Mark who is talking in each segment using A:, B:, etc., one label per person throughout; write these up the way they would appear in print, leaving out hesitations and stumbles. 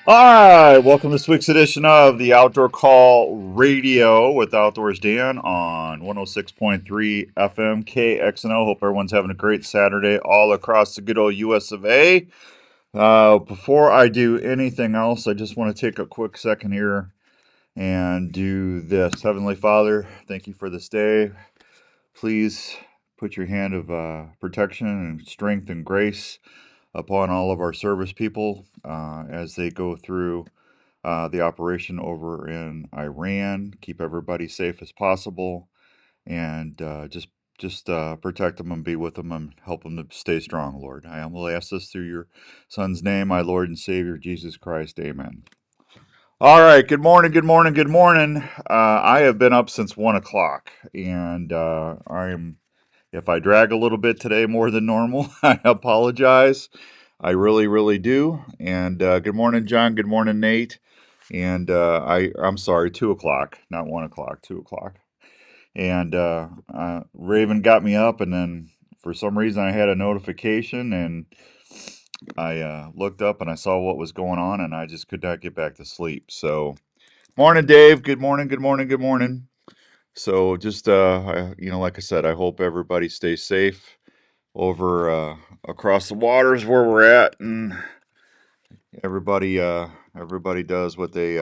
A: All right, welcome to this week's edition of the Outdoor Call Radio with Outdoors Dan on 106.3 FM KXNO. Hope everyone's having a great Saturday all across the good old US of A. Before I do anything else, I just want to take a quick second here and do this. Heavenly Father, thank you for this day. Please put your hand of protection and strength and grace upon all of our service people as they go through the operation over in Iran. Keep everybody safe as possible, and just protect them and be with them and help them to stay strong, Lord. I will ask this through your Son's name, my Lord and Savior Jesus Christ. Amen. All right. Good morning. Good morning. Good morning. I have been up since 1 o'clock, and I am. If I drag a little bit today more than normal, I apologize. I really, really do. And good morning, John. Good morning, Nate. And I'm sorry, 2 o'clock, not 1 o'clock, 2 o'clock. And Raven got me up, and then for some reason I had a notification, and I looked up and I saw what was going on, and I just could not get back to sleep. So, morning, Dave. Good morning. Good morning. Good morning. So, just like I said, I hope everybody stays safe over across the waters where we're at, and everybody does what they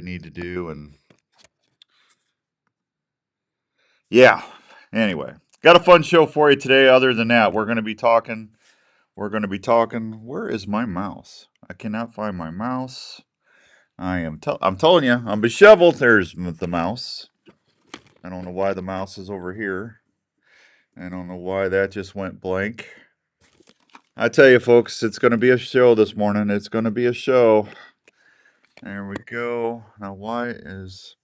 A: need to do, and yeah. Anyway, got a fun show for you today. Other than that, we're going to be talking. We're going to be talking. Where is my mouse? I cannot find my mouse. I'm telling you, I'm disheveled. There's the mouse. I don't know why the mouse is over here. I don't know why that just went blank. I tell you, folks, it's going to be a show this morning. It's going to be a show. There we go. Now, why is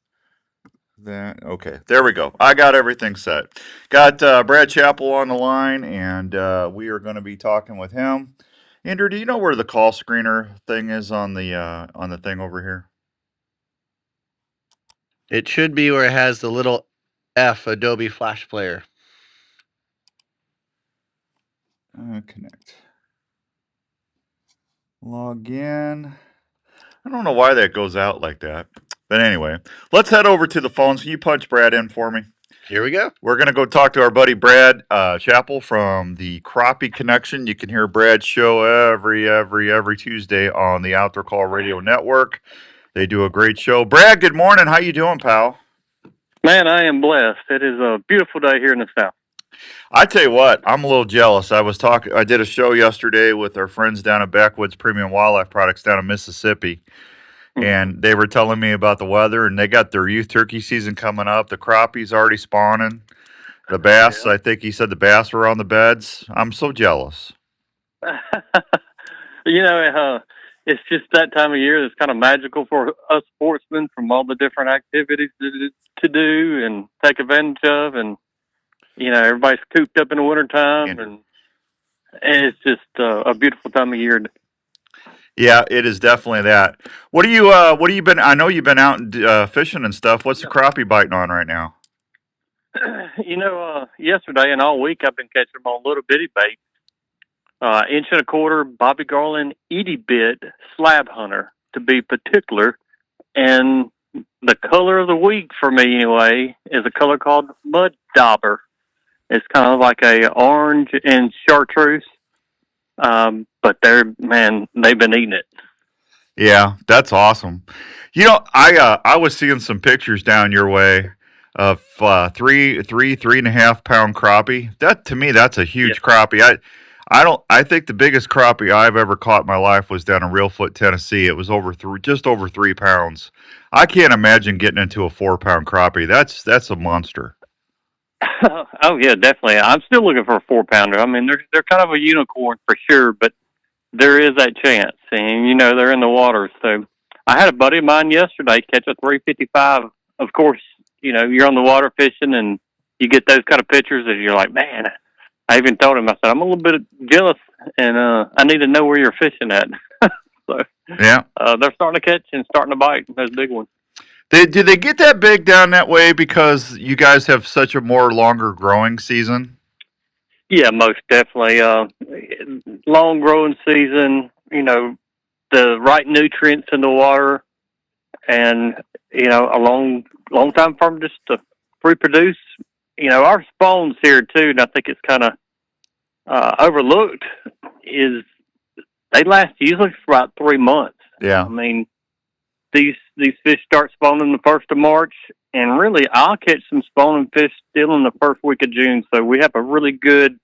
A: that? Okay, there we go. I got everything set. Got Brad Chappell on the line, and we are going to be talking with him. Andrew, do you know where the call screener thing is on the thing over here?
B: It should be where it has the little F Adobe Flash Player.
A: Connect. Log in. I don't know why that goes out like that. But anyway, let's head over to the phones. Can you punch Brad in for me?
B: Here we go.
A: We're going to go talk to our buddy Brad Chappell from the Crappie Connection. You can hear Brad's show every Tuesday on the Outdoor Call Radio Network. They do a great show. Brad, good morning. How you doing, pal?
C: Man, I am blessed. It is a beautiful day here in the South.
A: I tell you what, I'm a little jealous. I did a show yesterday with our friends down at Backwoods Premium Wildlife Products down in Mississippi, and they were telling me about the weather, and they got their youth turkey season coming up. The crappie's already spawning. The bass, I think he said the bass were on the beds. I'm so jealous.
C: you know, it's just that time of year that's kind of magical for us sportsmen from all the different activities to do and take advantage of. And, everybody's cooped up in the wintertime, and it's just a beautiful time of year.
A: Yeah, it is definitely that. What do you been? I know you've been out fishing and stuff. What's the crappie biting on right now?
C: Yesterday and all week I've been catching them on little bitty bait. Inch and a quarter Bobby Garland Edie bit slab hunter to be particular. And the color of the week for me anyway is a color called mud dauber. It's kind of like a orange and chartreuse. But they've been eating it.
A: Yeah, that's awesome. I was seeing some pictures down your way of 3.5 pound crappie. That to me, that's a
C: Yeah.
A: huge crappie. I think the biggest crappie I've ever caught in my life was down in Reelfoot, Tennessee. It was just over 3 pounds. I can't imagine getting into a 4 pound crappie. That's a monster.
C: Oh yeah, definitely. I'm still looking for a 4 pounder. I mean, they're kind of a unicorn for sure, but there is that chance, and they're in the water. So I had a buddy of mine yesterday catch a 355. Of course, you're on the water fishing, and you get those kind of pictures, and you're like, man. I even told him, I said, I'm a little bit jealous, and I need to know where you're fishing at. So
A: Yeah.
C: they're starting to catch and starting to bite those big ones.
A: Do they get that big down that way because you guys have such a more longer growing season?
C: Yeah, most definitely. Long growing season, the right nutrients in the water, and a long time for them just to reproduce. Our spawns here too, and I think it's kind of overlooked, is they last usually for about 3 months.
A: Yeah.
C: I mean, these fish start spawning the 1st of March, and really I'll catch some spawning fish still in the first week of June. So we have a really good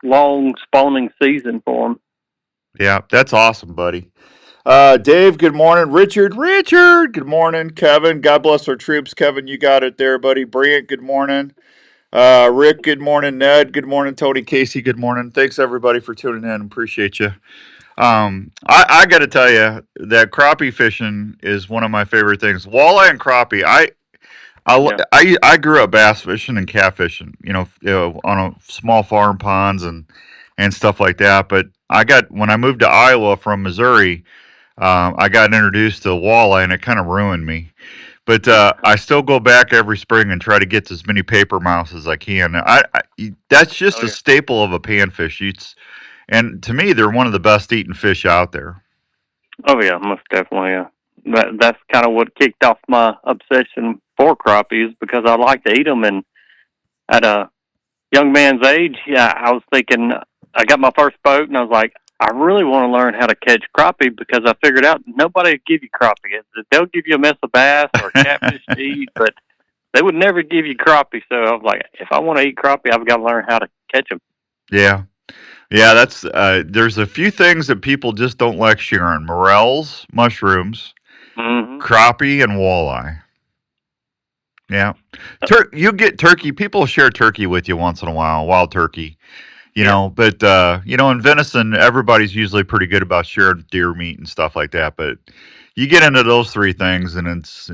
C: long spawning season for them.
A: Yeah, that's awesome, buddy. Dave, good morning. Richard, good morning. Kevin, God bless our troops. Kevin, you got it there, buddy. Bryant, good morning. Rick, good morning. Ned, good morning. Tony, Casey, good morning. Thanks everybody for tuning in. Appreciate you. I got to tell you that crappie fishing is one of my favorite things. Walleye and crappie. I grew up bass fishing and catfishing. On a small farm ponds and stuff like that. But when I moved to Iowa from Missouri, I got introduced to walleye, and it kind of ruined me. But I still go back every spring and try to get as many paper mouths as I can. That's just a staple of a panfish. And to me, they're one of the best eating fish out there.
C: Oh yeah, most definitely. Yeah. That's kind of what kicked off my obsession for crappies, because I like to eat them. And at a young man's age, I was thinking, I got my first boat, and I was like, I really want to learn how to catch crappie, because I figured out nobody would give you crappie. They'll give you a mess of bass or catfish to eat, but they would never give you crappie. So I was like, if I want to eat crappie, I've got to learn how to catch them.
A: Yeah. Yeah, that's there's a few things that people just don't like sharing. Morels, mushrooms, crappie, and walleye. Yeah. You get turkey. People share turkey with you once in a while, wild turkey. But in venison, everybody's usually pretty good about sharing deer meat and stuff like that. But you get into those three things, and it's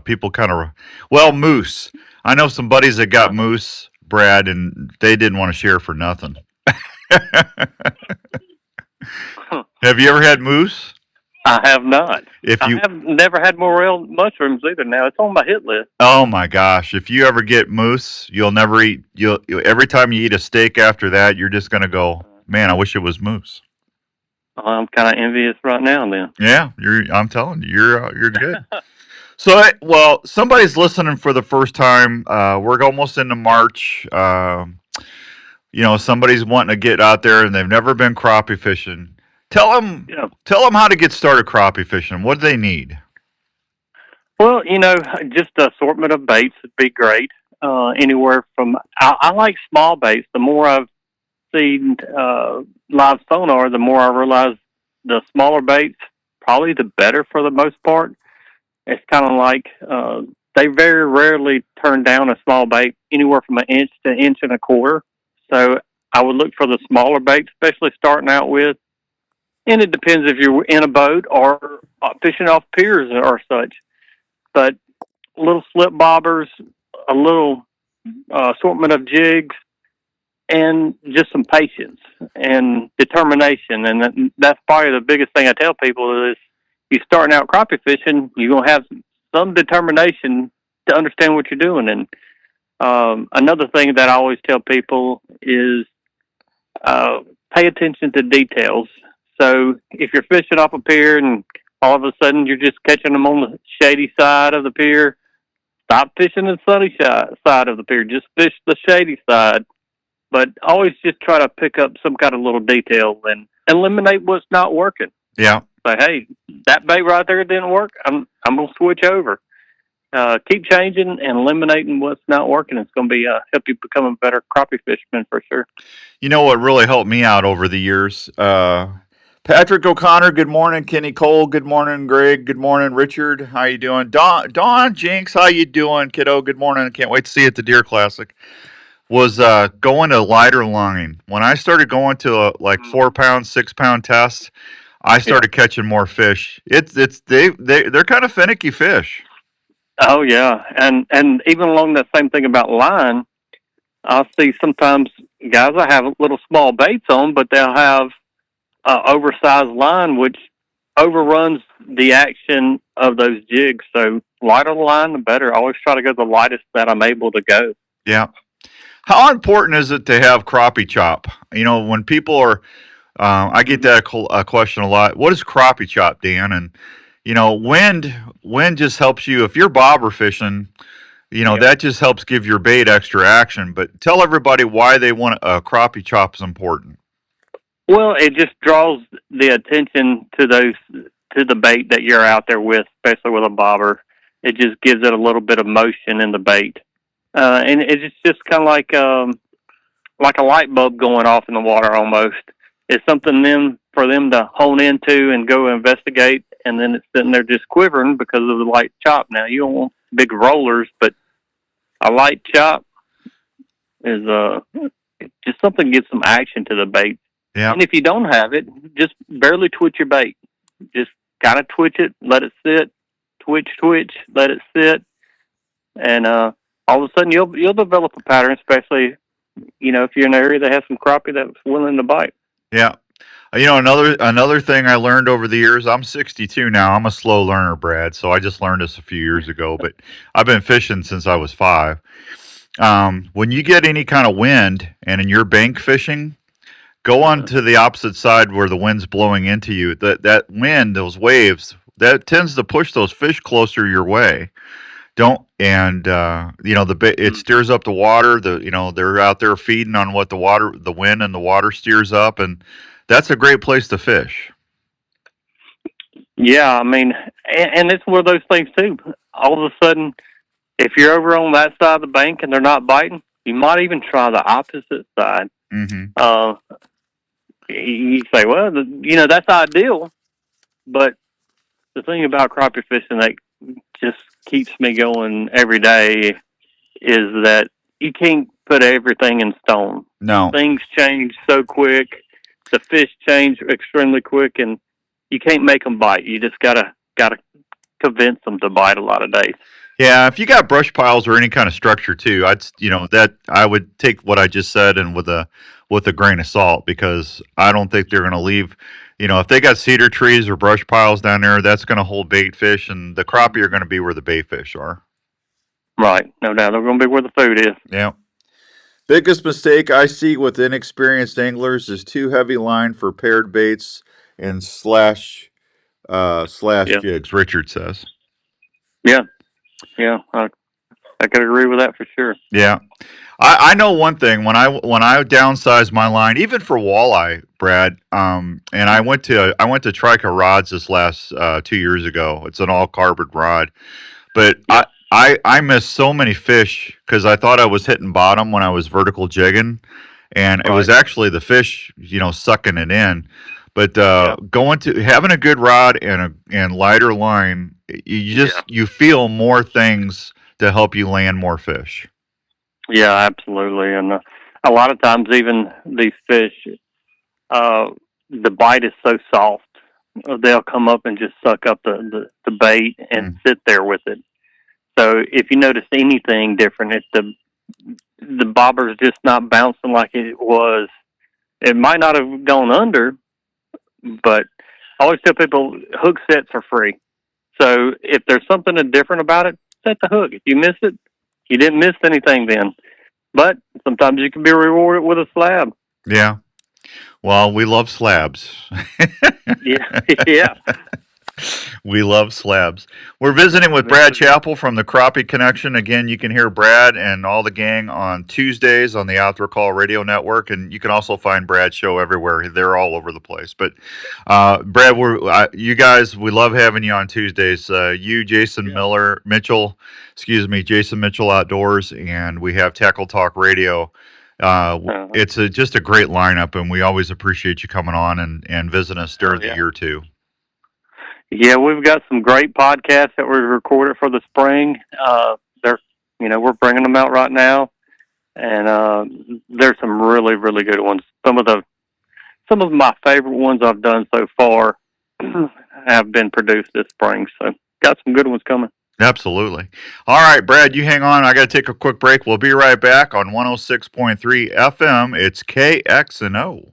A: people kind of moose. I know some buddies that got moose, Brad, and they didn't want to share for nothing. Have you ever had moose?
C: I have not. I have never had morel mushrooms either. Now it's on my hit list.
A: Oh my gosh! If you ever get moose, you'll never eat. Every time you eat a steak after that, you're just gonna go, man, I wish it was moose.
C: I'm kind of envious right now. Then.
A: Yeah, I'm telling you, you're good. So, somebody's listening for the first time. We're almost into March. Somebody's wanting to get out there and they've never been crappie fishing. Tell them how to get started crappie fishing. What do they need?
C: Well, just an assortment of baits would be great. Anywhere from, I like small baits. The more I've seen live sonar, the more I realize the smaller baits, probably the better for the most part. It's kind of like they very rarely turn down a small bait anywhere from an inch to 1.25 inches. So I would look for the smaller baits, especially starting out with. And it depends if you're in a boat or fishing off piers or such. But little slip bobbers, a little assortment of jigs, and just some patience and determination. And that's probably the biggest thing I tell people is, you starting out crappie fishing, you're going to have some determination to understand what you're doing. And another thing that I always tell people is pay attention to details. So if you're fishing off a pier and all of a sudden you're just catching them on the shady side of the pier, stop fishing the sunny side of the pier. Just fish the shady side. But always just try to pick up some kind of little detail and eliminate what's not working.
A: Yeah.
C: Say, hey, that bait right there didn't work. I'm going to switch over. Keep changing and eliminating what's not working. It's going to be help you become a better crappie fisherman for sure.
A: You know what really helped me out over the years? Patrick O'Connor, good morning. Kenny Cole, good morning. Greg, good morning. Richard, how you doing? Don Jinx, how you doing, kiddo? Good morning. I can't wait to see you at the Deer Classic. Was going to lighter line. When I started going to 4 pound, 6 pound tests, I started catching more fish. They're kind of finicky fish.
C: Oh yeah, and even along that same thing about line, I'll see sometimes guys that have little small baits on, but they'll have oversized line, which overruns the action of those jigs. So lighter the line, the better. I always try to go the lightest that I'm able to go.
A: Yeah. How important is it to have crappie chop? When people are I get that question a lot. What is crappie chop, Dan? And wind just helps you if you're bobber fishing. That just helps give your bait extra action. But tell everybody why they want a crappie chop is important.
C: Well, it just draws the attention to the bait that you're out there with, especially with a bobber. It just gives it a little bit of motion in the bait, and it's just kind of like a light bulb going off in the water almost. It's something for them to hone into and go investigate, and then it's sitting there just quivering because of the light chop. Now you don't want big rollers, but a light chop is just something to get some action to the bait.
A: Yeah.
C: And if you don't have it, just barely twitch your bait. Just kind of twitch it, let it sit, twitch, let it sit, and all of a sudden you'll develop a pattern, especially if you're in an area that has some crappie that's willing to bite.
A: Yeah. Another thing I learned over the years, I'm 62 now. I'm a slow learner, Brad, so I just learned this a few years ago, but I've been fishing since I was 5. When you get any kind of wind and in your bank fishing, go on to the opposite side where the wind's blowing into you. That wind, those waves, that tends to push those fish closer your way. It steers up the water. They're out there feeding on what the wind and the water steers up, and that's a great place to fish.
C: Yeah, I mean, and it's one of those things too. All of a sudden, if you're over on that side of the bank and they're not biting, you might even try the opposite side.
A: Mm-hmm.
C: You say, well, that's ideal, but the thing about crappie fishing that just keeps me going every day is that you can't put everything in stone.
A: No.
C: Things change so quick. The fish change extremely quick, and you can't make them bite. You just gotta convince them to bite a lot of days.
A: Yeah, if you got brush piles or any kind of structure too, I would take what I just said and with a grain of salt, because I don't think they're going to leave. If they got cedar trees or brush piles down there, that's going to hold bait fish, and the crappie are going to be where the bait fish are.
C: Right, no doubt. They're going to be where the food is.
A: Yeah. Biggest mistake I see with inexperienced anglers is too heavy line for paired baits and slash jigs, Richard says.
C: Yeah, I could agree with that for sure.
A: Yeah. I know one thing, when I downsized my line, even for walleye, Brad, and I went to Trika rods this last 2 years ago. It's an all carbon rod, but I missed so many fish because I thought I was hitting bottom when I was vertical jigging, and it was actually the fish, sucking it in. But having a good rod and lighter line, you feel more things to help you land more fish.
C: Yeah, absolutely. And a lot of times, even these fish, the bite is so soft, they'll come up and just suck up the bait and sit there with it. So if you notice anything different, if the bobber's just not bouncing like it was, it might not have gone under, but I always tell people hook sets are free. So if there's something different about it, set the hook. If you miss it, you didn't miss anything then. But sometimes you can be rewarded with a slab.
A: Yeah. Well, we love slabs.
C: Yeah.
A: We love slabs. We're visiting with Brad Chappell from the Crappie Connection. Again, you can hear Brad and all the gang on Tuesdays on the Outdoor Call Radio Network, and you can also find Brad's show everywhere. They're all over the place. But Brad, you guys, we love having you on Tuesdays. Jason Mitchell Outdoors, and we have Tackle Talk Radio. It's just a great lineup, and we always appreciate you coming on and visiting us during the year too.
C: Yeah, we've got some great podcasts that we recorded for the spring. We're bringing them out right now, and there's some really, really good ones. Some of my favorite ones I've done so far have been produced this spring. So got some good ones coming.
A: Absolutely. All right, Brad, you hang on. I got to take a quick break. We'll be right back on 106.3 FM. It's KXNO.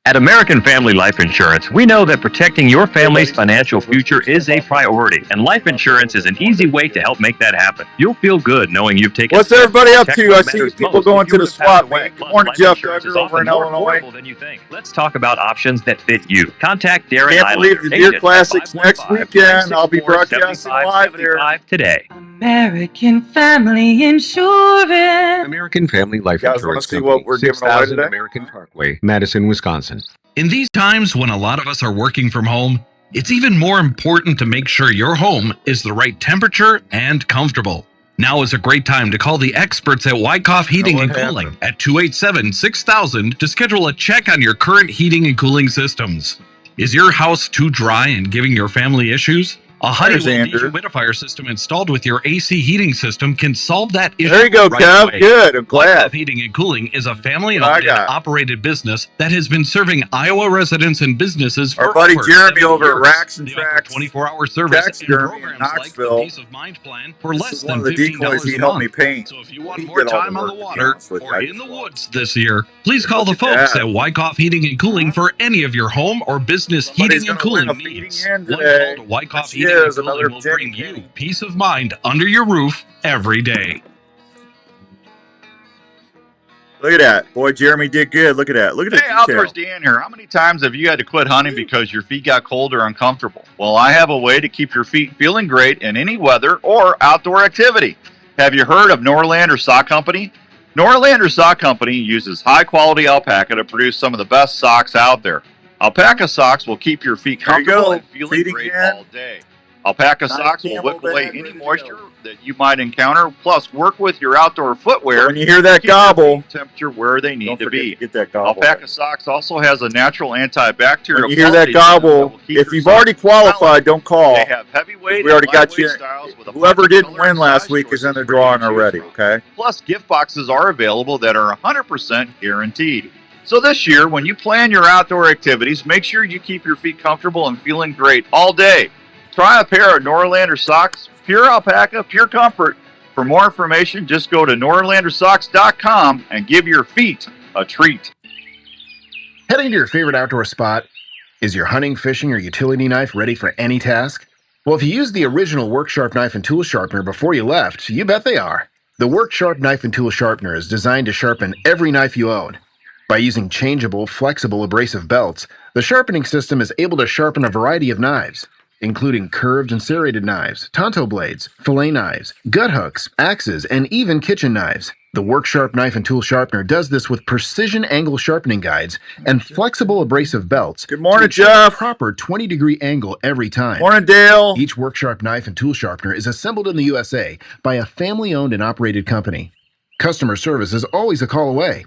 D: At American Family Life Insurance, we know that protecting your family's financial future is a priority, and life insurance is an easy way to help make that happen. You'll feel good knowing you've taken.
A: What's everybody up to? I see people going to the swap meet. Good morning, Jeff Duggar over in Illinois.
D: Than you think. Let's talk about options that fit you. Contact Darren.
A: Can't believe the Deer Classics next weekend. I'll be broadcasting live there
D: today.
E: American Family Insurance.
F: American Family Life
A: Insurance.
F: Insurance
A: See what we're giving away today?
F: American Parkway, Madison, Wisconsin.
G: In these times when a lot of us are working from home, it's even more important to make sure your home is the right temperature and comfortable. Now is a great time to call the experts at Wyckoff Heating and Cooling at 287-6000 to schedule a check on your current heating and cooling systems. Is your house too dry and giving your family issues? A Honeywell dehumidifier system installed with your AC heating system can solve that issue.
A: There you go, Kev. Away. Good. I'm glad.
G: Wyckoff Heating and Cooling is a family-owned and operated business that has been serving Iowa residents and businesses for
A: our buddy Jeremy over at Racks and Tracks
G: 24-hour service and programs like the Peace of Mind Plan for less than $15 a month. So if you want more time on the water or in the woods this year, please call the folks at Wyckoff Heating and Cooling for any of your home or business heating and cooling needs. One call to Wyckoff Heating and Cooling will bring you peace of mind under your roof every day.
A: Look at that. Boy, Jeremy did good. Look at that. Look at that.
H: Hey, Outdoors Dan here. How many times have you had to quit hunting because your feet got cold or uncomfortable? Well, I have a way to keep your feet feeling great in any weather or outdoor activity. Have you heard of Norlander Sock Company? Norlander Sock Company uses high-quality alpaca to produce some of the best socks out there. Alpaca socks will keep your feet comfortable and feeling great all day. Alpaca socks will wick away any moisture that you might encounter, plus work with your outdoor footwear.
A: When you hear that gobble,
H: temperature where they need to be.
A: Get that gobble.
H: Alpaca socks also has a natural antibacterial.
A: When you hear that gobble, if you've already qualified, don't call.
H: They have heavyweight.
A: We already got you. Whoever didn't win last week is in the drawing already. Okay.
H: Plus, gift boxes are available that are 100% guaranteed. So this year, when you plan your outdoor activities, make sure you keep your feet comfortable and feeling great all day. Try a pair of Norlander socks, pure alpaca, pure comfort. For more information, just go to norlandersocks.com and give your feet a treat.
I: Heading to your favorite outdoor spot? Is your hunting, fishing, or utility knife ready for any task? Well, if you used the original Worksharp knife and tool sharpener before you left, you bet they are. The Worksharp knife and tool sharpener is designed to sharpen every knife you own. By using changeable, flexible abrasive belts, the sharpening system is able to sharpen a variety of knives, including curved and serrated knives, tonto blades, fillet knives, gut hooks, axes, and even kitchen knives. The Worksharp knife and tool sharpener does this with precision angle sharpening guides and flexible abrasive belts.
A: Good morning, Jeff.
I: Proper 20-degree angle every time.
A: Morning, Dale.
I: Each Worksharp knife and tool sharpener is assembled in the USA by a family-owned and operated company. Customer service is always a call away.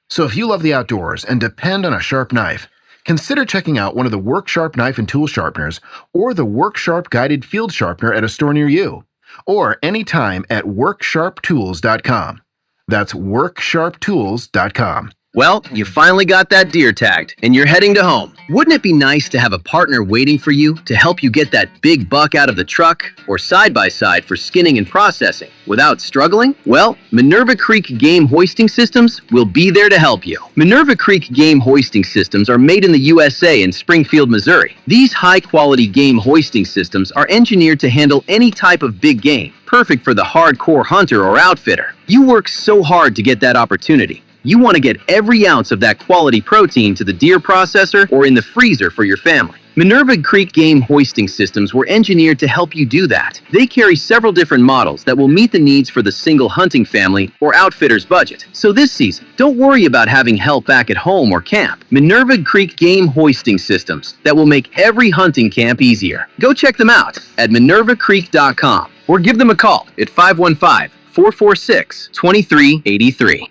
I: So if you love the outdoors and depend on a sharp knife, consider checking out one of the Worksharp knife and tool sharpeners or the Worksharp guided field sharpener at a store near you, or anytime at worksharptools.com. That's worksharptools.com.
J: Well, you finally got that deer tagged, and you're heading to home. Wouldn't it be nice to have a partner waiting for you to help you get that big buck out of the truck or side-by-side for skinning and processing without struggling? Well, Minerva Creek Game Hoisting Systems will be there to help you. Minerva Creek Game Hoisting Systems are made in the USA in Springfield, Missouri. These high-quality game hoisting systems are engineered to handle any type of big game, perfect for the hardcore hunter or outfitter. You work so hard to get that opportunity. You want to get every ounce of that quality protein to the deer processor or in the freezer for your family. Minerva Creek Game Hoisting Systems were engineered to help you do that. They carry several different models that will meet the needs for the single hunting family or outfitter's budget. So this season, don't worry about having help back at home or camp. Minerva Creek Game Hoisting Systems that will make every hunting camp easier. Go check them out at minervacreek.com or give them a call at 515-446-2383.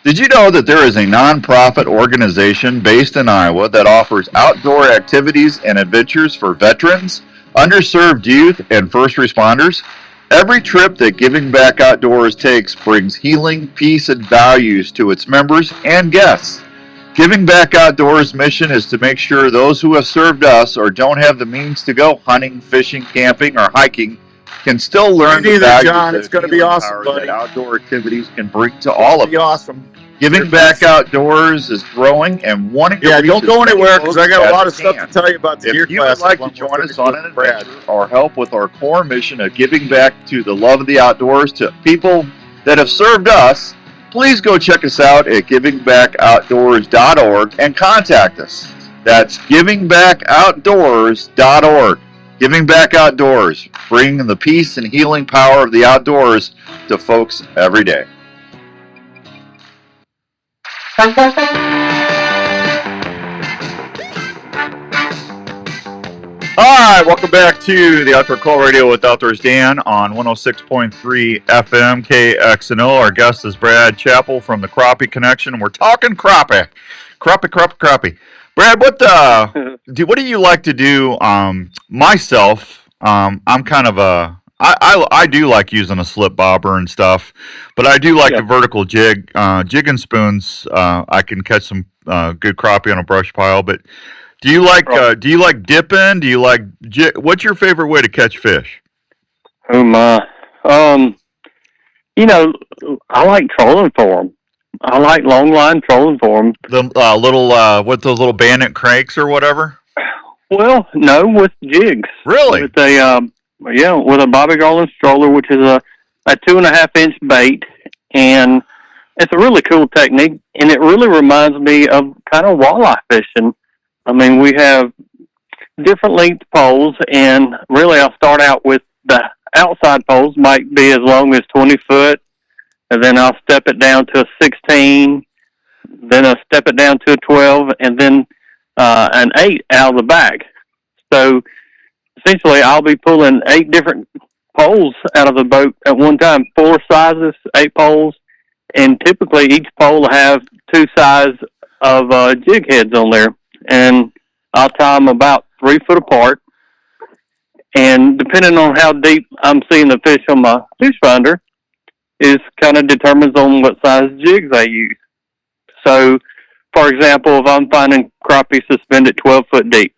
H: Did you know that there is a nonprofit organization based in Iowa that offers outdoor activities and adventures for veterans, underserved youth, and first responders? Every trip that Giving Back Outdoors takes brings healing, peace, and values to its members and guests. Giving Back Outdoors' mission is to make sure those who have served us or don't have the means to go hunting, fishing, camping, or hiking can still learn the values
A: John. It's going to be awesome, buddy.
H: That outdoor activities can bring to all of us.
A: Awesome.
H: Giving Back Outdoors is growing and wanting to reach
A: don't
H: as
A: go
H: many
A: anywhere because I
H: folks
A: got a
H: as
A: lot
H: it
A: of stuff to
H: can.
A: tell you about the deer
H: If you would
A: classic.
H: like to join us on an adventure or help with our core mission of giving back to the love of the outdoors to people that have served us, please go check us out at givingbackoutdoors.org and contact us. That's givingbackoutdoors.org. Giving Back Outdoors, bringing the peace and healing power of the outdoors to folks every day.
A: All right, welcome back to the Outdoor Call Radio with Outdoors Dan on 106.3 FM KXNO. Our guest is Brad Chappell from the Crappie Connection, and we're talking crappie. Crappie. Brad, what do you like to do? Myself, I'm kind of I do like using a slip bobber and stuff, but I do like the vertical jig and spoons. I can catch some good crappie on a brush pile, but do you like dipping? Do you like what's your favorite way to catch fish?
C: Oh my. You know, I like trolling for them. I like long line trolling for them.
A: The little what those little bandit cranks or whatever?
C: Well, no, with jigs.
A: Really?
C: With a with a Bobby Garland stroller, which is a 2.5-inch bait, and it's a really cool technique, and it really reminds me of kind of walleye fishing. I mean, we have different length poles, and really I'll start out with the outside poles might be as long as 20 foot, and then I'll step it down to a 16, then I'll step it down to a 12, and then an 8 out of the back. So essentially I'll be pulling 8 different poles out of the boat at one time, 4 sizes, 8 poles, and typically each pole will have 2 sizes of jig heads on there. And I'll tie them about 3 foot apart. And depending on how deep I'm seeing the fish on my fish finder, is kind of determines on what size jigs I use. So, for example, if I'm finding crappie suspended 12 foot deep,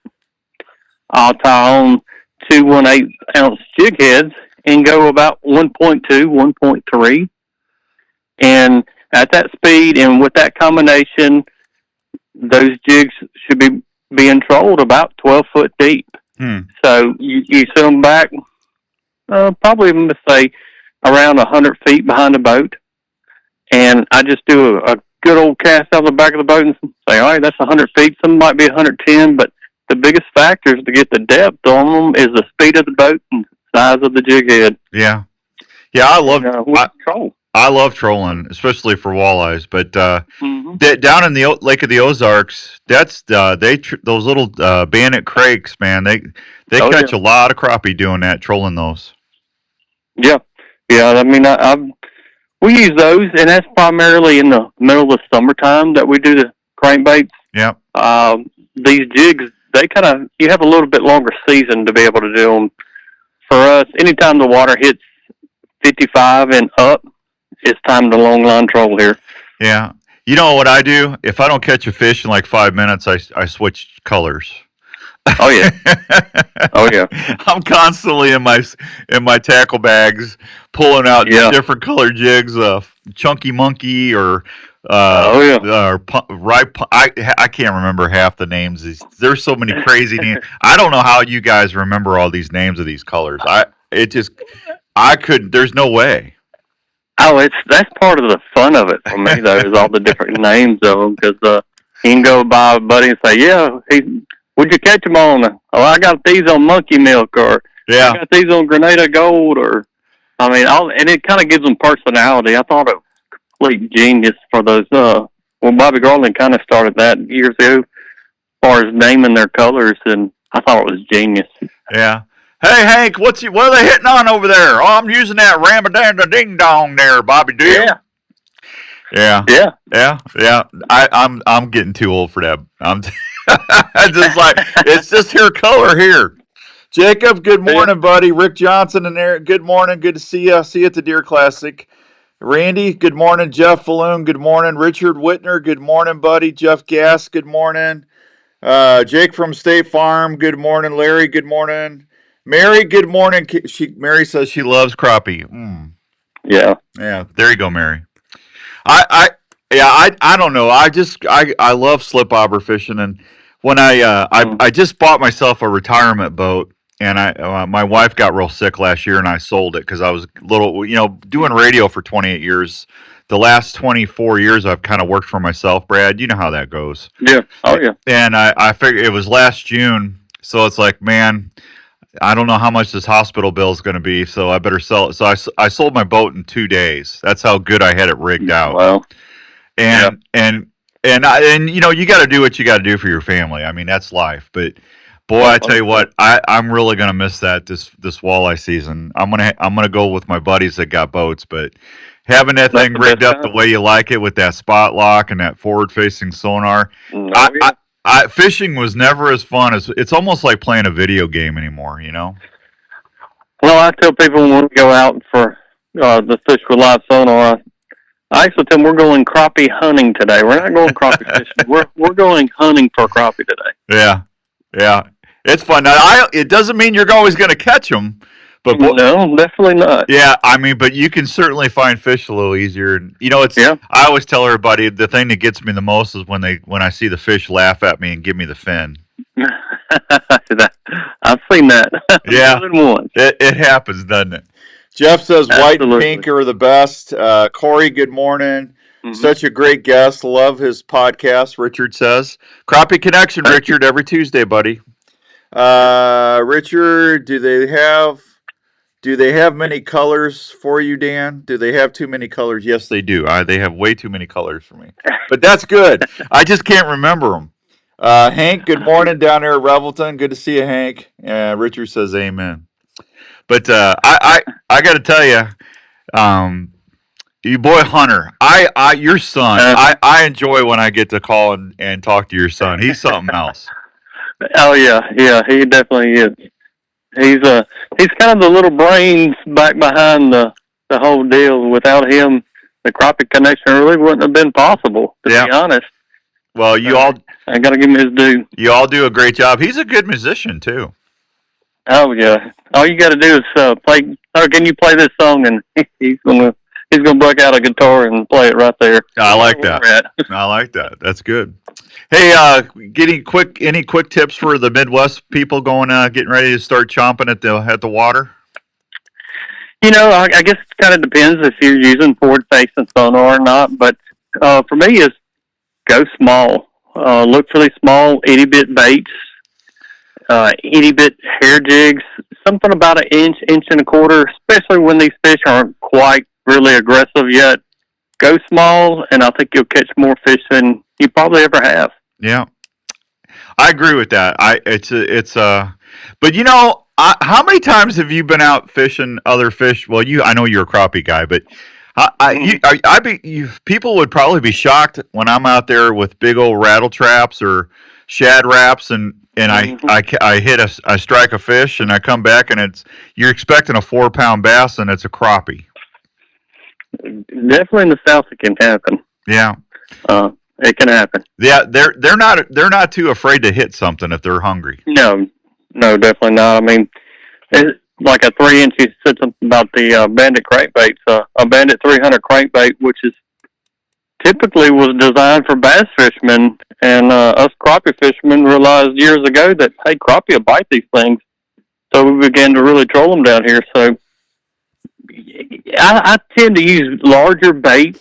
C: I'll tie on 2 1/8 ounce jig heads and go about 1.2, 1.3. And at that speed and with that combination, those jigs should be being trolled about 12 foot deep. So you send them back, probably, let's say, around 100 feet behind the boat. And I just do a good old cast out of the back of the boat and say, all right, that's 100 feet. Some might be 110, but the biggest factors to get the depth on them is the speed of the boat and size of the jig head.
A: Yeah, I love
C: troll.
A: I love trolling, especially for walleyes. But down in the Lake of the Ozarks, that's those little bandit crakes, man. They catch a lot of crappie doing that, trolling those. Yeah.
C: I mean, we use those, and that's primarily in the middle of the summertime that we do the crankbaits.
A: Yeah.
C: These jigs, you have a little bit longer season to be able to do them. For us, anytime the water hits 55 and up, it's time to long line troll here.
A: Yeah. You know what I do? If I don't catch a fish in like 5 minutes, I switch colors.
C: Oh yeah. Oh yeah.
A: I'm constantly in my tackle bags pulling out different color jigs, chunky monkey or I can't remember half the names. There's so many crazy names. I don't know how you guys remember all these names of these colors. There's no way.
C: Oh, that's part of the fun of it for me, though, is all the different names of them. Because you can go by a buddy and say, "Would you catch them on? Oh, I got these on Monkey Milk, or I got these on Grenada Gold, or and it kind of gives them personality. I thought it was complete genius for those. Bobby Garland kind of started that years ago, as far as naming their colors, and I thought it was genius.
A: Yeah. Hey, Hank, what are they hitting on over there? Oh, I'm using that Ramadanda-ding-dong there, Bobby Deal. Yeah. I'm getting too old for that. I'm just like, it's just her color here. Jacob, good morning, buddy. Rick Johnson in there. Good morning. Good to see you. See you at the Deer Classic. Randy, good morning. Jeff Falloon, good morning. Richard Whitner, good morning, buddy. Jeff Gass, good morning. Jake from State Farm, good morning. Larry, good morning. Mary, good morning. Mary says she loves crappie.
C: Yeah.
A: There you go, Mary. I Yeah, I don't know. I love slip bobber fishing, and when I just bought myself a retirement boat, and my wife got real sick last year, and I sold it because I was doing radio for 28 years. The last 24 years, I've kind of worked for myself, Brad. You know how that goes.
C: Yeah. Oh yeah.
A: And I figured it was last June, so it's like, man, I don't know how much this hospital bill is going to be, so I better sell it. So I sold my boat in 2 days. That's how good I had it rigged out.
C: Wow.
A: And and you got to do what you got to do for your family. I mean, that's life. But boy, I tell you what, I'm really gonna miss that this walleye season. I'm gonna go with my buddies that got boats, but having that thing rigged up the way you like it with that spot lock and that forward facing sonar, fishing was never as fun as it's almost like playing a video game anymore.
C: Well, I tell people when we go out for the fish with live sonar, I actually tell them we're going crappie hunting today. We're not going crappie fishing. We're going hunting for crappie today.
A: Yeah, it's fun. Now, it doesn't mean you're always going to catch them, but
C: no, definitely not.
A: Yeah, I mean, but you can certainly find fish a little easier. And I always tell everybody the thing that gets me the most is when I see the fish laugh at me and give me the fin.
C: I've seen that.
A: Yeah,
C: more than once.
A: It happens, doesn't it? Jeff says white and pink are the best. Corey, good morning. Mm-hmm. Such a great guest. Love his podcast, Richard says. Crappie Connection, Richard, every Tuesday, buddy. Richard, do they have many colors for you, Dan? Do they have too many colors? Yes, they do. They have way too many colors for me. But that's good. I just can't remember them. Hank, good morning down there at Revelton. Good to see you, Hank. Richard says amen. But I got to tell you, you boy Hunter, your son, I enjoy when I get to call and talk to your son. He's something else.
C: Oh yeah, he definitely is. He's kind of the little brains back behind the whole deal. Without him, the Crappie Connection really wouldn't have been possible, to be honest.
A: Well,
C: I got to give him his due.
A: You all do a great job. He's a good musician too.
C: Oh yeah. All you got to do is play. Oh, can you play this song? And he's gonna break out a guitar and play it right there.
A: I like that. I like that. That's good. Hey, any quick tips for the Midwest people getting ready to start chomping at the water?
C: I guess it kind of depends if you're using forward facing sonar or not. But for me, is go small. Look for these small 80-bit baits, 80-bit hair jigs, something about an inch and a quarter, especially when these fish aren't quite really aggressive yet. Go small, and I think you'll catch more fish than you probably ever have.
A: Yeah, I agree with that. But how many times have you been out fishing other fish? Well, I know you're a crappie guy, but people would probably be shocked when I'm out there with big old rattle traps or shad wraps, and I strike a fish, and I come back, and you're expecting a 4-pound bass, and it's a crappie.
C: Definitely in the South, it can happen.
A: Yeah,
C: it can happen.
A: Yeah, they're not too afraid to hit something if they're hungry.
C: No, definitely not. I mean, it's like a 3-inch. You said something about the Bandit crankbaits. A Bandit 300 crankbait, which is typically was designed for bass fishermen, and us crappie fishermen realized years ago that hey, crappie will bite these things, so we began to really troll them down here. So I tend to use larger baits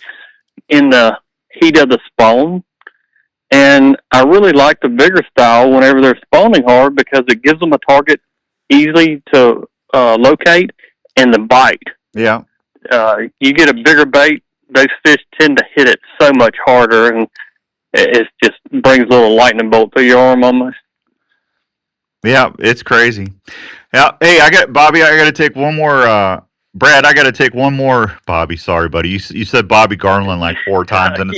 C: in the heat of the spawn, and I really like the bigger style whenever they're spawning hard because it gives them a target easily to locate and the bite.
A: Yeah.
C: You get a bigger bait, those fish tend to hit it so much harder, and it just brings a little lightning bolt through your arm almost.
A: Yeah, it's crazy. Yeah. Hey, Bobby, I got to take one more. Brad, I got to take one more. Bobby, sorry, buddy. You said Bobby Garland like 4 times, and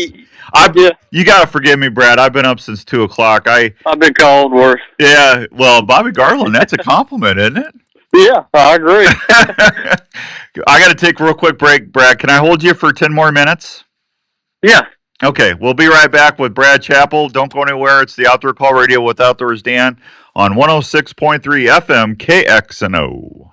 A: you got to forgive me, Brad. I've been up since 2:00.
C: I've been called worse.
A: Yeah, well, Bobby Garland, that's a compliment, isn't it?
C: Yeah, I agree.
A: I got to take a real quick break, Brad. Can I hold you for 10 more minutes?
C: Yeah.
A: Okay, we'll be right back with Brad Chappell. Don't go anywhere. It's the Outdoor Call Radio with Outdoors Dan on 106.3 FM KXNO.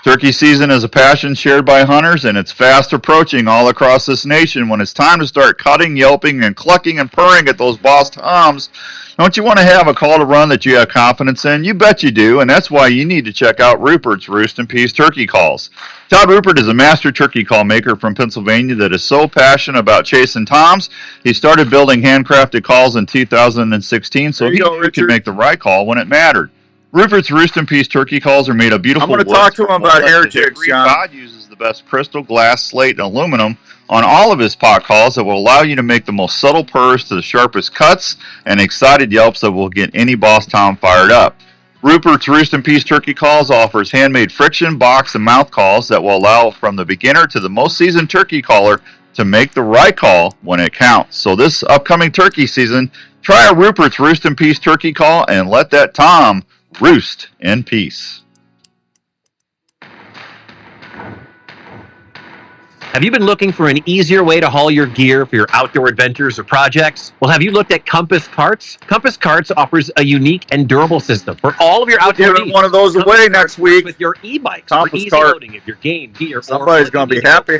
H: Turkey season is a passion shared by hunters, and it's fast approaching all across this nation. When it's time to start cutting, yelping, and clucking and purring at those boss toms, don't you want to have a call to run that you have confidence in? You bet you do, and that's why you need to check out Rupert's Roost and Peace Turkey Calls. Todd Rupert is a master turkey call maker from Pennsylvania that is so passionate about chasing toms. He started building handcrafted calls in 2016, so he can make the right call when it mattered. Rupert's Roost and Peace turkey calls are made of beautiful wood.
A: I'm going to talk to him about hair jigs, John.
H: Todd uses the best crystal, glass, slate, and aluminum on all of his pot calls that will allow you to make the most subtle purrs to the sharpest cuts and excited yelps that will get any boss tom fired up. Rupert's Roost and Peace turkey calls offers handmade friction, box, and mouth calls that will allow from the beginner to the most seasoned turkey caller to make the right call when it counts. So this upcoming turkey season, try a Rupert's Roost and Peace turkey call and let that tom roost in peace.
D: Have you been looking for an easier way to haul your gear for your outdoor adventures or projects? Well, have you looked at Compass Carts? Compass Carts offers a unique and durable system for all of your outdoor needs.
A: One of those away next week
D: with your e-bikes
A: Compass
D: for easy
A: cart.
D: loading of your game gear.
A: Somebody's going to be happy.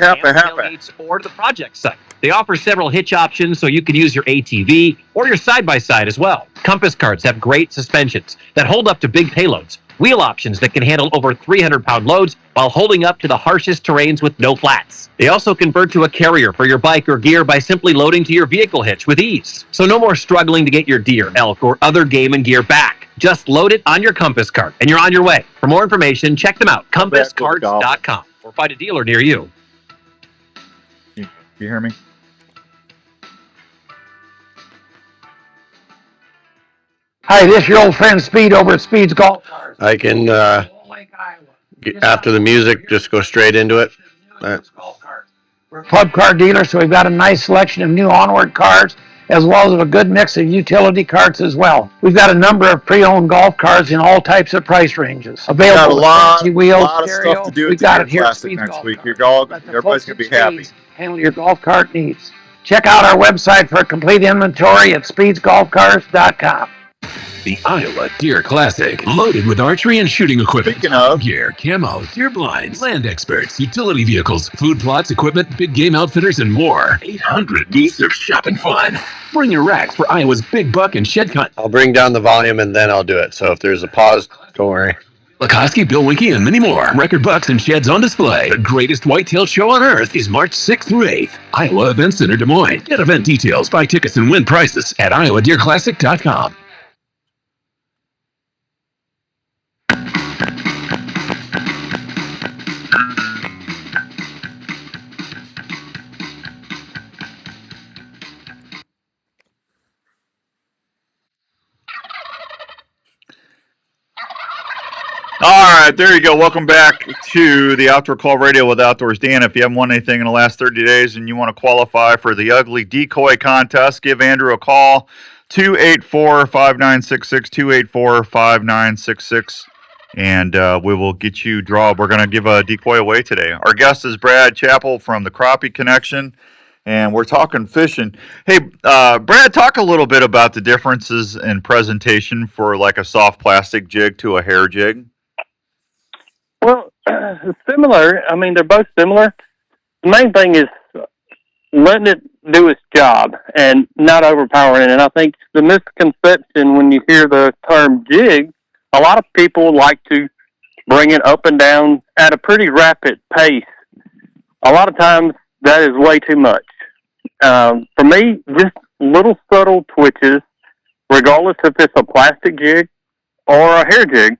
D: Or to the project site. They offer several hitch options so you can use your ATV or your side-by-side as well. Compass Carts have great suspensions that hold up to big payloads, wheel options that can handle over 300-pound loads while holding up to the harshest terrains with no flats. They also convert to a carrier for your bike or gear by simply loading to your vehicle hitch with ease. So no more struggling to get your deer, elk, or other game and gear back. Just load it on your Compass Cart and you're on your way. For more information, check them out, compasscarts.com, or find a dealer near you.
A: You hear me?
K: Hi, this is your old friend Speed over at Speed's Golf Cars.
B: I can, after the music, just go straight into it.
K: We're a club car dealer, so we've got a nice selection of new onward cars, as well as a good mix of utility carts as well. We've got a number of pre-owned golf cars in all types of price ranges. Available with fancy wheels, stereo.
A: Stuff to do
K: We've got it here at
A: Speed
K: Speed's
A: next
K: Golf
A: week.
K: Cars.
A: Everybody's going to be happy.
K: Handle your golf cart needs. Check out our website for a complete inventory at speedsgolfcars.com.
L: The Iowa Deer Classic, loaded with archery and shooting equipment.
A: Speaking of
L: gear, camo, deer blinds, land experts, utility vehicles, food plots, equipment, big game outfitters, and more. 800 booths of shopping fun. Bring your racks for Iowa's big buck and shed hunt.
B: I'll bring down the volume and then I'll do it. So if there's a pause, don't worry.
L: Lakoski, Bill Winky, and many more. Record bucks and sheds on display. The greatest whitetail show on earth is March 6th through 8th. Iowa Event Center, Des Moines. Get event details, buy tickets, and win prizes at iowadeerclassic.com.
A: All right, there you go. Welcome back to the Outdoor Call Radio with Outdoors Dan. If you haven't won anything in the last 30 days and you want to qualify for the Ugly Decoy Contest, give Andrew a call, 284-5966, 284-5966, and we will get you draw. We're going to give a decoy away today. Our guest is Brad Chappell from the Crappie Connection, and we're talking fishing. Hey, Brad, talk a little bit about the differences in presentation for like a soft plastic jig to a hair jig.
C: Well, similar. I mean, they're both similar. The main thing is letting it do its job and not overpowering it. And I think the misconception when you hear the term jig, a lot of people like to bring it up and down at a pretty rapid pace. A lot of times that is way too much. For me, just little subtle twitches, regardless if it's a plastic jig or a hair jig,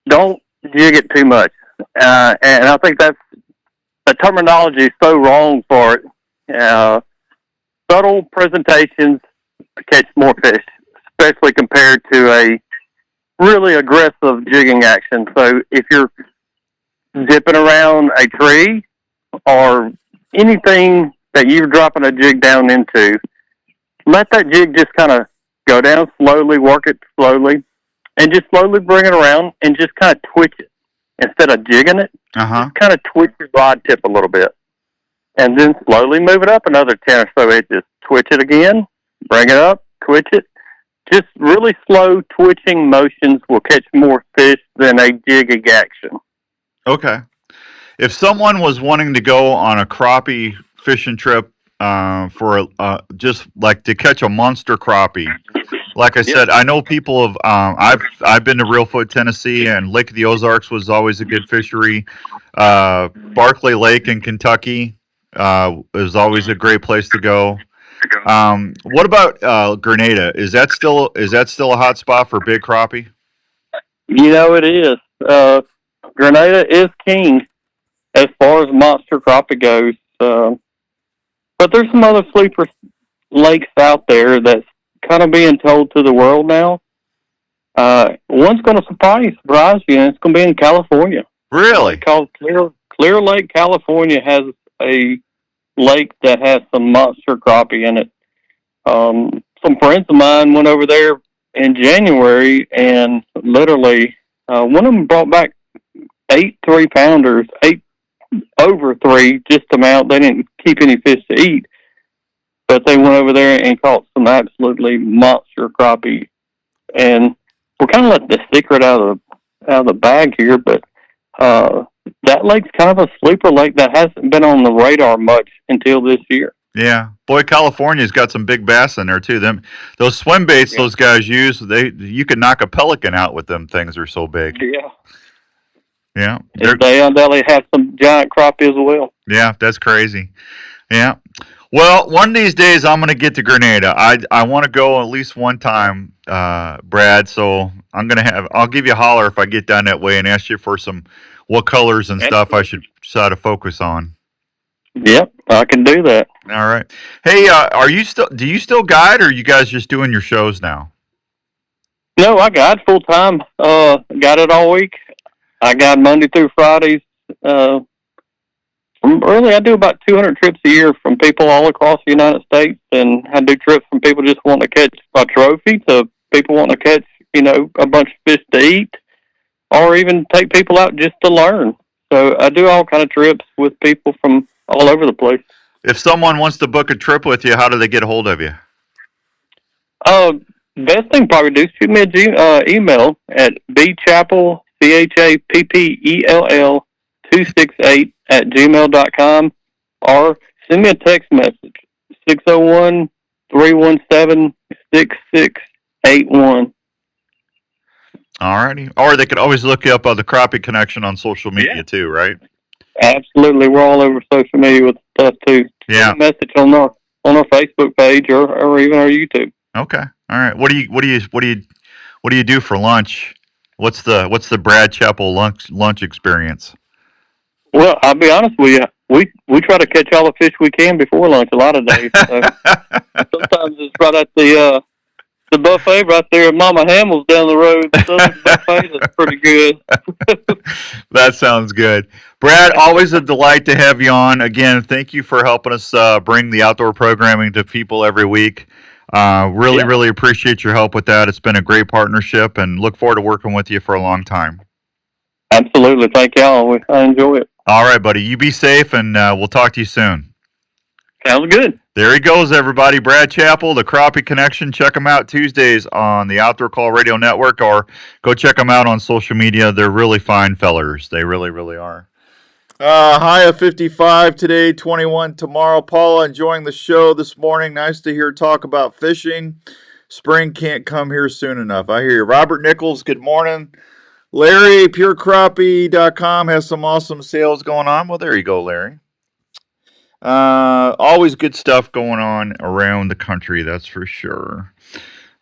C: don't jig it too much. And I think that's the terminology is so wrong for it. Subtle presentations catch more fish, especially compared to a really aggressive jigging action. So if you're dipping around a tree or anything that you're dropping a jig down into, let that jig just kind of go down slowly, work it slowly, and just slowly bring it around and just kind of twitch it. Instead of jigging it, just kind of twitch your rod tip a little bit. And then slowly move it up another 10 or so inches. Twitch it again, bring it up, twitch it. Just really slow twitching motions will catch more fish than a jigging action.
A: Okay. If someone was wanting to go on a crappie fishing trip for just like to catch a monster crappie, like I said, I know people have. I've been to Reelfoot, Tennessee, and Lake of the Ozarks was always a good fishery. Barkley Lake in Kentucky is always a great place to go. What about Grenada? Is that still a hot spot for big crappie?
C: You know it is. Grenada is king as far as monster crappie goes. But there's some other sleeper lakes out there that's kind of being told to the world now. One's going to surprise you, and it's going to be in California.
A: Really?
C: It's called Clear Lake, California has a lake that has some monster crappie in it. Some friends of mine went over there in January, and literally one of them brought back 8 3-pounders, 8 over 3, just amount. They didn't keep any fish to eat, but they went over there and caught some absolutely monster crappie. And we're kind of letting the secret out of the bag here, but that lake's kind of a sleeper lake that hasn't been on the radar much until this year.
A: Yeah, boy, California's got some big bass in there too. Those swim baits those guys use, you could knock a pelican out with them things. They're so big.
C: Yeah.
A: Yeah.
C: They undoubtedly have some giant crappie as well.
A: Yeah, that's crazy. Yeah. Well, one of these days I'm going to get to Grenada. I want to go at least one time, Brad. So I'll give you a holler if I get down that way and ask you for what colors and stuff I should try to focus on.
C: Yep, I can do that.
A: All right. Hey, do you still guide, or are you guys just doing your shows now?
C: No, I guide full time. Got it all week. I guide Monday through Fridays. Really, I do about 200 trips a year from people all across the United States, and I do trips from people just wanting to catch a trophy to people wanting to catch, a bunch of fish to eat, or even take people out just to learn. So I do all kind of trips with people from all over the place.
A: If someone wants to book a trip with you, how do they get a hold of you?
C: Best thing probably do is shoot me an email at bchappell, CHAPPELL 268@gmail.com, or send me a text message 601-317-6681.
A: All righty. Or they could always look you up on the Crappie Connection on social media too, right?
C: Absolutely, we're all over social media with stuff too.
A: Yeah.
C: Send a message on our Facebook page or even our YouTube.
A: Okay. All right. What do you do for lunch? What's the Brad Chappell lunch experience?
C: Well, I'll be honest with you. We try to catch all the fish we can before lunch a lot of days. So sometimes it's right at the buffet right there at Mama Hamill's down the road. Southern buffet is pretty good.
A: That sounds good. Brad, always a delight to have you on. Again, thank you for helping us bring the outdoor programming to people every week. Really appreciate your help with that. It's been a great partnership, and look forward to working with you for a long time.
C: Absolutely. Thank y'all. I enjoy it.
A: All right, buddy. You be safe, and we'll talk to you soon.
C: Sounds good.
A: There he goes, everybody. Brad Chappell, the Crappie Connection. Check him out Tuesdays on the Outdoor Call Radio Network, or go check them out on social media. They're really fine fellers. They really, really are. High of 55 today, 21 tomorrow. Paula, enjoying the show this morning. Nice to hear talk about fishing. Spring can't come here soon enough. I hear you. Robert Nichols, good morning. Larry, purecrappie.com has some awesome sales going on. Well, there you go, Larry. Always good stuff going on around the country, that's for sure.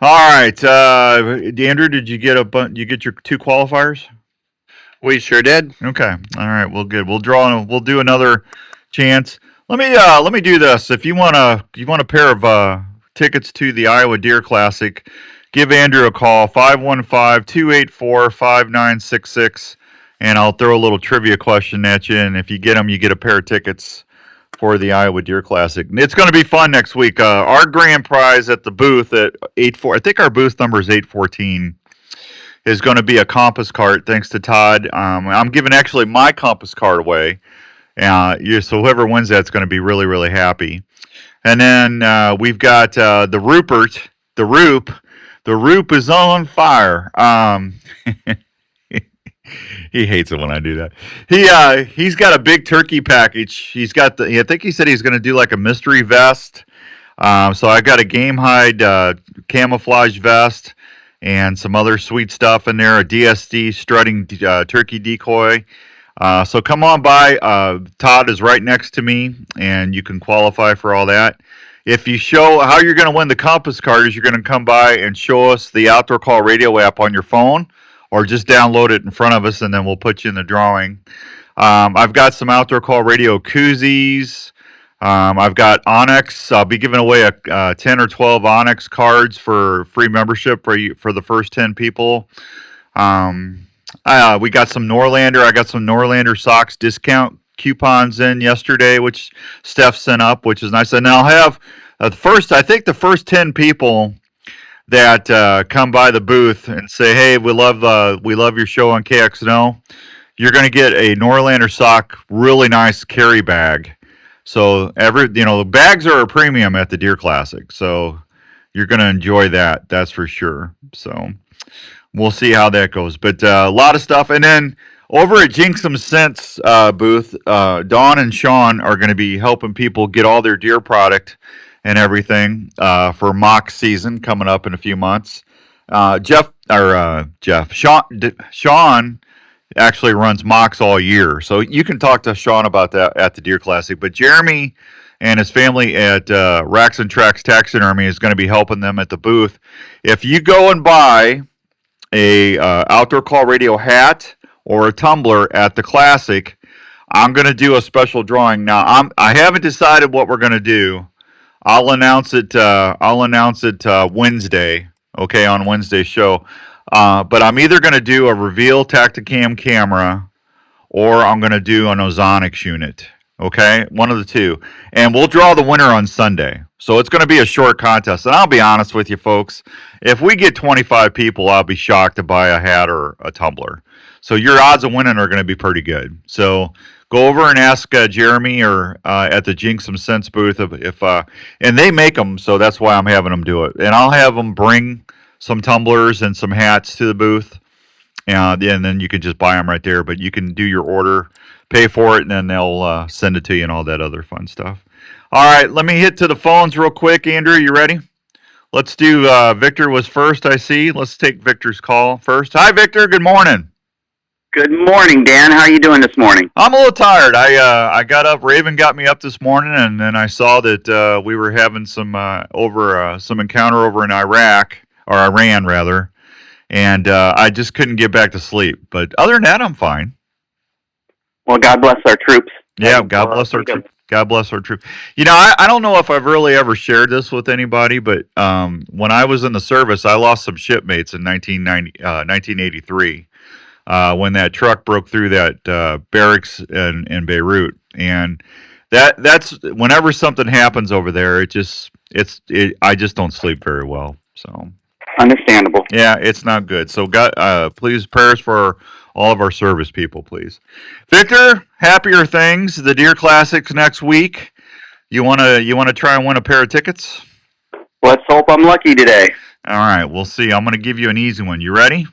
A: All right, Andrew, did you get you get your 2 qualifiers?
B: We sure did.
A: Okay. All right. Well, good. We'll do another chance. Let me do this. If you want a pair of tickets to the Iowa Deer Classic, give Andrew a call, 515-284-5966, and I'll throw a little trivia question at you. And if you get them, you get a pair of tickets for the Iowa Deer Classic. It's going to be fun next week. Our grand prize at the booth at 84. I think our booth number is 814. Is going to be a compass cart, thanks to Todd. I'm giving actually my compass cart away. So whoever wins that's going to be really, really happy. And then we've got the Rupert, the Roop. The Roop is on fire. He hates it when I do that. He's got a big turkey package. He's got I think he said he's going to do like a mystery vest. So I got a game hide camouflage vest and some other sweet stuff in there. A DSD strutting turkey decoy. So come on by. Todd is right next to me, and you can qualify for all that. If you show how you're going to win the compass card is you're going to come by and show us the Outdoor Call Radio app on your phone, or just download it in front of us, and then we'll put you in the drawing. I've got some Outdoor Call Radio koozies. I've got Onyx. I'll be giving away a 10 or 12 Onyx cards for free membership for the first 10 people. We got some Norlander. I got some Norlander socks discount coupons in yesterday, which Steph sent up, which is nice. And I'll have I think the first 10 people that come by the booth and say, "Hey, we love your show on KXNO." You're going to get a Norlander sock, really nice carry bag. So the bags are a premium at the Deer Classic, so you're going to enjoy that. That's for sure. So we'll see how that goes. But a lot of stuff, and then over at Jinxum Scents booth, Dawn and Sean are going to be helping people get all their deer product and everything for mock season coming up in a few months. Sean actually runs mocks all year, so you can talk to Sean about that at the Deer Classic. But Jeremy and his family at Racks and Tracks Taxidermy is going to be helping them at the booth. If you go and buy a Outdoor Call Radio hat or a tumbler at the Classic, I'm going to do a special drawing. Now I haven't decided what we're going to do. I'll announce it Wednesday. Okay, on Wednesday's show. But I'm either going to do a Reveal Tacticam camera or I'm going to do an Ozonics unit. Okay, one of the two. And we'll draw the winner on Sunday. So it's going to be a short contest. And I'll be honest with you, folks. If we get 25 people, I'll be shocked to buy a hat or a tumbler. So your odds of winning are going to be pretty good. So go over and ask Jeremy or at the Jinxum Scents booth if and they make them, so that's why I'm having them do it. And I'll have them bring some tumblers and some hats to the booth, and then you can just buy them right there. But you can do your order, pay for it, and then they'll send it to you and all that other fun stuff. All right, let me hit to the phones real quick. Andrew, you ready? Let's do Victor was first, I see. Let's take Victor's call first. Hi, Victor. Good morning.
M: Good morning, Dan. How are you doing this morning?
A: I'm a little tired. I got up. Raven got me up this morning, and then I saw that we were having some encounter over in Iran rather, and I just couldn't get back to sleep. But other than that, I'm fine.
M: Well, God bless our troops.
A: Yeah, God bless our troops. God bless our troops. You know, I don't know if I've really ever shared this with anybody, but when I was in the service, I lost some shipmates in 1983. When that truck broke through that barracks in Beirut, and that's whenever something happens over there, I just don't sleep very well. So
M: understandable.
A: Yeah, it's not good. So God, please prayers for all of our service people, please. Victor, happier things. The Deer Classics next week. You wanna try and win a pair of tickets?
M: Let's hope I'm lucky today.
A: All right, we'll see. I'm gonna give you an easy one. You ready?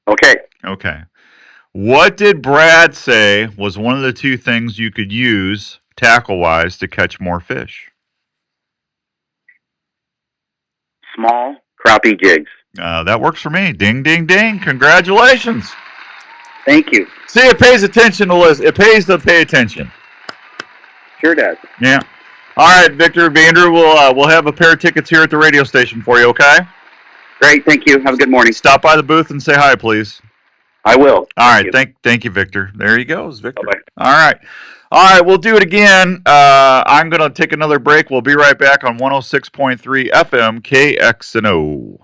M: Okay.
A: Okay. What did Brad say was one of the two things you could use tackle-wise to catch more fish?
M: Small crappie jigs.
A: That works for me. Ding, ding, ding. Congratulations.
M: Thank you.
A: See, it pays attention to listen. It pays to pay attention.
M: Sure does.
A: Yeah. All right, Victor, Vander, we'll have a pair of tickets here at the radio station for you, okay?
M: Great. Thank you. Have a good morning.
A: Stop by the booth and say hi, please.
M: I will.
A: All right. Thank you, Victor. There he goes, Victor.
M: Bye-bye.
A: All right. We'll do it again. I'm going to take another break. We'll be right back on 106.3 FM KXNO.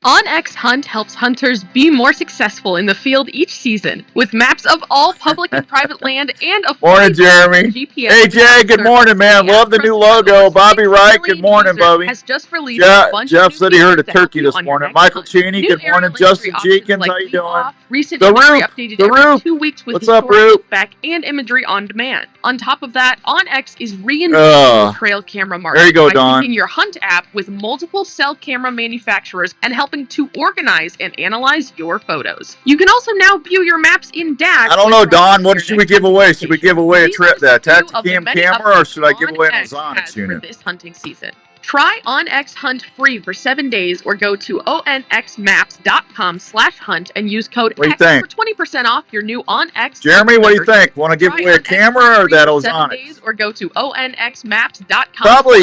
N: OnX Hunt helps hunters be more successful in the field each season with maps of all public and private land and a
A: Morning, Jeremy.
N: GPS.
A: Hey, Jay. Good morning, man. Love the new logo. Bobby Wright. Good morning, Bobby.
N: Has just released a bunch
A: Jeff
N: of
A: said he heard a turkey this morning. Michael Cheney. Good morning. Justin Jenkins. How you doing?
N: Recent
A: The
N: imagery
A: Roop.
N: updated
A: The
N: every
A: Roop.
N: 2 weeks with
A: What's up,
N: historical
A: Roop?
N: feedback and imagery on demand. On top of that, OnX is reinventing the trail camera market
A: There you go,
N: by
A: Dawn.
N: syncing your hunt app with multiple cell camera manufacturers and helping helping to organize and analyze your photos. You can also now view your maps in Dash.
A: I don't know, Don. What should we give away? Should we give away a trip, the Tacticam camera, or should I give away an Ozonics
N: for
A: unit?
N: this hunting season. Try OnX Hunt free for 7 days or go to onxmaps.com/hunt and use code
A: What do you
N: X
A: think?
N: for 20% off your new OnX.
A: Jeremy, what do you think? Want to give away a camera or that Ozonics?
N: Or go to onxmaps.com/hunt
A: Probably.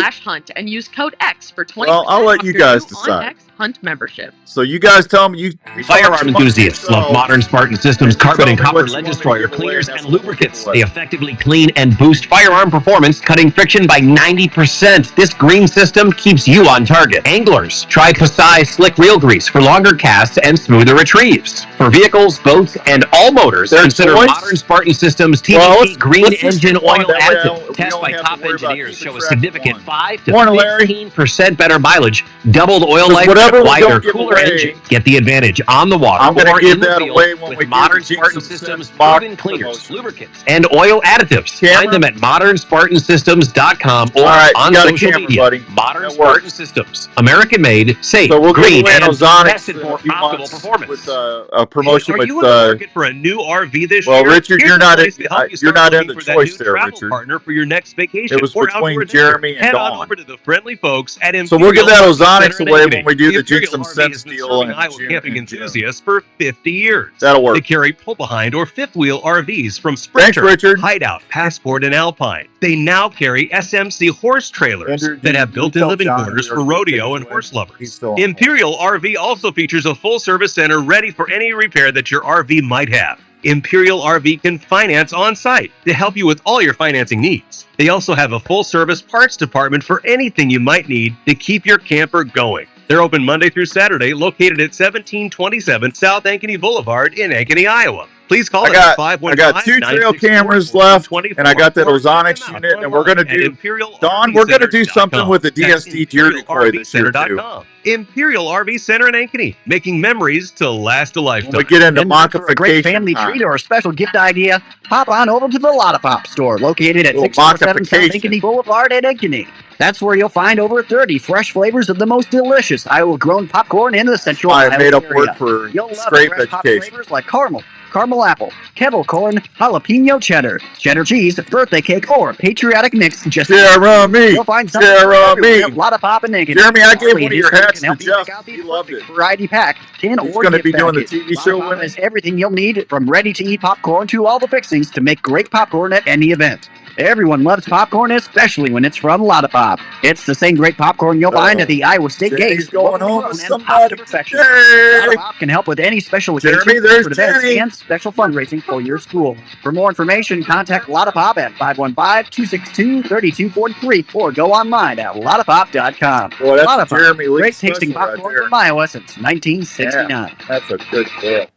N: and use code X for 20%
A: Well, I'll let
N: off
A: you
N: your
A: guys
N: new
A: decide.
N: OnX Hunt membership.
A: So you guys tell me.
D: Firearm enthusiasts love modern Spartan Systems carbon and copper lead destroyer cleaners and lubricants. They effectively clean and boost firearm performance, cutting friction by 90%. This green system keeps you on target. Anglers, try Pasai Slick Reel Grease for longer casts and smoother retrieves. For vehicles, boats, and all motors, consider modern Spartan Systems TVP green engine oil additive. Tests by top engineers show a significant 5 to 15% better mileage, doubled oil life, and a quieter, cooler engine. Get the advantage on the water.
A: I'm going
D: or
A: to give
D: in the
A: that
D: field
A: away when we
D: with modern
A: do
D: Spartan
A: some
D: Systems
A: mock
D: proven cleaners, lubricants, and oil additives. Find them at modernspartansystems.com or on
A: you got a
D: social
A: camera,
D: media.
A: buddy.
D: Modern Spartan Systems, American made, safe,
A: So we'll
D: green,
A: give away an
D: and
A: Ozonics
D: tested
A: in
D: for
A: a few
D: optimal
A: months
D: performance.
A: with a promotion
D: Are
A: with.
D: you in the market for a new RV this
A: Well,
D: year?
A: Richard,
D: Here's
A: you're
D: a
A: not
D: place
A: in.
D: to help you
A: You're
D: start
A: not in
D: looking
A: the
D: for that
A: choice
D: new
A: there,
D: travel
A: Richard.
D: partner for your next vacation
A: It was
D: or
A: between
D: outdoor adventure.
A: Jeremy and
D: Head
A: Dawn.
D: on over to the friendly folks at
A: So we'll give that
D: Imperial
A: Ozonics
D: Center in
A: away
D: Ankeny.
A: when we do the
D: Imperial
A: Jinx and
D: RV
A: Sense
D: has been
A: deal
D: serving
A: in
D: Iowa
A: June.
D: camping enthusiasts for 50 years.
A: That'll work.
D: They carry pull-behind or fifth-wheel RVs from Sprinter,
A: Richard.
D: Hideout, Passport, and Alpine. They now carry SMC horse trailers
A: Andrew,
D: that have built-in
A: tell
D: living
A: John
D: quarters
A: we
D: for
A: are
D: rodeo
A: taking
D: and
A: away.
D: horse
A: He's
D: lovers.
A: still on
D: Imperial RV also features a full-service center ready for any repair that your RV might have. Imperial RV can finance on-site to help you with all your financing needs. They also have a full-service parts department for anything you might need to keep your camper going. They're open Monday through Saturday, located at 1727 South Ankeny Boulevard in Ankeny, Iowa. Please call
A: I
D: us
A: got,
D: at 515-964-2424
A: I got 2 trail cameras left, and I got that Ozonics unit, and we're going to do, Don, we're going to do something with the DSD deer decoy this year, too.
D: Imperial RV Center in Ankeny, making memories to last a lifetime.
A: When we get into
O: For a great
A: mockification
O: family
A: time.
O: treat or a special gift idea, pop on over to the Lotta Pop store, located at
A: Little
O: 647 South
A: mockification.
O: Ankeny Boulevard in Ankeny. That's where you'll find over 30 fresh flavors of the most delicious Iowa-grown popcorn in the central
A: I
O: Iowa
A: made up
O: area.
A: word for
O: You'll love
A: scrape
O: fresh pop
A: education.
O: flavors like caramel, caramel apple, kettle corn, jalapeno cheddar, cheddar cheese, birthday cake, or patriotic mix. Just
A: Jeremy,
O: you'll find something for everyone
A: Jeremy.
O: at Lotta Pop in Ankeny.
A: Jeremy, I gave
O: Only
A: one of your
O: this
A: hats
O: can help
A: to
O: you pick
A: Jeff.
O: out the
A: He loved it.
O: variety pack, tin
A: He's
O: or
A: going to
O: gift
A: be doing the
O: package.
A: TV show
O: Lotta
A: with
O: Pop
A: me.
O: has everything you'll need, from ready-to-eat popcorn to all the fixings to make great popcorn at any event. Everyone loves popcorn, especially when it's from Lotta Pop. It's the same great popcorn you'll find at the Iowa State
A: Jenny's
O: Gates.
A: going
O: locally
A: home
O: grown
A: with
O: and popped
A: somebody.
O: to perfection.
A: Yay!
O: Lotta Pop can help with any special occasion,
A: Jeremy, there's
O: corporate events,
A: Jenny.
O: and special fundraising for your school. For more information, contact Lotta Pop at 515-262-3243 or go online at lottapop.com.
A: Boy, that's
O: Lotta Pop,
A: Jeremy Lee
O: great tasting
A: special right
O: popcorn
A: there.
O: from Iowa since 1969.
A: Yeah, that's a good deal.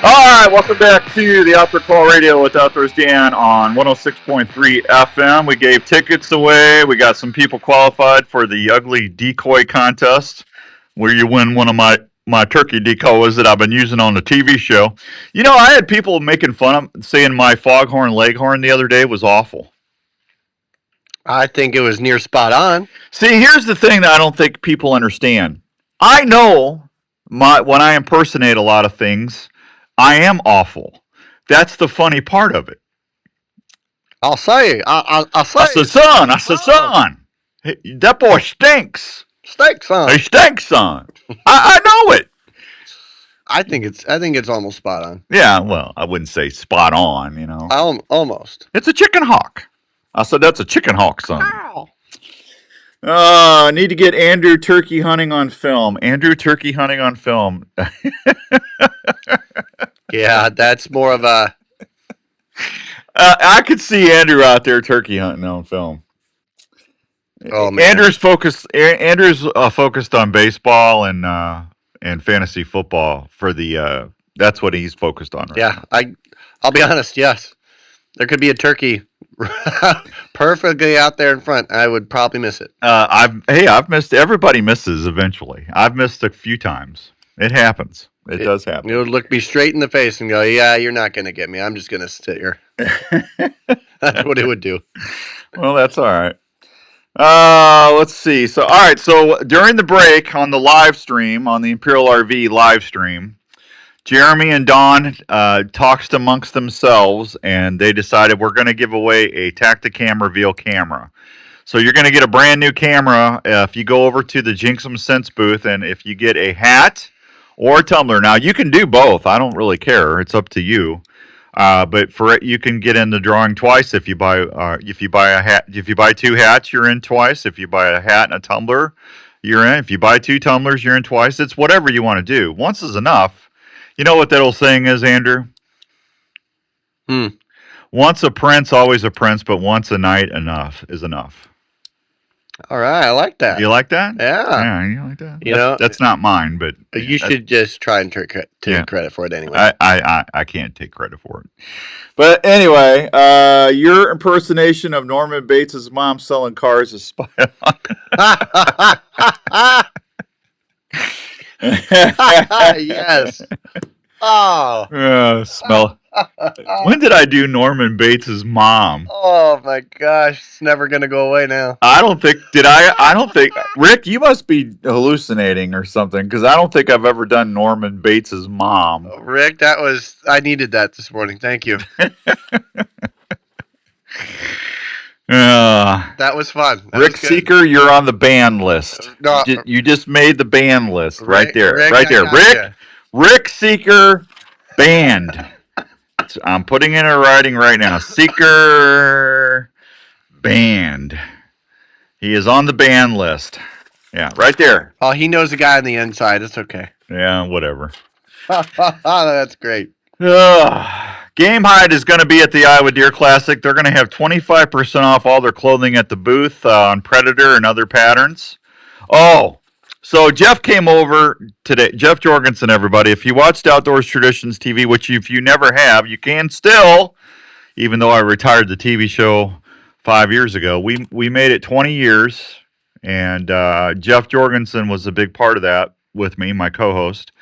A: All right, welcome back to the Outdoor Call Radio with Outdoors Dan on 106.3 FM. We gave tickets away. We got some people qualified for the Ugly Decoy Contest, where you win one of my turkey decoys that I've been using on the TV show. You know, I had people making fun of saying my foghorn leghorn the other day was awful.
B: I think it was near spot on.
A: See, here's the thing that I don't think people understand. I know when I impersonate a lot of things, I am awful. That's the funny part of it.
B: I'll say. I'll say.
A: I said, son. Hey, that boy stinks.
B: Stinks, son.
A: He stinks, son. I know it.
B: I think it's almost spot on.
A: Yeah, well, I wouldn't say spot on, you know.
B: Almost.
A: It's a chicken hawk. I said, that's a chicken hawk, son.
B: Ow.
A: I need to get Andrew turkey hunting on film. Andrew turkey hunting on film.
B: Yeah, that's more of a...
A: I could see Andrew out there turkey hunting on film.
B: Oh, man.
A: Andrew's focused on baseball and fantasy football for the that's what he's focused on right
B: Yeah,
A: now.
B: I'll be honest, yes. There could be a turkey perfectly out there in front. I would probably miss it.
A: I've missed. Everybody misses eventually. I've missed a few times. It happens. It does happen.
B: You would look me straight in the face and go, "Yeah, you're not going to get me. I'm just going to sit here." That's what it would do.
A: Well, that's all right. Let's see. So, all right. So during the break on the live stream, on the Imperial RV live stream, Jeremy and Don talked amongst themselves, and they decided we're going to give away a Tacticam Reveal camera. So you're going to get a brand new camera if you go over to the Jinxum Sense booth, and if you get a hat or a tumbler. Now you can do both. I don't really care. It's up to you. But for it, you can get in the drawing twice if you buy a hat. If you buy 2 hats, you're in twice. If you buy a hat and a tumbler, you're in. If you buy 2 tumblers, you're in twice. It's whatever you want to do. Once is enough. You know what that old saying is, Andrew? Once a prince, always a prince, but once a knight enough is enough.
B: All right, I like that.
A: You like that?
B: Yeah.
A: You like that?
B: You know,
A: that's not mine, but
B: you should just try and take credit for it anyway.
A: I can't take credit for it. But anyway, your impersonation of Norman Bates' mom selling cars is spot on.
B: Yes. Oh.
A: Smell. When did I do Norman Bates' mom?
B: Oh my gosh, it's never gonna go away now.
A: I don't think. Rick, you must be hallucinating or something, because I don't think I've ever done Norman Bates' mom.
B: Rick, I needed that this morning. Thank you. That was fun.
A: Rick Seeker, you're on the ban list. No, you just made the ban list right there. Rick Seeker, banned. I'm putting in a writing right now. Seeker, banned. He is on the ban list. Yeah, right there.
B: Oh, he knows the guy on the inside. It's okay.
A: Yeah, whatever.
B: That's great.
A: Game Hide is going to be at the Iowa Deer Classic. They're going to have 25% off all their clothing at the booth on Predator and other patterns. Oh, so Jeff came over today. Jeff Jorgensen, everybody. If you watched Outdoors Traditions TV, which if you never have, you can still, even though I retired the TV show 5 years ago. We made it 20 years, and Jeff Jorgensen was a big part of that with me, my co-host.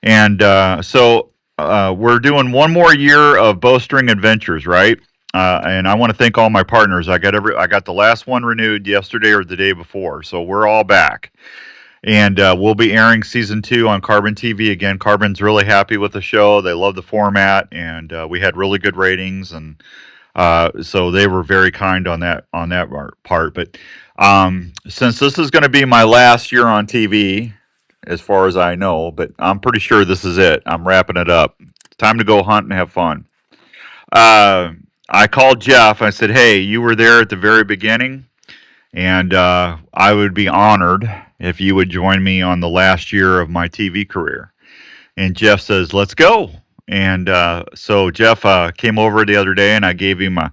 A: And so we're doing one more year of Bowstring Adventures, right? And I want to thank all my partners. I got the last one renewed yesterday or the day before, so we're all back. And we'll be airing season 2 on Carbon TV again. Carbon's really happy with the show. They love the format, and we had really good ratings, and so they were very kind on that part. But since this is going to be my last year on TV, as far as I know, but I'm pretty sure this is it. I'm wrapping it up. Time to go hunt and have fun. I called Jeff. I said, hey, you were there at the very beginning, and I would be honored if you would join me on the last year of my TV career. And Jeff says, let's go. And so Jeff came over the other day, and I gave him a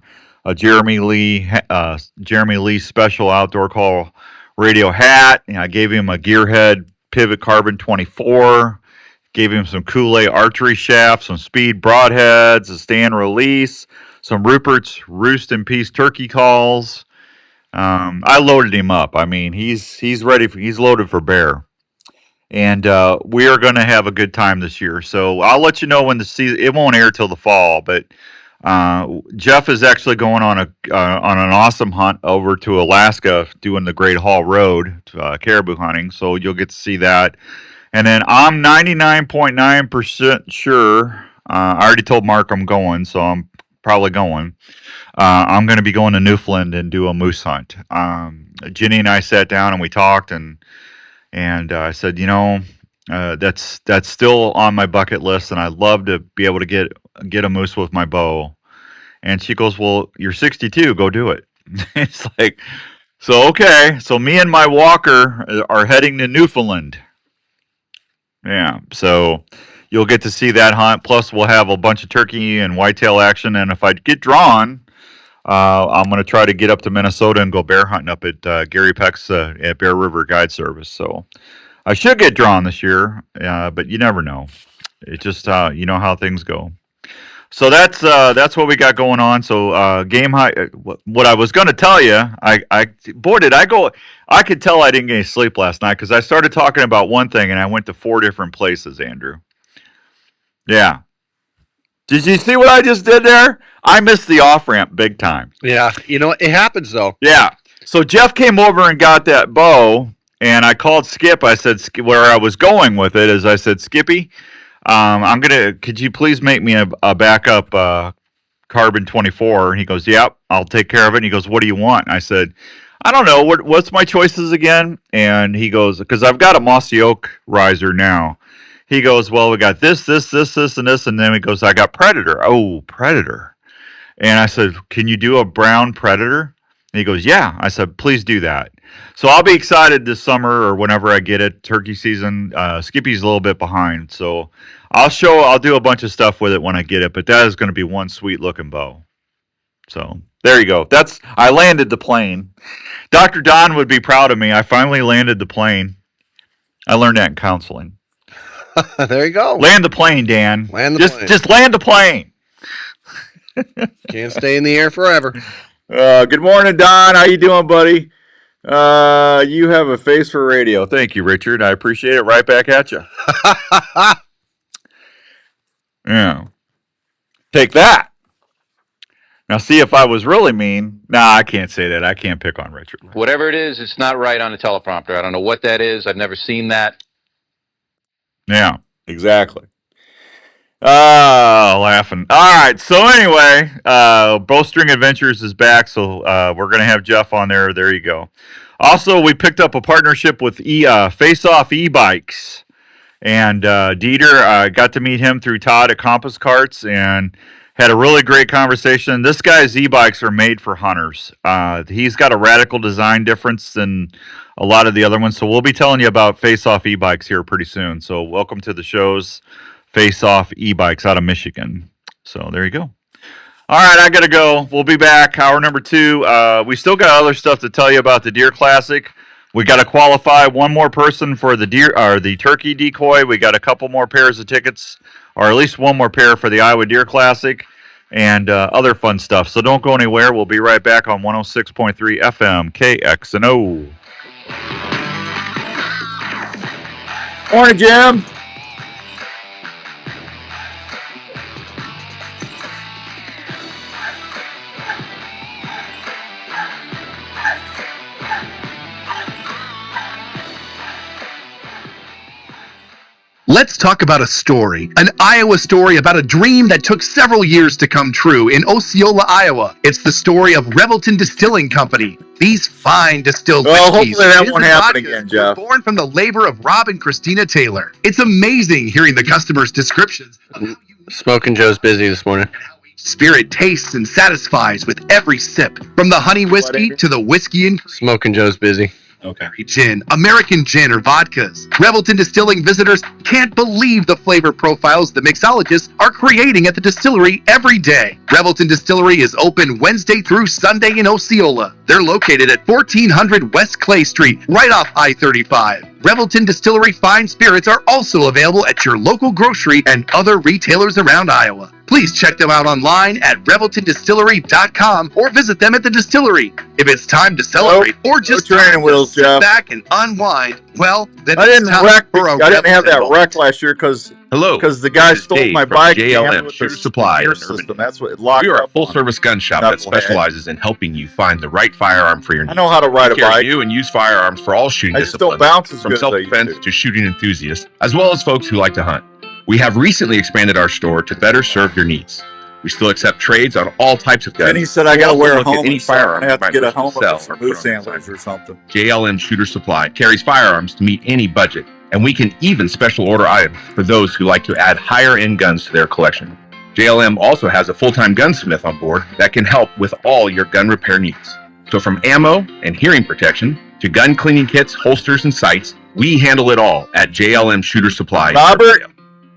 A: Jeremy Lee special outdoor call radio hat, and I gave him a Gearhead Pivot Carbon 24, gave him some Kool-Aid archery shafts, some Speed broadheads, a stand release, some Rupert's Roost and Peace turkey calls. I loaded him up. I mean, he's ready. He's loaded for bear, and we are going to have a good time this year. So I'll let you know when the season. It won't air till the fall, but Jeff is actually going on an awesome hunt over to Alaska, doing the Great Hall Road caribou hunting. So you'll get to see that. And then I'm 99.9% sure. I already told Mark I'm going, so I'm probably going. I'm going to be going to Newfoundland and do a moose hunt. Ginny and I sat down and we talked, and I said, that's still on my bucket list, and I'd love to be able to get a moose with my bow. And she goes, well, you're 62, go do it. It's like, so okay. So me and my walker are heading to Newfoundland. Yeah, so you'll get to see that hunt. Plus, we'll have a bunch of turkey and whitetail action. And if I get drawn, I'm going to try to get up to Minnesota and go bear hunting up at Gary Peck's at Bear River Guide Service. So I should get drawn this year, but you never know. It's just you know how things go. So that's what we got going on. So Game High. What I was going to tell you, did I go? I could tell I didn't get any sleep last night because I started talking about one thing and I went to 4 different places. Andrew. Yeah. Did you see what I just did there?
H: I missed the off ramp big time.
B: Yeah, it happens though.
H: Yeah. So Jeff came over and got that bow, and I called Skip. I said where I was going with it is I said, Skippy, could you please make me a backup carbon 24? And he goes, yep, I'll take care of it. And he goes, what do you want? And I said, I don't know. What's my choices again? And he goes, because I've got a mossy oak riser now. He goes, well, we got this, and this. And then he goes, I got Predator. Oh, Predator. And I said, can you do a brown Predator? And he goes, yeah. I said, please do that. So I'll be excited this summer or whenever I get it, turkey season. Skippy's a little bit behind. So I'll do a bunch of stuff with it when I get it, but that is going to be one sweet looking bow. So there you go. I landed the plane. Dr. Don would be proud of me. I finally landed the plane. I learned that in counseling.
B: There you go.
H: Land the plane, Dan.
B: Land the plane.
H: Just land the plane.
B: Can't stay in the air forever.
H: Good morning, Don. How you doing, buddy? You have a face for radio. Thank you, Richard. I appreciate it. Right back at you. Yeah. Take that. Now, see if I was really mean. Nah, I can't say that. I can't pick on Richard.
P: Whatever it is, it's not right on a teleprompter. I don't know what that is. I've never seen that.
H: Yeah, exactly. Laughing. All right. So anyway, Bowstring Adventures is back. So we're going to have Jeff on there. There you go. Also, we picked up a partnership with Face Off E-Bikes. And Dieter, got to meet him through Todd at Compass Carts and had a really great conversation. This guy's e-bikes are made for hunters. He's got a radical design difference than a lot of the other ones. So we'll be telling you about Face Off e-bikes here pretty soon. So welcome to the show's Face Off e-bikes out of Michigan. So there you go. All right, I got to go. We'll be back. Hour number 2. We still got other stuff to tell you about the Deer Classic. We got to qualify one more person for the turkey decoy. We got a couple more pairs of tickets, or at least one more pair for the Iowa Deer Classic, and other fun stuff. So don't go anywhere. We'll be right back on 106.3 FM KXNO. Morning, Jim.
Q: Let's talk about a story, an Iowa story about a dream that took several years to come true in Osceola, Iowa. It's the story of Revelton Distilling Company. These fine distilled whiskeys
H: hopefully that won't happen again, Jeff.
Q: were born from the labor of Rob and Christina Taylor. It's amazing hearing the customers' descriptions of how
B: Smoking Joe's busy this morning.
Q: spirit tastes and satisfies with every sip, from the honey whiskey to the whiskey and
B: Smoking Joe's busy.
Q: Okay. Gin, American gin, or vodkas. Revelton Distilling visitors can't believe the flavor profiles the mixologists are creating at the distillery every day. Revelton Distillery is open Wednesday through Sunday in Osceola. They're located at 1400 West Clay Street, right off I-35. Revelton Distillery fine spirits are also available at your local grocery and other retailers around Iowa. Please check them out online at reveltondistillery.com or visit them at the distillery. If it's time to celebrate or just
H: training wheels,
Q: sit
H: Jeff.
Q: back and unwind, well, then
H: I didn't
Q: it's time
H: wreck.
Q: for a
H: I didn't have that
Q: Revelton
H: wreck last year because the guy
R: This is
H: stole
R: Dave
H: my
R: from
H: bike.
R: JLM Shooter Supply in Urban.
H: System. That's what it locked
R: We are a
H: up
R: full-service gun shop that specializes in helping you find the right firearm for your needs.
H: I know how to ride a
R: We carry
H: bike.
R: you and use firearms for all shooting
H: I just don't
R: disciplines,
H: bounce as
R: from
H: good as I used
R: self-defense to shooting enthusiasts, as well as folks who like to hunt. We have recently expanded our store to better serve your needs. We still accept trades on all types of guns.
H: And he said I
R: We
H: got to
R: also
H: wear a
R: look at
H: helmet.
R: any
H: So I'm
R: firearm
H: gonna have
R: you
H: to get a
R: might wish
H: helmet
R: sell
H: with some
R: or
H: moose
R: put on
H: antlers or something.
R: JLM Shooter Supply carries firearms to meet any budget, and we can even special order items for those who like to add higher end guns to their collection. JLM also has a full-time gunsmith on board that can help with all your gun repair needs. So from ammo and hearing protection to gun cleaning kits, holsters, and sights, we handle it all at JLM Shooter Supply.
H: Robert?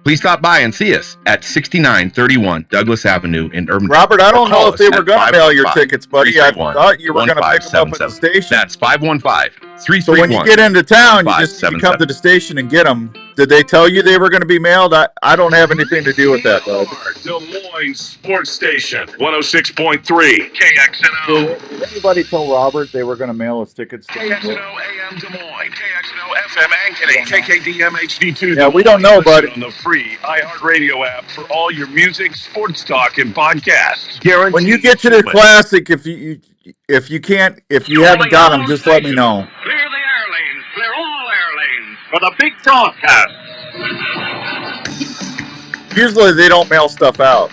R: Please stop by and see us at 6931 Douglas Avenue in Urban.
H: Robert, I don't know if they were
R: going
H: going to mail your tickets, buddy. I thought you were going to pick them up at the station.
R: That's 515-331.
H: So when you get into town, you come to the station and get them. Did they tell you they were going to be mailed? I don't have anything to do with that, though.
S: Des Moines Sports Station, 106.3 KXNO.
H: Did anybody tell Robert they were going to mail us tickets?
S: KXNO AM Des Moines, KXNO FM and KKDM HD2.
A: Yeah, we don't know, buddy.
S: On the free iHeartRadio app for all your music, sports talk, and podcasts.
A: When you get to the classic, if you haven't got them, just let me know.
S: Clear the air lanes. Clear all air lanes for the big broadcast.
A: Usually they don't mail stuff out.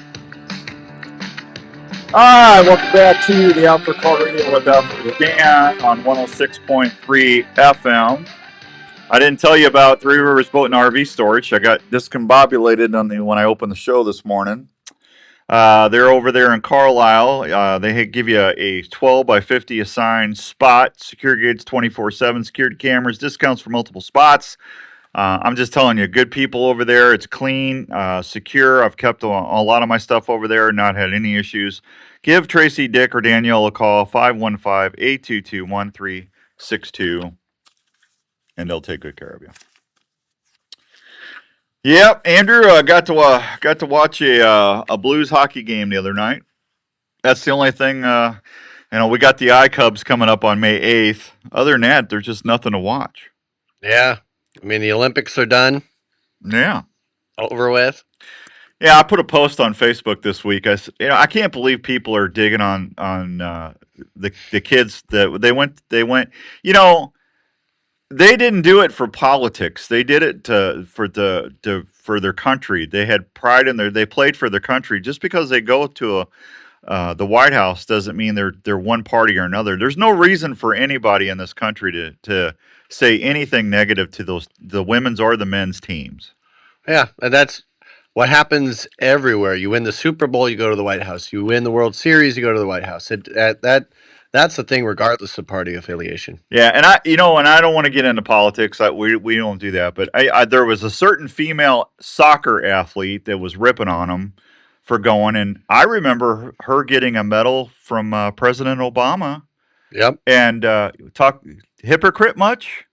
A: All right, welcome back to the Outdoor Call Radio with Dan on 106.3 FM. I didn't tell you about Three Rivers Boat and RV Storage. I got discombobulated when I opened the show this morning. They're over there in Carlisle. They give you a 12 by 50 assigned spot, secure gates 24/7, security cameras, discounts for multiple spots. I'm just telling you, good people over there. It's clean, secure. I've kept a lot of my stuff over there, not had any issues. Give Tracy, Dick, or Danielle a call, 515-822-1362, and they'll take good care of you. Yep, Andrew got to watch a Blues hockey game the other night. That's the only thing. We got the iCubs coming up on May 8th. Other than that, there's just nothing to watch.
B: Yeah. I mean, the Olympics are done.
A: Yeah.
B: Over with. Yeah,
A: I put a post on Facebook this week. I can't believe people are digging on the kids that they went. They didn't do it for politics. They did it for their country. They had pride in they played for their country. Just because they go to the White House doesn't mean they're one party or another. There's no reason for anybody in this country to say anything negative to the women's or the men's teams.
B: Yeah, and that's what happens everywhere. You win the Super Bowl, you go to the White House. You win the World Series, you go to the White House. That's the thing, regardless of party affiliation.
A: Yeah, and I don't want to get into politics. We don't do that. But there was a certain female soccer athlete that was ripping on them for going, and I remember her getting a medal from President Obama.
B: Yep.
A: And hypocrite much?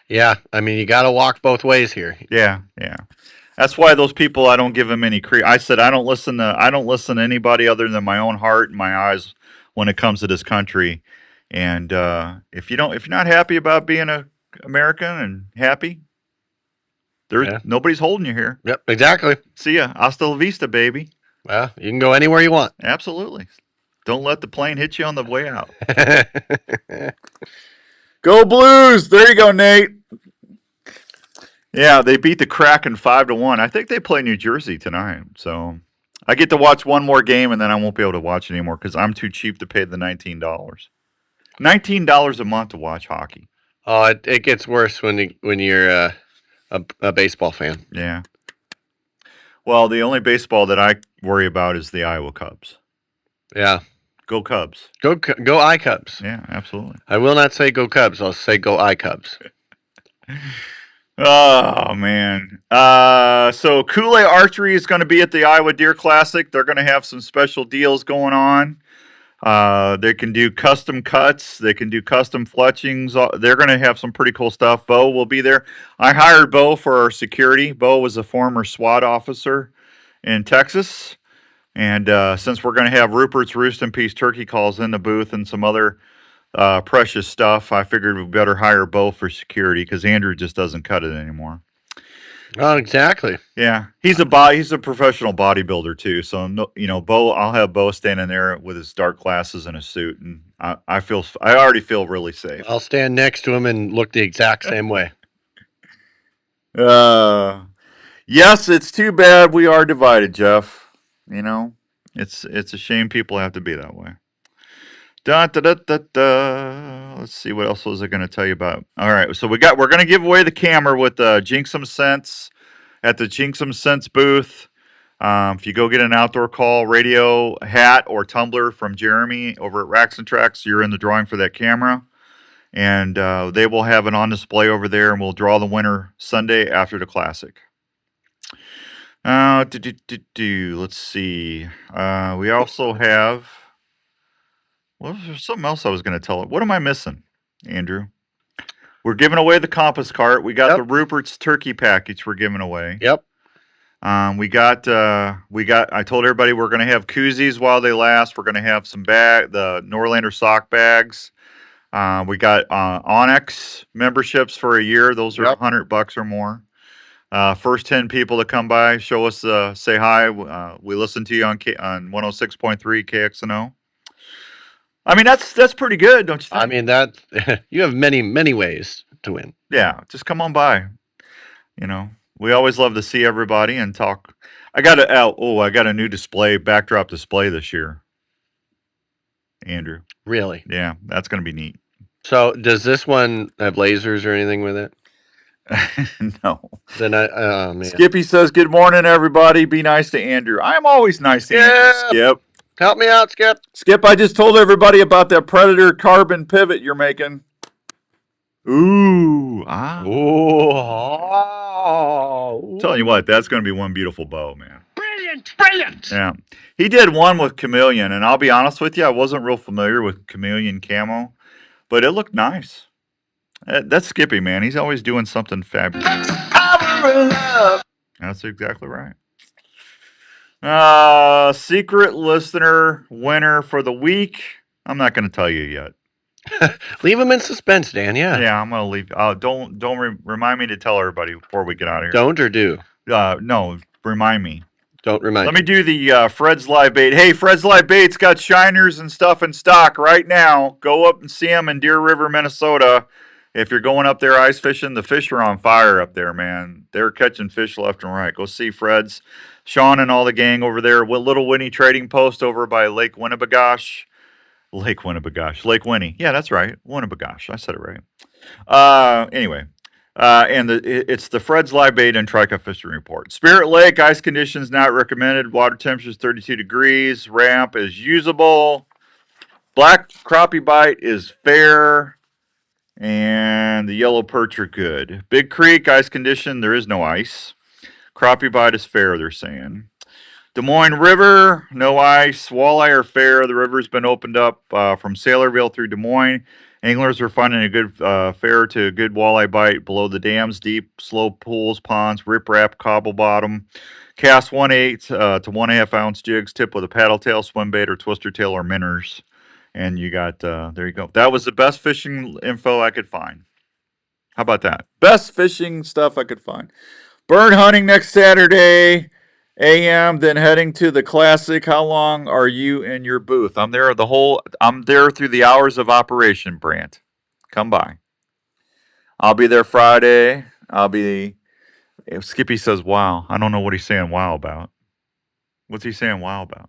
B: Yeah, I mean, you got to walk both ways here.
A: Yeah. That's why those people, I don't give them any credit. I said I don't listen to anybody other than my own heart and my eyes when it comes to this country. And if you're not happy about being an American and happy, nobody's holding you here.
B: Yep, exactly.
A: See ya. Hasta la vista, baby.
B: Well, you can go anywhere you want.
A: Absolutely. Don't let the plane hit you on the way out. Go Blues! There you go, Nate. Yeah, they beat the Kraken 5-1. I think they play New Jersey tonight. So I get to watch one more game, and then I won't be able to watch anymore because I'm too cheap to pay the $19. $19 a month to watch hockey.
B: Oh, it gets worse when you're a baseball fan.
A: Yeah. Well, the only baseball that I worry about is the Iowa Cubs.
B: Yeah.
A: Go Cubs.
B: Go iCubs.
A: Yeah, absolutely.
B: I will not say go Cubs. I'll say go iCubs.
A: Oh, man. So Kool-Aid Archery is going to be at the Iowa Deer Classic. They're going to have some special deals going on. They can do custom cuts. They can do custom fletchings. They're going to have some pretty cool stuff. Bo will be there. I hired Bo for our security. Bo was a former SWAT officer in Texas. And since we're going to have Rupert's Roost and Peace turkey calls in the booth and some other precious stuff, I figured we better hire Bo for security because Andrew just doesn't cut it anymore.
B: Oh, exactly.
A: Yeah, he's a professional bodybuilder too. So Bo, I'll have Bo standing there with his dark glasses and a suit, and I already feel really safe.
B: I'll stand next to him and look the exact same way.
A: Yes, it's too bad we are divided, Jeff. It's a shame people have to be that way. Let's see, what else was I going to tell you about? All right, so we're going to give away the camera with Jinxum Sense at the Jinxum Sense booth. If you go get an Outdoor Call radio hat or tumbler from Jeremy over at Racks and Tracks, you're in the drawing for that camera. And they will have it on display over there, and we'll draw the winner Sunday after the Classic. Let's see. We also have. Well, there's something else I was going to tell. What am I missing, Andrew? We're giving away the compass cart. We got the Rupert's turkey package we're giving away.
B: Yep.
A: I told everybody we're going to have koozies while they last. We're going to have the Norlander sock bags. We got Onyx memberships for a year. Those are $100 or more. First 10 people to come by, show us, say hi. We listen to you on 106.3 KXNO. I mean, that's pretty good, don't you think?
B: I mean, that you have many ways to win.
A: Yeah, just come on by. You know, we always love to see everybody and talk. I got a new backdrop display this year, Andrew.
B: Really?
A: Yeah, that's going to be neat.
B: So, does this one have lasers or anything with it?
A: No.
B: Then oh man.
A: Skippy says, "Good morning, everybody. Be nice to Andrew." I'm always nice to Andrew. Skip,
B: help me out, Skip.
A: Skip, I just told everybody about that Predator carbon pivot you're making. Ooh, Telling you what, that's going to be one beautiful bow, man.
S: Brilliant.
A: Yeah. He did one with chameleon, and I'll be honest with you, I wasn't real familiar with chameleon camo, but it looked nice. That's Skippy, man. He's always doing something fabulous. That's exactly right. Secret listener winner for the week. I'm not going to tell you yet.
B: Leave him in suspense, Dan. Yeah.
A: Yeah, I'm going to leave. Don't remind me to tell everybody before we get out of here.
B: Don't or do?
A: No, remind me.
B: Don't remind
A: Let me do the Fred's Live Bait. Hey, Fred's Live Bait's got shiners and stuff in stock right now. Go up and see them in Deer River, Minnesota. If you're going up there ice fishing, the fish are on fire up there, man. They're catching fish left and right. Go see Fred's. Sean and all the gang over there. Little Winnie Trading Post over by Lake Winnebagosh. Lake Winnie. Yeah, that's right. Winnebagosh. I said it right. Anyway. It's the Fred's Live Bait and Trica Fishing Report. Spirit Lake, ice conditions not recommended. Water temperature is 32 degrees. Ramp is usable. Black crappie bite is fair. And the yellow perch are good. Big Creek, ice condition, there is no ice. Crappie bite is fair, they're saying. Des Moines River, no ice. Walleye are fair. The river's been opened up from Saylorville through Des Moines. Anglers are finding a good fair to a good walleye bite below the dams, deep, slow pools, ponds, riprap, cobble bottom. Cast 1/8 to 1.5 ounce jigs, tip with a paddle tail, swim bait, or twister tail, or minnows. And you got, there you go. That was the best fishing info I could find. How about that? Best fishing stuff I could find. Bird hunting next Saturday, a.m., then heading to the Classic. How long are you in your booth? I'm there through the hours of operation, Brant. Come by. I'll be there Friday. If Skippy says wow. I don't know what he's saying wow about. What's he saying wow about?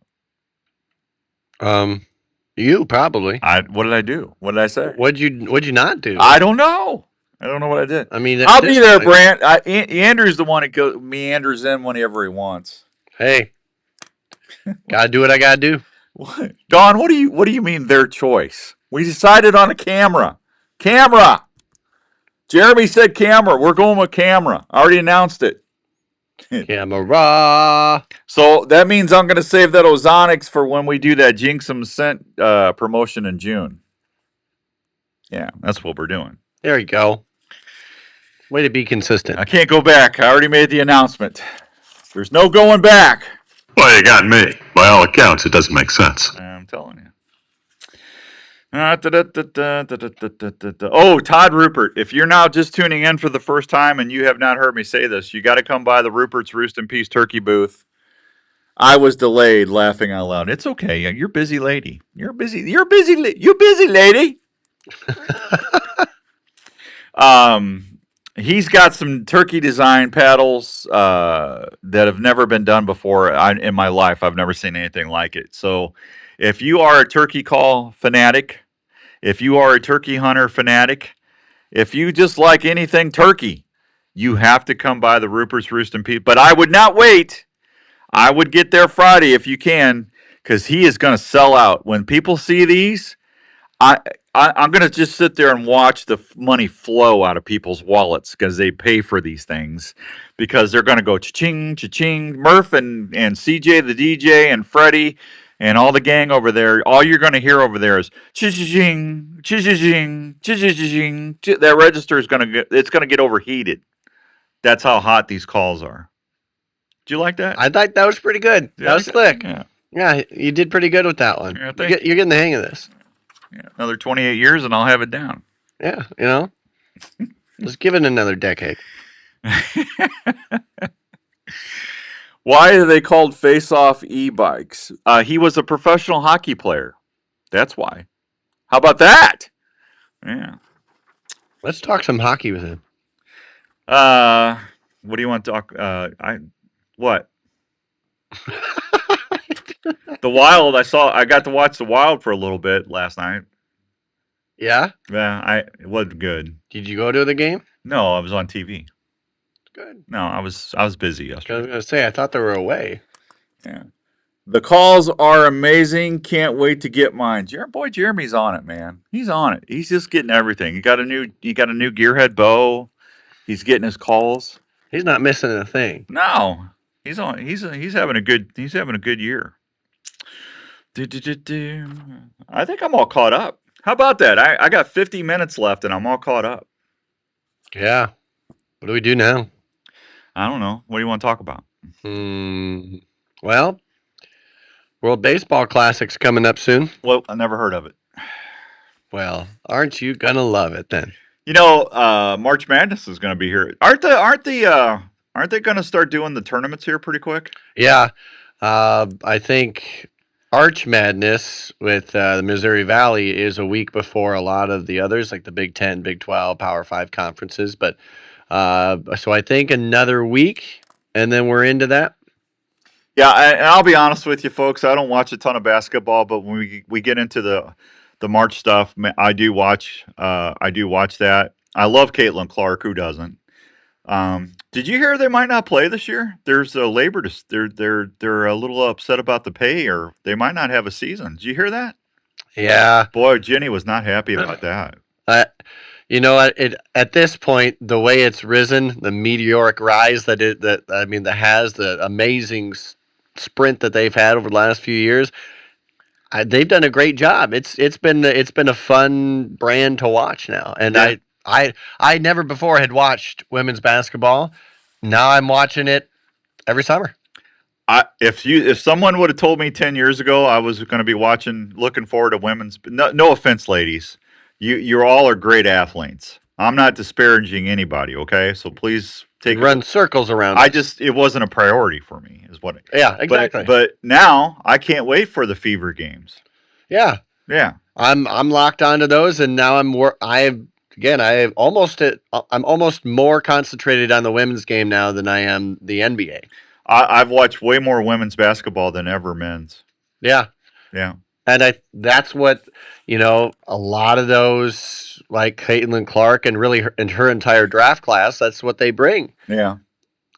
B: You probably.
A: What did I do? What did I say?
B: What'd you not do?
A: I don't know. I don't know what I did.
B: I mean,
A: I'll be there, Brant. Andrew's the one that meanders in whenever he wants.
B: Hey, gotta do what I gotta do.
A: What? Don, what do you mean their choice? We decided on a camera. Camera. Jeremy said camera. We're going with camera. I already announced it.
B: Camera.
A: So that means I'm going to save that Ozonics for when we do that Jinx 'em Scent promotion in June. Yeah, that's what we're doing.
B: There you go. Way to be consistent.
A: I can't go back. I already made the announcement. There's no going back.
T: Well, you got me. By all accounts, it doesn't make sense.
A: I'm telling you. Oh, Todd Rupert. If you're now just tuning in for the first time and you have not heard me say this, you got to come by the Rupert's Roost and Peace Turkey booth. I was delayed, laughing out loud. It's okay. You're a busy lady. You're busy lady. He's got some turkey design paddles that have never been done before in my life. I've never seen anything like it. So if you are a turkey call fanatic, if you are a turkey hunter fanatic, if you just like anything turkey, you have to come by the Rupert's Roost and Peace. But I would not wait. I would get there Friday if you can, because he is going to sell out. When people see these, I'm going to just sit there and watch the money flow out of people's wallets because they pay for these things, because they're going to go cha-ching, cha-ching. Murph and CJ, the DJ, and Freddie, and all the gang over there. All you're going to hear over there is cha-ching, cha-ching, cha-ching. That register is going to get overheated. That's how hot these calls are. Do you like that?
B: I thought that was pretty good. That was slick.
A: Yeah.
B: Yeah, you did pretty good with that one.
A: Yeah,
B: You're getting the hang of this.
A: Yeah, another 28 years and I'll have it down.
B: Yeah, you know, just give it another decade.
A: Why are they called face-off e-bikes? He was a professional hockey player. That's why. How about that? Yeah.
B: Let's talk some hockey with him.
A: What do you want to talk? What? The Wild. I got to watch the Wild for a little bit last night.
B: Yeah?
A: Yeah, it wasn't good.
B: Did you go to the game?
A: No, I was on TV.
B: Good.
A: No, I was busy yesterday.
B: I was gonna say I thought they were away.
A: Yeah. The calls are amazing. Can't wait to get mine. Boy, Jeremy's on it, man. He's on it. He's just getting everything. He got a new gearhead bow. He's getting his calls.
B: He's not missing a thing.
A: No, he's on. He's having a good. He's having a good year. I think I'm all caught up. How about that? I got 50 minutes left and I'm all caught up.
B: Yeah. What do we do now?
A: I don't know. What do you want to talk about?
B: Well, World Baseball Classic's coming up soon.
A: Well, I never heard of it.
B: Well, aren't you gonna love it then?
A: You know, March Madness is going to be here. Aren't they going to start doing the tournaments here pretty quick?
B: Yeah. I think Arch Madness with the Missouri Valley is a week before a lot of the others, like the Big 10, Big 12, Power 5 conferences. But so I think another week, and then we're into that.
A: Yeah, and I'll be honest with you, folks. I don't watch a ton of basketball, but when we get into the March stuff, I do watch. I do watch that. I love Caitlin Clark. Who doesn't? Did you hear they might not play this year? There's a labor. They're a little upset about the pay, or they might not have a season. Did you hear that?
B: Yeah.
A: Boy, Jenny was not happy about that.
B: You know, at this point, the way it's risen, the meteoric rise that has the amazing sprint that they've had over the last few years. They've done a great job. It's been a fun brand to watch now, and
A: Yeah.
B: I never before had watched women's basketball. Now I'm watching it every summer.
A: If someone would have told me 10 years ago I was going to be looking forward to women's, no offense, ladies, you all are great athletes. I'm not disparaging anybody, okay? So please
B: run circles around.
A: It wasn't a priority for me, is what.
B: Yeah, exactly.
A: But now I can't wait for the Fever games.
B: Yeah,
A: yeah.
B: I'm locked onto those, and now I'm almost more concentrated on the women's game now than I am the NBA.
A: I've watched way more women's basketball than ever men's.
B: Yeah.
A: Yeah.
B: And that's what, a lot of those, like Caitlin Clark and really her entire draft class, that's what they bring.
A: Yeah.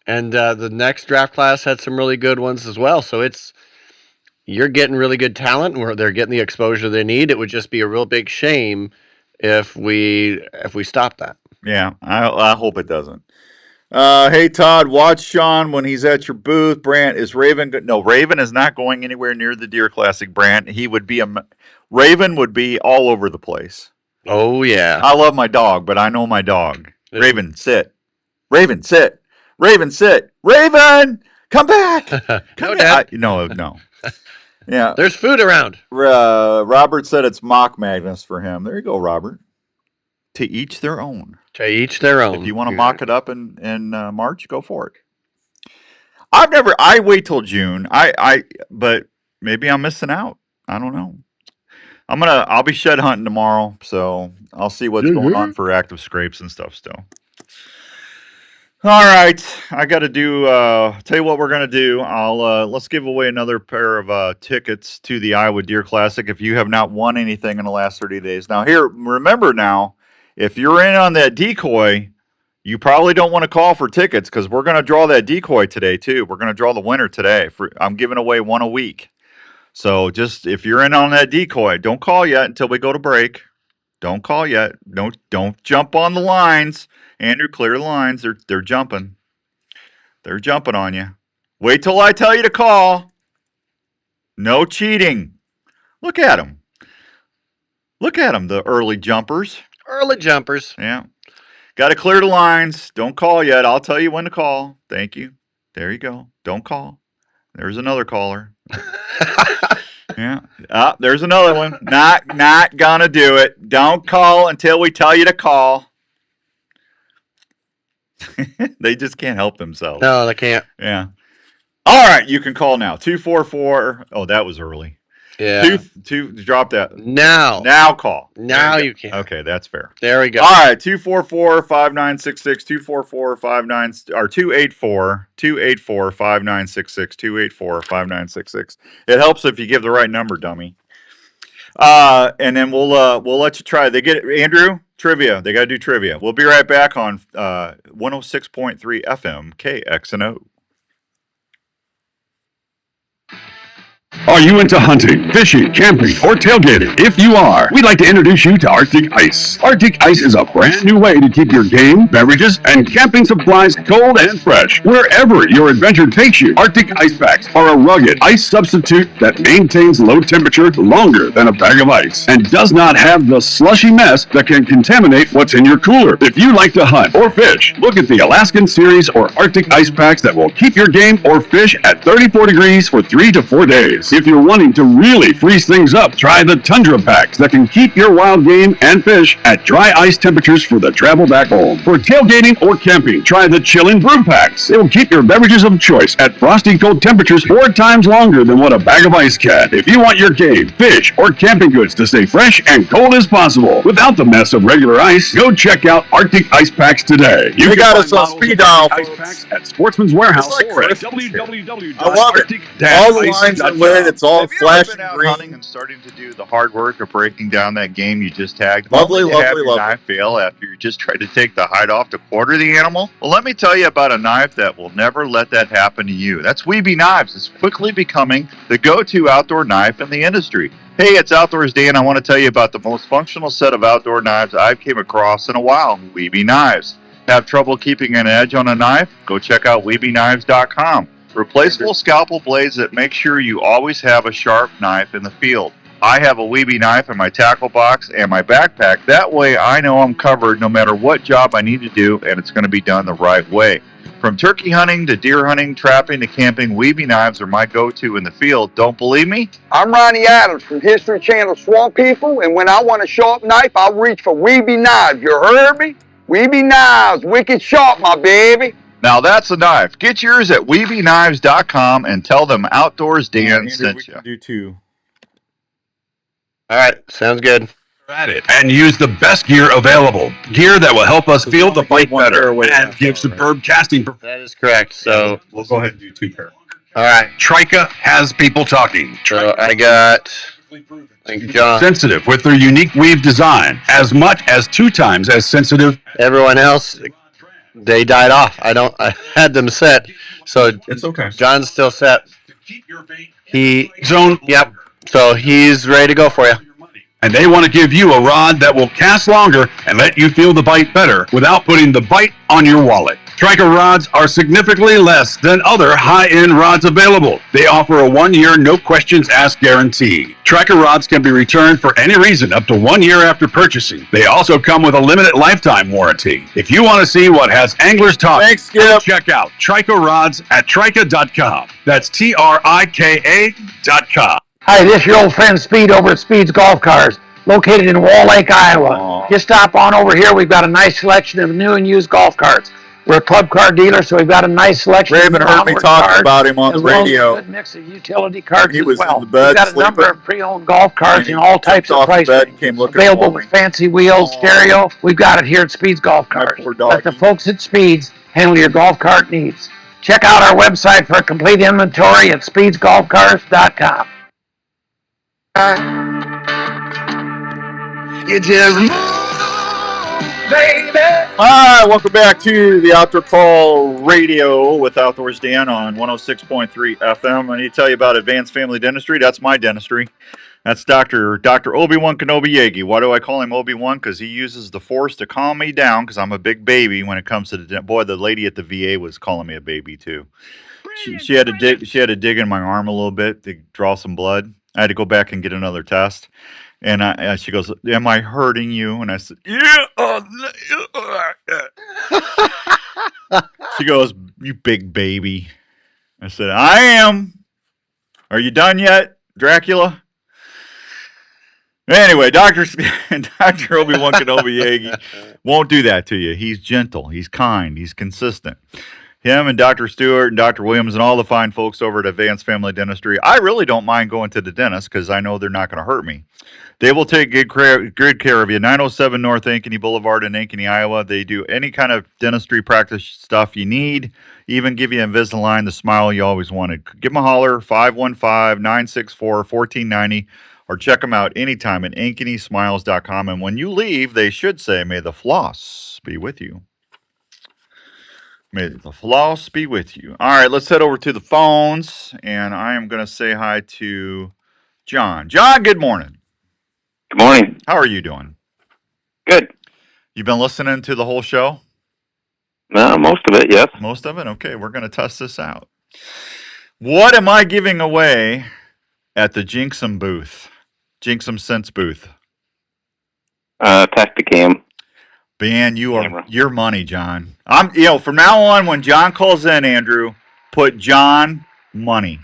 B: And the next draft class had some really good ones as well. So you're getting really good talent where they're getting the exposure they need. It would just be a real big shame if we stop that.
A: Yeah. I hope it doesn't. Hey Todd, watch Sean when he's at your booth. Brant, is Raven no, Raven is not going anywhere near the Deer Classic. Brant, Raven would be all over the place.
B: Oh yeah.
A: I love my dog, but I know my dog. Raven, sit. Raven, sit. Raven, sit. Raven, come back. Come back. No. Yeah.
B: There's food around.
A: Robert said it's mock Magnus for him. There you go, Robert. To each their own.
B: To each their own.
A: If you want to mock it up in March, go for it. I wait till June. But maybe I'm missing out. I don't know. I'll be shed hunting tomorrow, so I'll see what's going on for active scrapes and stuff still. All right, I got to tell you what we're gonna do. Let's give away another pair of tickets to the Iowa Deer Classic if you have not won anything in the last 30 days. Now remember now, if you're in on that decoy, you probably don't want to call for tickets because we're going to draw that decoy today too. We're going to draw the winner today. I'm giving away one a week. So just if you're in on that decoy, don't call yet until we go to break. Don't call yet. Don't jump on the lines. Andrew, clear the lines. They're jumping. They're jumping on you. Wait till I tell you to call. No cheating. Look at them. Look at them, the early jumpers.
B: Early jumpers.
A: Yeah. Got to clear the lines. Don't call yet. I'll tell you when to call. Thank you. There you go. Don't call. There's another caller. Yeah. There's another one. Not gonna do it. Don't call until we tell you to call. They just can't help themselves.
B: No, they can't.
A: Yeah. All right, you can call now. 244. Oh, that was early.
B: Yeah.
A: Drop that.
B: Now
A: Call.
B: Now you can.
A: Okay, that's fair.
B: There we go.
A: All right, 244-5966, 244-59 or 284-5966, 284-5966. It helps if you give the right number, dummy. And then we'll let you try. They get Andrew trivia. They got to do trivia. We'll be right back on 106.3 FM KXNO.
L: Are you into hunting, fishing, camping, or tailgating? If you are, we'd like to introduce you to Arctic Ice. Arctic Ice is a brand new way to keep your game, beverages, and camping supplies cold and fresh wherever your adventure takes you. Arctic Ice Packs are a rugged ice substitute that maintains low temperature longer than a bag of ice and does not have the slushy mess that can contaminate what's in your cooler. If you like to hunt or fish, look at the Alaskan Series or Arctic Ice Packs that will keep your game or fish at 34 degrees for 3 to 4 days. If you're wanting to really freeze things up, try the Tundra Packs that can keep your wild game and fish at dry ice temperatures for the travel back home. For tailgating or camping, try the Chillin' Brew Packs. They will keep your beverages of choice at frosty cold temperatures 4 times longer than what a bag of ice can. If you want your game, fish, or camping goods to stay fresh and cold as possible without the mess of regular ice, go check out Arctic Ice Packs today.
H: You got us on speed dial,
L: Ice Packs at Sportsman's Warehouse or at www.arctic-ice.com.
H: I love it. All the lines are lit. It's all
A: Have you ever
H: flashing
A: been out
H: green.
A: hunting and starting to do the hard work of breaking down that game you just tagged?
H: Lovely,
A: Only to have
H: lovely,
A: your
H: lovely.
A: knife fail after you just tried to take the hide off to quarter the animal? Well, let me tell you about a knife that will never let that happen to you. That's Weeby Knives. It's quickly becoming the go-to outdoor knife in the industry. Hey, it's Outdoors Dan. I want to tell you about the most functional set of outdoor knives I've came across in a while, Weeby Knives. Have trouble keeping an edge on a knife? Go check out WeebyKnives.com. Replaceable scalpel blades that make sure you always have a sharp knife in the field. I have a Weeby knife in my tackle box and my backpack. That way I know I'm covered no matter what job I need to do, and it's going to be done the right way. From turkey hunting to deer hunting, trapping to camping, Weeby knives are my go-to in the field. Don't believe me?
U: I'm Ronnie Adams from History Channel Swamp People, and when I want a sharp knife, I'll reach for Weeby Knives. You heard me? Weeby Knives, wicked sharp, my baby.
A: Now that's a knife. Get yours at WeebyKnives.com and tell them Outdoors Dan sent you.
H: Do two.
B: All right, sounds good.
L: At it and use the best gear available. Gear that will help us feel the bite better and give superb casting performance.
B: That is correct. So
L: we'll go ahead and do 2 pair.
B: All right.
L: Trica has people talking.
B: So I got John.
L: Sensitive with their unique weave design, as much as 2 times as sensitive.
B: Everyone else, they died off. I had them set, so
R: It's okay.
B: John's still set.
L: Yep.
B: So he's ready to go for you.
L: And they want to give you a rod that will cast longer and let you feel the bite better without putting the bite on your wallet. Trica rods are significantly less than other high-end rods available. They offer a 1-year, no questions asked guarantee. Trica rods can be returned for any reason up to 1 year after purchasing. They also come with a limited lifetime warranty. If you want to see what has anglers talking, check out Trica rods at trica.com. That's TRIKA.com.
K: Hi, this is your old friend Speed over at Speed's Golf Cars, located in Wall Lake, Iowa. Just stop on over here. We've got a nice selection of new and used golf carts. We're a club car dealer, so we've got a nice selection
H: Raven
K: of
H: heard me talking about him on the
K: as well as
H: radio.
K: a good mix of utility carts
H: He
K: as
H: was
K: well.
H: in the bed
K: We've got a number
H: sleeping.
K: of pre-owned golf carts in all types of
H: off the
K: price
H: bed,
K: ranges.
H: came looking
K: Available
H: for
K: with
H: me.
K: fancy wheels, stereo. We've got it here at Speed's Golf Cars.
H: poor
K: Let the
H: doggy.
K: folks at Speed's handle your golf cart needs. Check out our website for a complete inventory at speedsgolfcars.com.
Q: You just baby.
A: Hi, welcome back to the Outdoor Call Radio with Outdoors Dan on 106.3 FM. I need to tell you about Advanced Family Dentistry. That's my dentistry. That's Dr. Obi-Wan Kenobi Yagi. Why do I call him Obi-Wan? Because he uses the Force to calm me down because I'm a big baby when it comes to the boy, the lady at the VA was calling me a baby too. She had to dig in my arm a little bit to draw some blood. I had to go back and get another test. And she goes, "Am I hurting you?" And I said, "Yeah." She goes, "You big baby." I said, "I am. Are you done yet, Dracula?" Anyway, Dr. Obi-Wan Kenobi Yagi won't do that to you. He's gentle. He's kind. He's consistent. Him and Dr. Stewart and Dr. Williams and all the fine folks over at Advanced Family Dentistry. I really don't mind going to the dentist because I know they're not going to hurt me. They will take good care of you. 907 North Ankeny Boulevard in Ankeny, Iowa. They do any kind of dentistry practice stuff you need, even give you Invisalign, the smile you always wanted. Give them a holler, 515-964-1490, or check them out anytime at ankenysmiles.com. And when you leave, they should say, may the floss be with you. May the floss be with you. All right, let's head over to the phones, and I am going to say hi to John. John, good morning.
E: Good morning.
A: How are you doing?
E: Good.
A: You been listening to the whole show?
E: Most of it, yes.
A: Most of it? Okay, we're going to test this out. What am I giving away at the Jinxum booth? Jinxum Sense booth.
E: Tacticam.
A: Man, your money, John. From now on, when John calls in, Andrew, put John money.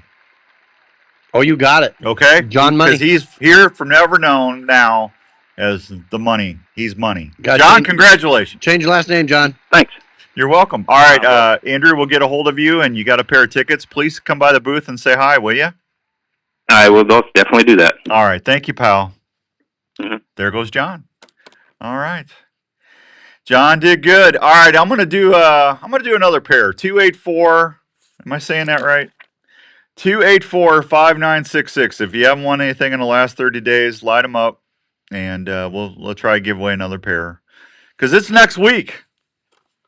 B: Oh, you got it.
A: Okay?
B: John money.
A: Because he's here forever known now as the money. He's money.
B: John,
A: congratulations.
B: Change your last name, John.
E: Thanks.
A: You're welcome. All right, Andrew, we'll get a hold of you, and you got a pair of tickets. Please come by the booth and say hi, will you?
E: I will definitely do that.
A: All right. Thank you, pal.
E: Mm-hmm.
A: There goes John. All right. John did good. All right, I'm gonna do another pair. 284. Am I saying that right? 284-5966. If you haven't won anything in the last 30 days, light them up, and we'll try to give away another pair. Because it's next week.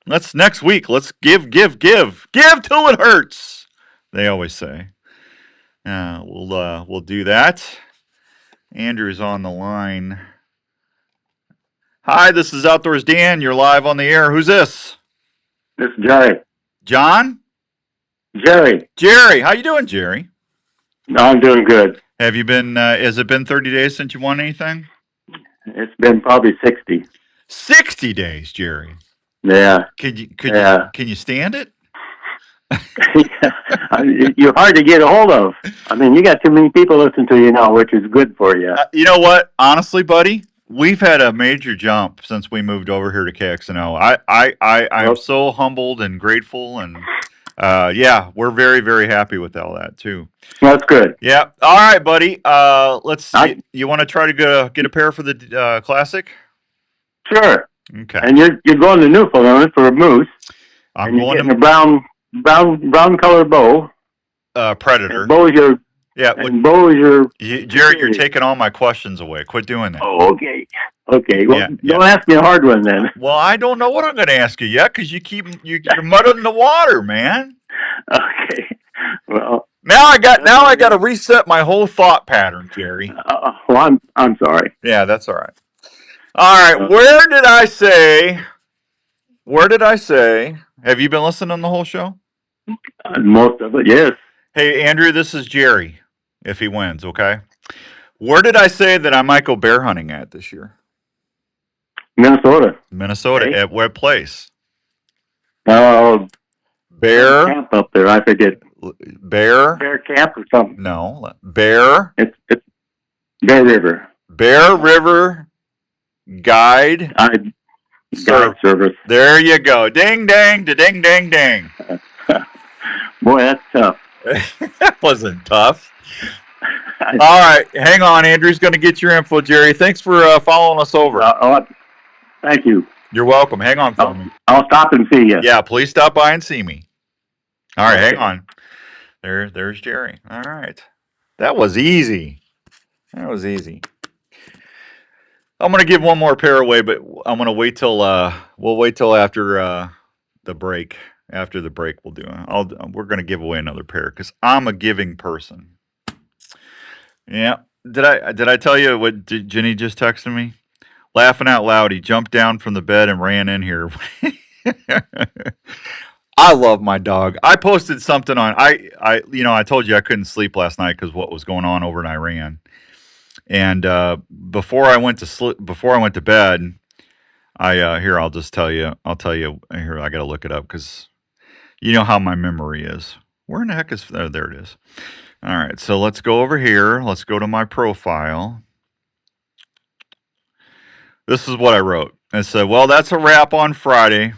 A: Let's give till it hurts. They always say. We'll do that. Andrew's on the line. Hi, this is Outdoors Dan. You're live on the air. Who's this?
V: This is Jerry.
A: John?
V: Jerry.
A: Jerry. How you doing, Jerry?
V: I'm doing good.
A: Have you been, has it been 30 days since you won anything?
V: It's been probably 60.
A: 60 days, Jerry.
V: Yeah.
A: Can you stand it?
V: You're hard to get a hold of. I mean, you got too many people listening to you now, which is good for you.
A: You know what? Honestly, buddy, we've had a major jump since we moved over here to KXNO. I'm so humbled and grateful, and we're very, very happy with all that too.
V: That's good.
A: Yeah. All right, buddy. You want to try to get a pair for the Classic?
V: Sure.
A: Okay.
V: And you're going to Newfoundland for a moose.
A: I'm going
V: to a brown color bow.
A: Predator.
V: And bow is your.
A: Yeah.
V: Bow is your.
A: Jerry, you're taking all my questions away. Quit doing that.
V: Oh, okay. Okay. Well, don't ask me a hard one then.
A: Well, I don't know what I'm going to ask you yet because you're muddling the water, man.
V: Okay. Well.
A: Now I got to reset my whole thought pattern, Jerry.
V: Well, I'm sorry.
A: Yeah, that's all right. All right. Where did I say? Have you been listening to the whole show?
V: Most of it, yes.
A: Hey, Andrew, this is Jerry. If he wins, okay. Where did I say that I might go bear hunting at this year?
V: Minnesota.
A: Okay. At what place?
V: Bear
A: camp
V: up there. I forget.
A: Bear
V: camp or something.
A: No, Bear.
V: It's Bear River.
A: Bear River Guide
V: Service.
A: There you go. Ding dang, ding ding ding.
V: Boy, that's tough.
A: That wasn't tough. All right, hang on. Andrew's going to get your info, Jerry. Thanks for following us over.
V: Thank you.
A: You're welcome. Hang on for me.
V: I'll stop and see you.
A: Yeah, please stop by and see me. All right, hang on. There's Jerry. All right. That was easy. I'm going to give one more pair away, but I'm going to wait till we'll wait till after the break. After the break, we'll do it. We're going to give away another pair because I'm a giving person. Yeah. Did I tell you what Jenny just texted me? Laughing out loud, he jumped down from the bed and ran in here. I love my dog. I posted something on I told you I couldn't sleep last night because what was going on over in Iran. And before I went to bed, I'll just tell you. I'll tell you here. I got to look it up because you know how my memory is. Where in the heck is there? It is. All right. So let's go over here. Let's go to my profile. This is what I wrote. I said, well, that's a wrap on Friday.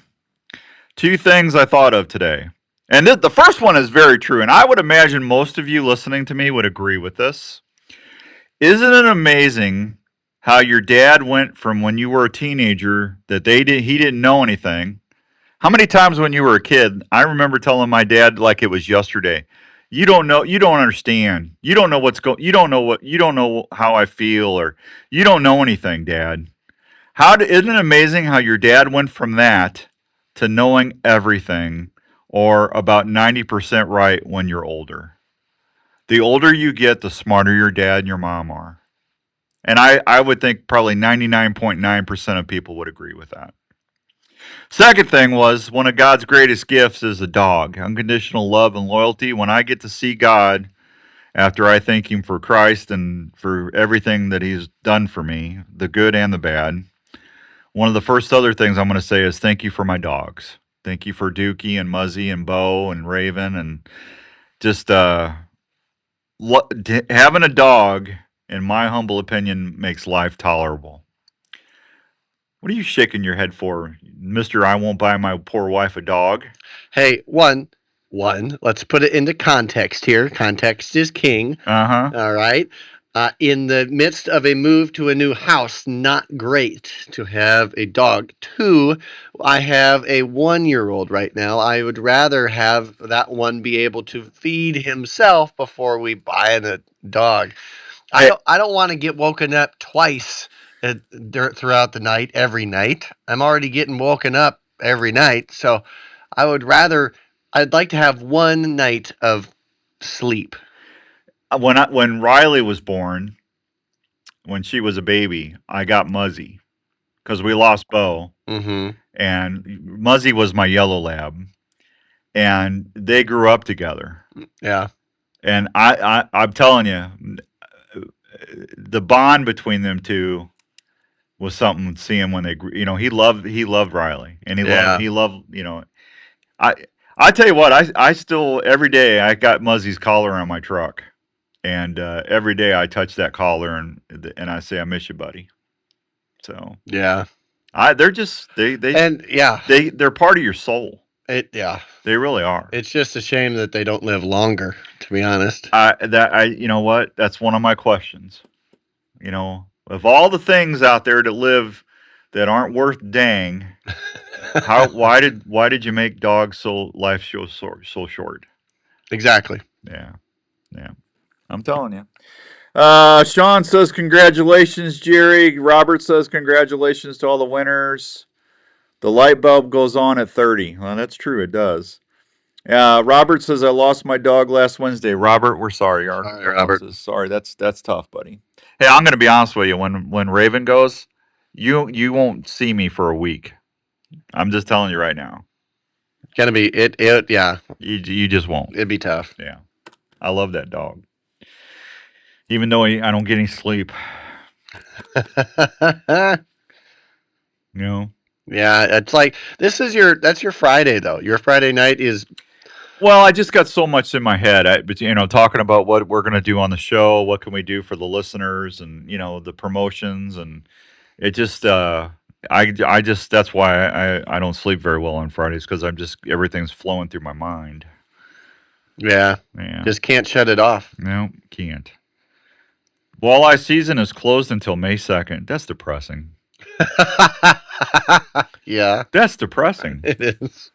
A: 2 things I thought of today. And the first one is very true, and I would imagine most of you listening to me would agree with this. Isn't it amazing how your dad went from when you were a teenager that he didn't know anything? How many times when you were a kid, I remember telling my dad like it was yesterday, you don't know, you don't understand. You don't know you don't know how I feel, or you don't know anything, Dad. Isn't it amazing how your dad went from that to knowing everything, or about 90% right when you're older? The older you get, the smarter your dad and your mom are. And I would think probably 99.9% of people would agree with that. Second thing was, one of God's greatest gifts is a dog. Unconditional love and loyalty. When I get to see God after I thank Him for Christ and for everything that He's done for me, the good and the bad, one of the first other things I'm going to say is thank you for my dogs. Thank you for Dookie and Muzzy and Bo and Raven, and just having a dog, in my humble opinion, makes life tolerable. What are you shaking your head for, Mister? I won't buy my poor wife a dog.
B: Hey, one, let's put it into context here. Context is king.
A: Uh-huh.
B: All right. In the midst of a move to a new house, not great to have a dog. 2, I have a 1-year-old right now. I would rather have that one be able to feed himself before we buy a dog. I don't want to get woken up twice throughout the night, every night. I'm already getting woken up every night, so I'd like to have one night of sleep.
A: When Riley was born, when she was a baby, I got Muzzy because we lost Bo, and Muzzy was my yellow lab, and they grew up together.
B: Yeah,
A: and I'm telling you, the bond between them two was something. Seeing when they grew, he loved Riley, and he loved I tell you what, I still every day I got Muzzy's collar on my truck. And every day I touch that collar and I say, I miss you, buddy. So
B: yeah,
A: they're just they're part of your soul. They really are.
B: It's just a shame that they don't live longer, to be honest.
A: You know what? That's one of my questions. Of all the things out there to live that aren't worth dang, why did you make dogs life so short?
B: Exactly.
A: Yeah. I'm telling you. Sean says congratulations, Jerry. Robert says congratulations to all the winners. The light bulb goes on at 30. Well, that's true. It does. Robert says I lost my dog last Wednesday. Robert, we're sorry.
B: Sorry, Robert.
A: Sorry. That's tough, buddy. Hey, I'm going to be honest with you. When Raven goes, you won't see me for a week. I'm just telling you right now.
B: It's gonna be it. Yeah.
A: You just won't.
B: It'd be tough.
A: Yeah. I love that dog. Even though I don't get any sleep.
B: Yeah, it's like that's your Friday though. Your Friday night is.
A: Well, I just got so much in my head. But talking about what we're gonna do on the show, what can we do for the listeners, and the promotions, and it just I just that's why I don't sleep very well on Fridays, because everything's flowing through my mind.
B: Yeah. Just can't shut it off.
A: No, can't. Walleye season is closed until May 2nd. That's depressing.
B: Yeah.
A: That's depressing.
B: It is.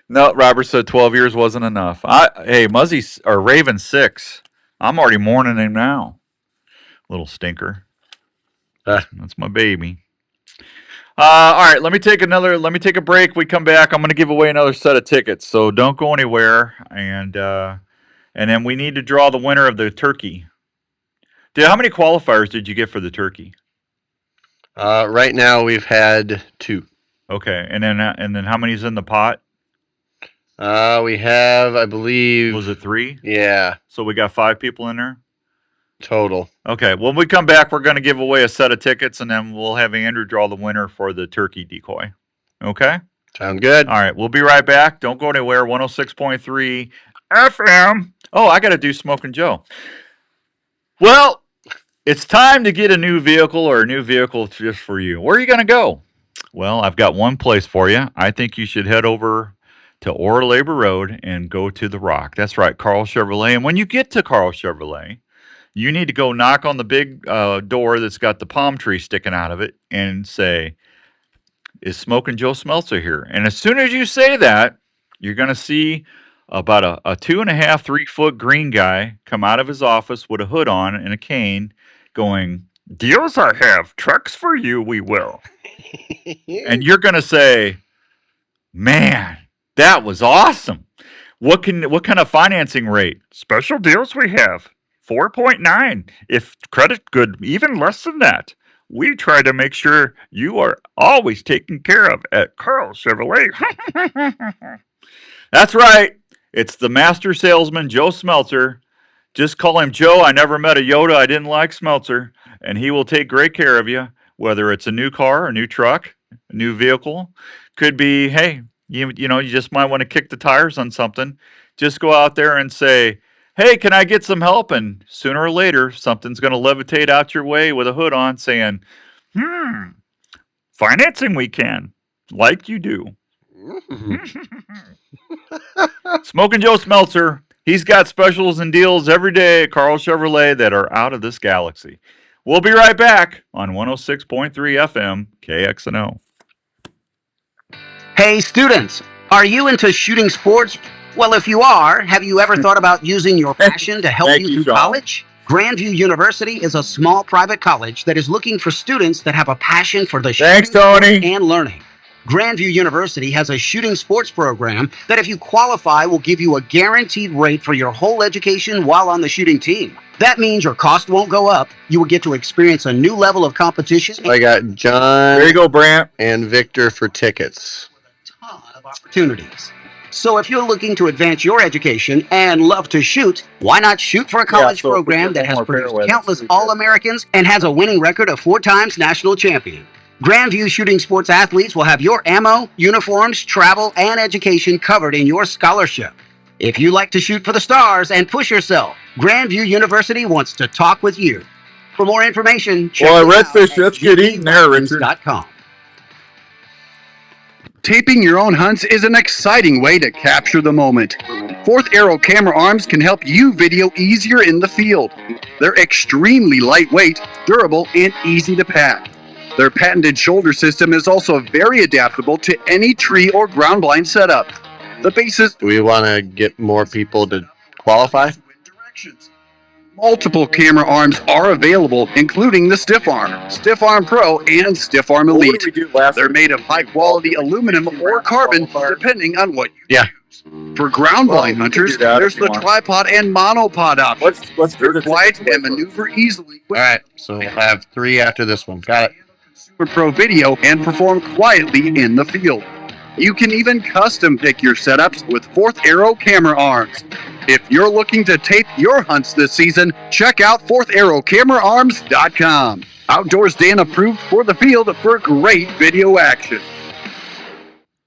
A: No, Robert said 12 years wasn't enough. Hey, Muzzy or Raven 6. I'm already mourning him now. Little stinker. That's my baby. All right, let me take a break. We come back. I'm going to give away another set of tickets, so don't go anywhere. And then we need to draw the winner of the turkey. How many qualifiers did you get for the turkey?
B: Right now we've had 2.
A: Okay, and then how many's in the pot?
B: We have, I believe.
A: Was it 3?
B: Yeah.
A: So we got 5 people in there?
B: Total.
A: Okay, when we come back, we're going to give away a set of tickets, and then we'll have Andrew draw the winner for the turkey decoy. Okay?
B: Sound good.
A: All right, we'll be right back. Don't go anywhere. 106.3 FM. Oh, I got to do Smoking Joe. Well, It's time to get a new vehicle or a new vehicle just for you. Where are you going to go? Well, I've got one place for you. I think you should head over to Ora Labor Road and go to the Rock. That's right, Carl Chevrolet. And when you get to Carl Chevrolet, you need to go knock on the big door that's got the palm tree sticking out of it and say, "Is Smoking Joe Smeltzer here?" And as soon as you say that, you're going to see about a 2.5, 3 foot green guy come out of his office with a hood on and a cane going, "Deals I have, trucks for you, we will." And you're going to say, "Man, that was awesome. What kind of financing rate? Special deals we have. 4.9. If credit good, even less than that. We try to make sure you are always taken care of at Carl Chevrolet." That's right. It's the master salesman, Joe Smeltzer. Just call him Joe. I never met a Yoda I didn't like, Smeltzer. And he will take great care of you, whether it's a new car, a new truck, a new vehicle. Could be, hey, you just might want to kick the tires on something. Just go out there and say, "Hey, can I get some help?" And sooner or later, something's going to levitate out your way with a hood on saying, "Financing we can, like you do." Smoking Joe Smeltzer, he's got specials and deals every day at Carl Chevrolet that are out of this galaxy. We'll be right back on 106.3 FM KXNO.
F: Hey students, are you into shooting sports? Well, if you are, have you ever thought about using your passion to help you through college? Grandview University is a small private college that is looking for students that have a passion for the shooting sport and learning. Grandview University has a shooting sports program that, if you qualify, will give you a guaranteed rate for your whole education while on the shooting team. That means your cost won't go up. You will get to experience a new level of competition.
B: I got John.
A: There you go, Brant.
B: And Victor for tickets.
F: Opportunities. So if you're looking to advance your education and love to shoot, why not shoot for a college program that has produced countless All-Americans and has a winning record of 4 times national champion? Grandview Shooting Sports athletes will have your ammo, uniforms, travel, and education covered in your scholarship. If you like to shoot for the stars and push yourself, Grandview University wants to talk with you. For more information, check
A: Well, redfish, let's get eaten there, Richard.
Q: Taping your own hunts is an exciting way to capture the moment. Fourth Arrow camera arms can help you video easier in the field. They're extremely lightweight, durable, and easy to pack. Their patented shoulder system is also very adaptable to any tree or ground blind setup. The bases...
B: Do we want to get more people to qualify?
Q: Multiple camera arms are available, including the Stiff Arm, Stiff Arm Pro, and Stiff Arm Elite. They're made of high-quality aluminum or carbon, depending on what you use. For ground blind hunters, there's the tripod and monopod option. Let's do it quiet and maneuver easily.
B: All right, so we'll have 3 after this one. Got it.
Q: Super Pro video and perform quietly in the field. You can even custom pick your setups with Fourth Arrow camera arms. If you're looking to tape your hunts this season, check out fourtharrowcameraarms.com. Outdoors Dan approved for the field for great video action.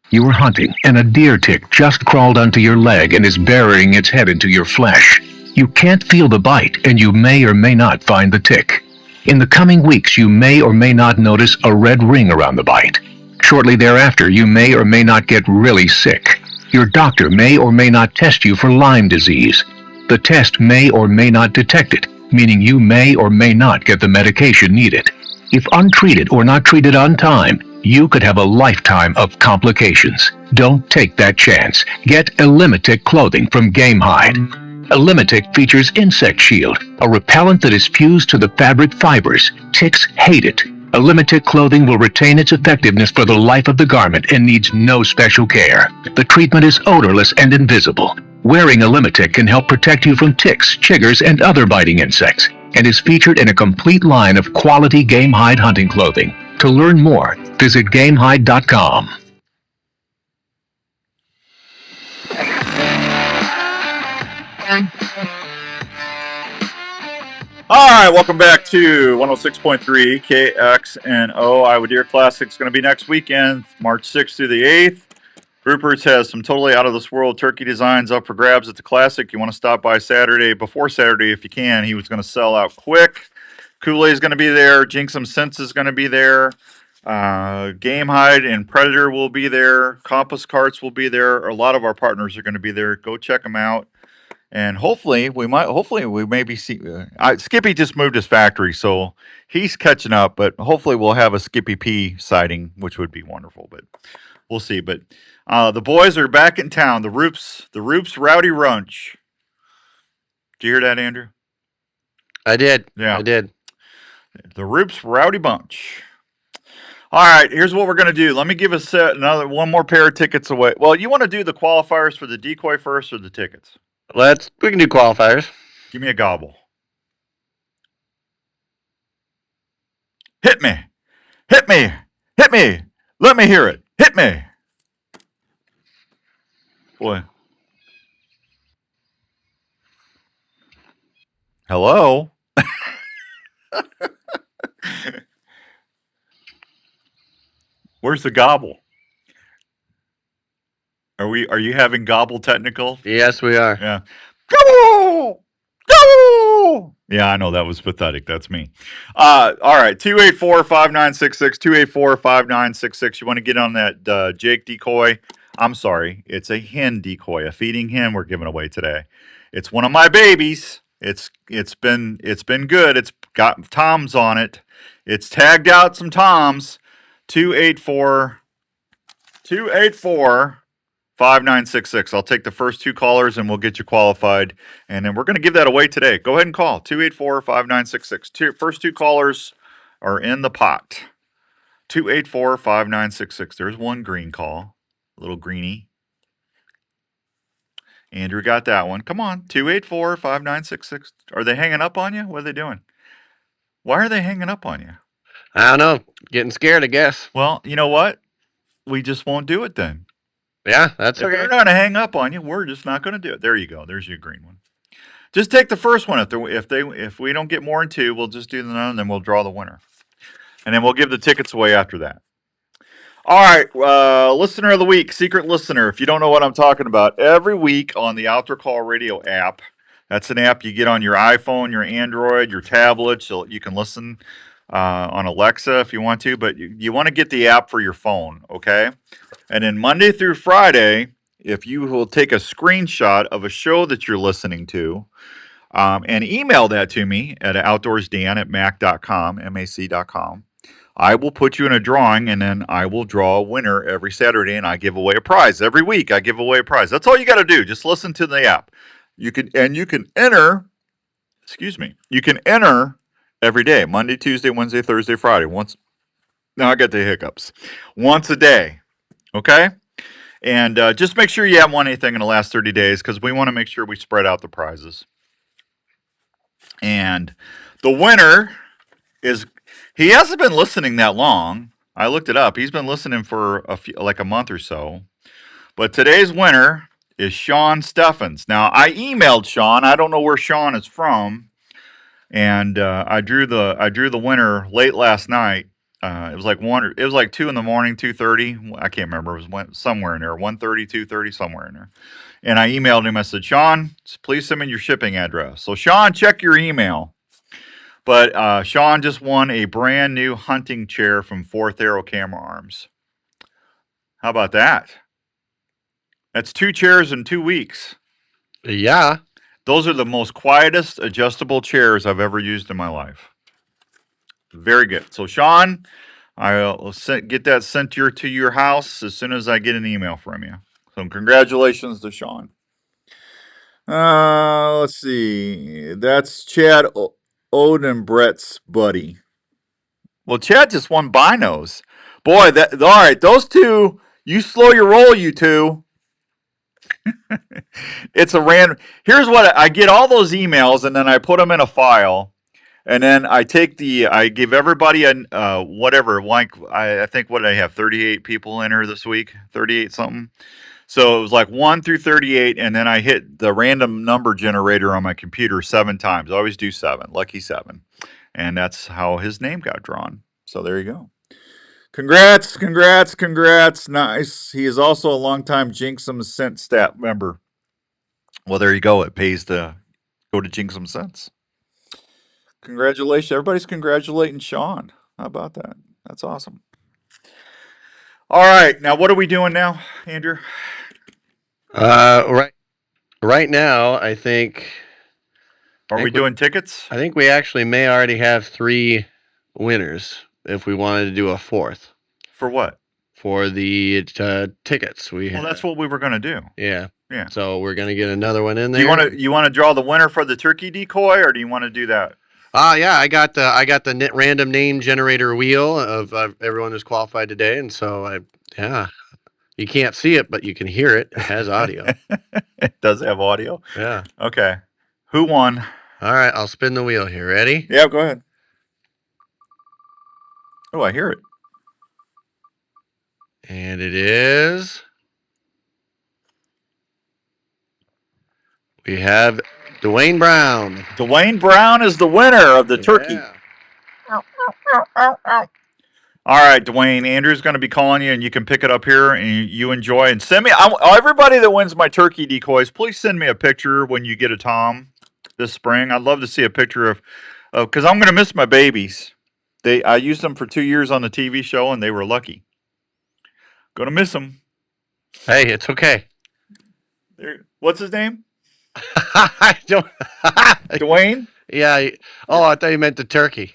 L: You were hunting, and a deer tick just crawled onto your leg and is burying its head into your flesh. You can't feel the bite, and you may or may not find the tick. In the coming weeks, you may or may not notice a red ring around the bite. Shortly thereafter, you may or may not get really sick. Your doctor may or may not test you for Lyme disease. The test may or may not detect it, meaning you may or may not get the medication needed. If untreated or not treated on time, you could have a lifetime of complications. Don't take that chance. Get Elimitic clothing from Game Hide. Elimitic features Insect Shield, a repellent that is fused to the fabric fibers. Ticks hate it. Elimitic clothing will retain its effectiveness for the life of the garment and needs no special care. The treatment is odorless and invisible. Wearing Elimitic can help protect you from ticks, chiggers, and other biting insects, and is featured in a complete line of quality Game Hide hunting clothing. To learn more, visit GameHide.com.
A: All right, welcome back to 106.3 KXNO. Iowa Deer Classic is going to be next weekend, March 6th through the 8th. Rupert's has some totally out-of-this-world turkey designs up for grabs at the Classic. You want to stop by Saturday, before Saturday if you can. He was going to sell out quick. Kool-Aid is going to be there. Jinx 'em Sense is going to be there. Game Hide and Predator will be there. Compass Carts will be there. A lot of our partners are going to be there. Go check them out. And hopefully we maybe see. Skippy just moved his factory, so he's catching up. But hopefully we'll have a Skippy P sighting, which would be wonderful. But we'll see. But the boys are back in town. The Roops Rowdy Runch. Did you hear that, Andrew?
B: I did.
A: Yeah,
B: I did.
A: The Roops Rowdy Bunch. All right, here's what we're gonna do. Let me give us one more pair of tickets away. Well, you want to do the qualifiers for the decoy first, or the tickets?
B: We can do qualifiers.
A: Give me a gobble. Hit me. Hit me. Hit me. Let me hear it. Hit me. Boy. Hello? Where's the gobble? Are you having gobble technical?
B: Yes, we are.
A: Yeah. Gobble! Gobble! Yeah, I know that was pathetic. That's me. All right, 284-5966, 284-5966. You want to get on that Jake decoy? I'm sorry, it's a hen decoy, a feeding hen we're giving away today. It's one of my babies. It's been good. It's got toms on it. It's tagged out some toms. 284-5966. I'll take the first two callers and we'll get you qualified. And then we're going to give that away today. Go ahead and call 284-5966. First two callers are in the pot. 284-5966. There's one green call. A little greenie. Andrew got that one. Come on. 284-5966. Are they hanging up on you? What are they doing? Why are they hanging up on you?
B: I don't know. Getting scared, I guess.
A: Well, you know what? We just won't do it then.
B: Yeah, that's
A: if
B: okay.
A: They're going to hang up on you. We're just not going to do it. There you go. There's your green one. Just take the first one. If we don't get more than two, we'll just do the none, and then we'll draw the winner, and then we'll give the tickets away after that. All right, listener of the week, secret listener. If you don't know what I'm talking about, every week on the Outdoor Call Radio app, that's an app you get on your iPhone, your Android, your tablet, so you can listen on Alexa if you want to, but you want to get the app for your phone, okay? And then Monday through Friday, if you will take a screenshot of a show that you're listening to and email that to me at outdoorsdan@mac.com, mac.com, I will put you in a drawing, and then I will draw a winner every Saturday, and I give away a prize. Every week, I give away a prize. That's all you got to do. Just listen to the app. You can enter, you can enter every day, Monday, Tuesday, Wednesday, Thursday, Friday. Now I got the hiccups. Once a day, okay? And just make sure you haven't won anything in the last 30 days because we want to make sure we spread out the prizes. And the winner he hasn't been listening that long. I looked it up. He's been listening for a month or so. But today's winner is Sean Steffens. Now, I emailed Sean. I don't know where Sean is from. And I drew the winner late last night. It was like 2 in the morning, 2:30. I can't remember. It was somewhere in there, 1:30, 2:30, somewhere in there. And I emailed him. I said, Sean, please send me your shipping address. So Sean, check your email. But Sean just won a brand new hunting chair from Fourth Arrow Camera Arms. How about that? That's 2 chairs in 2 weeks.
B: Yeah.
A: Those are the most quietest adjustable chairs I've ever used in my life. Very good. So, Sean, I'll get that sent to your house as soon as I get an email from you. So, congratulations to Sean. Let's see. That's Chad Odenbrett's buddy. Well, Chad just won binos. Boy, all right. Those two, you slow your roll, you two. It's a random. Here's what I get: all those emails, and then I put them in a file. And then I give everybody a whatever, like I think what did I have, 38 people enter this week, 38 something. So it was like 1 through 38, and then I hit the random number generator on my computer 7 times. I always do 7, lucky 7. And that's how his name got drawn. So there you go. Congrats. Nice. He is also a longtime Jinx 'em Sense staff member. Well, there you go. It pays to go to Jinx 'em Sense. Congratulations. Everybody's congratulating Sean. How about that? That's awesome. All right. Now, what are we doing now, Andrew?
B: Right now, I think.
A: Are we doing tickets?
B: I think we actually may already have 3 winners if we wanted to do a 4th.
A: For what?
B: For the tickets.
A: Well, that's what we were going to do.
B: Yeah.
A: Yeah.
B: So we're going to get another one in there.
A: You want to draw the winner for the turkey decoy, or do you want to do that?
B: Yeah, I got the random name generator wheel of everyone who's qualified today, and so you can't see it, but you can hear it. It has audio.
A: It does have audio.
B: Yeah.
A: Okay. Who won?
B: All right, I'll spin the wheel here. Ready?
A: Yeah, go ahead. Oh, I hear it.
B: And it is. We have Dwayne Brown.
A: Dwayne Brown is the winner of the turkey. All right, Dwayne. Andrew's going to be calling you, and you can pick it up here, and you enjoy. And send me everybody that wins my turkey decoys. Please send me a picture when you get a Tom this spring. I'd love to see a picture of because I'm going to miss my babies. I used them for 2 years on the TV show, and they were lucky. Going to miss them.
B: Hey, it's okay.
A: What's his name?
B: I don't.
A: Dwayne?
B: Yeah. Oh, I thought you meant the turkey.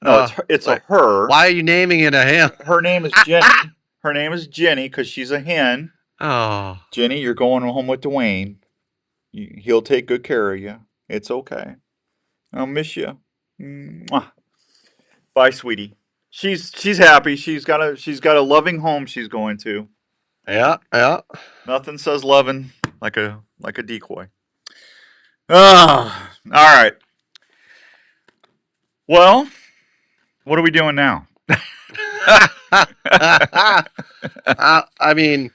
A: No, it's a her.
B: Why are you naming it a him?
A: Her name is Jenny. Her name is Jenny because she's a hen.
B: Oh.
A: Jenny, you're going home with Dwayne. He'll take good care of you. It's okay. I'll miss you. Mwah. Bye, sweetie. She's happy. She's got a loving home she's going to.
B: Yeah.
A: Nothing says loving like a decoy. All right. Well, what are we doing now?
B: I mean,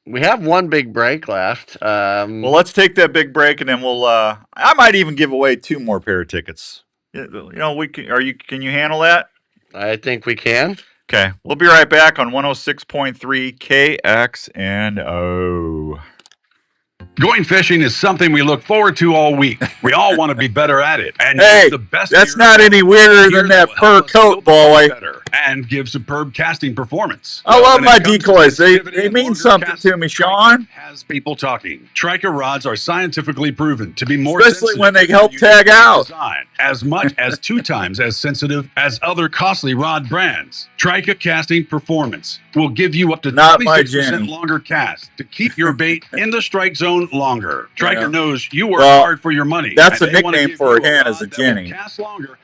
B: we have one big break left.
A: Well, let's take that big break, and then we'll. I might even give away 2 more pair of tickets. Can you handle that?
B: I think we can.
A: Okay, we'll be right back on 106.3 KXNO.
G: Going fishing is something we look forward to all week. We all want to be better at it. And
A: hey,
G: the best
A: that's not any weirder than that fur coat, boy.
G: And give superb casting performance.
A: I love my decoys. They mean something to me, Sean.
G: Has people talking. Trica rods are scientifically proven to be more
A: especially when they help tag out.
G: Design, as much as 2 times as sensitive as other costly rod brands. Trica casting performance will give you up to 26% longer cast to keep your bait in the strike zone longer. Trica knows you work hard for your money.
A: That's a nickname for a hen as a Jenny.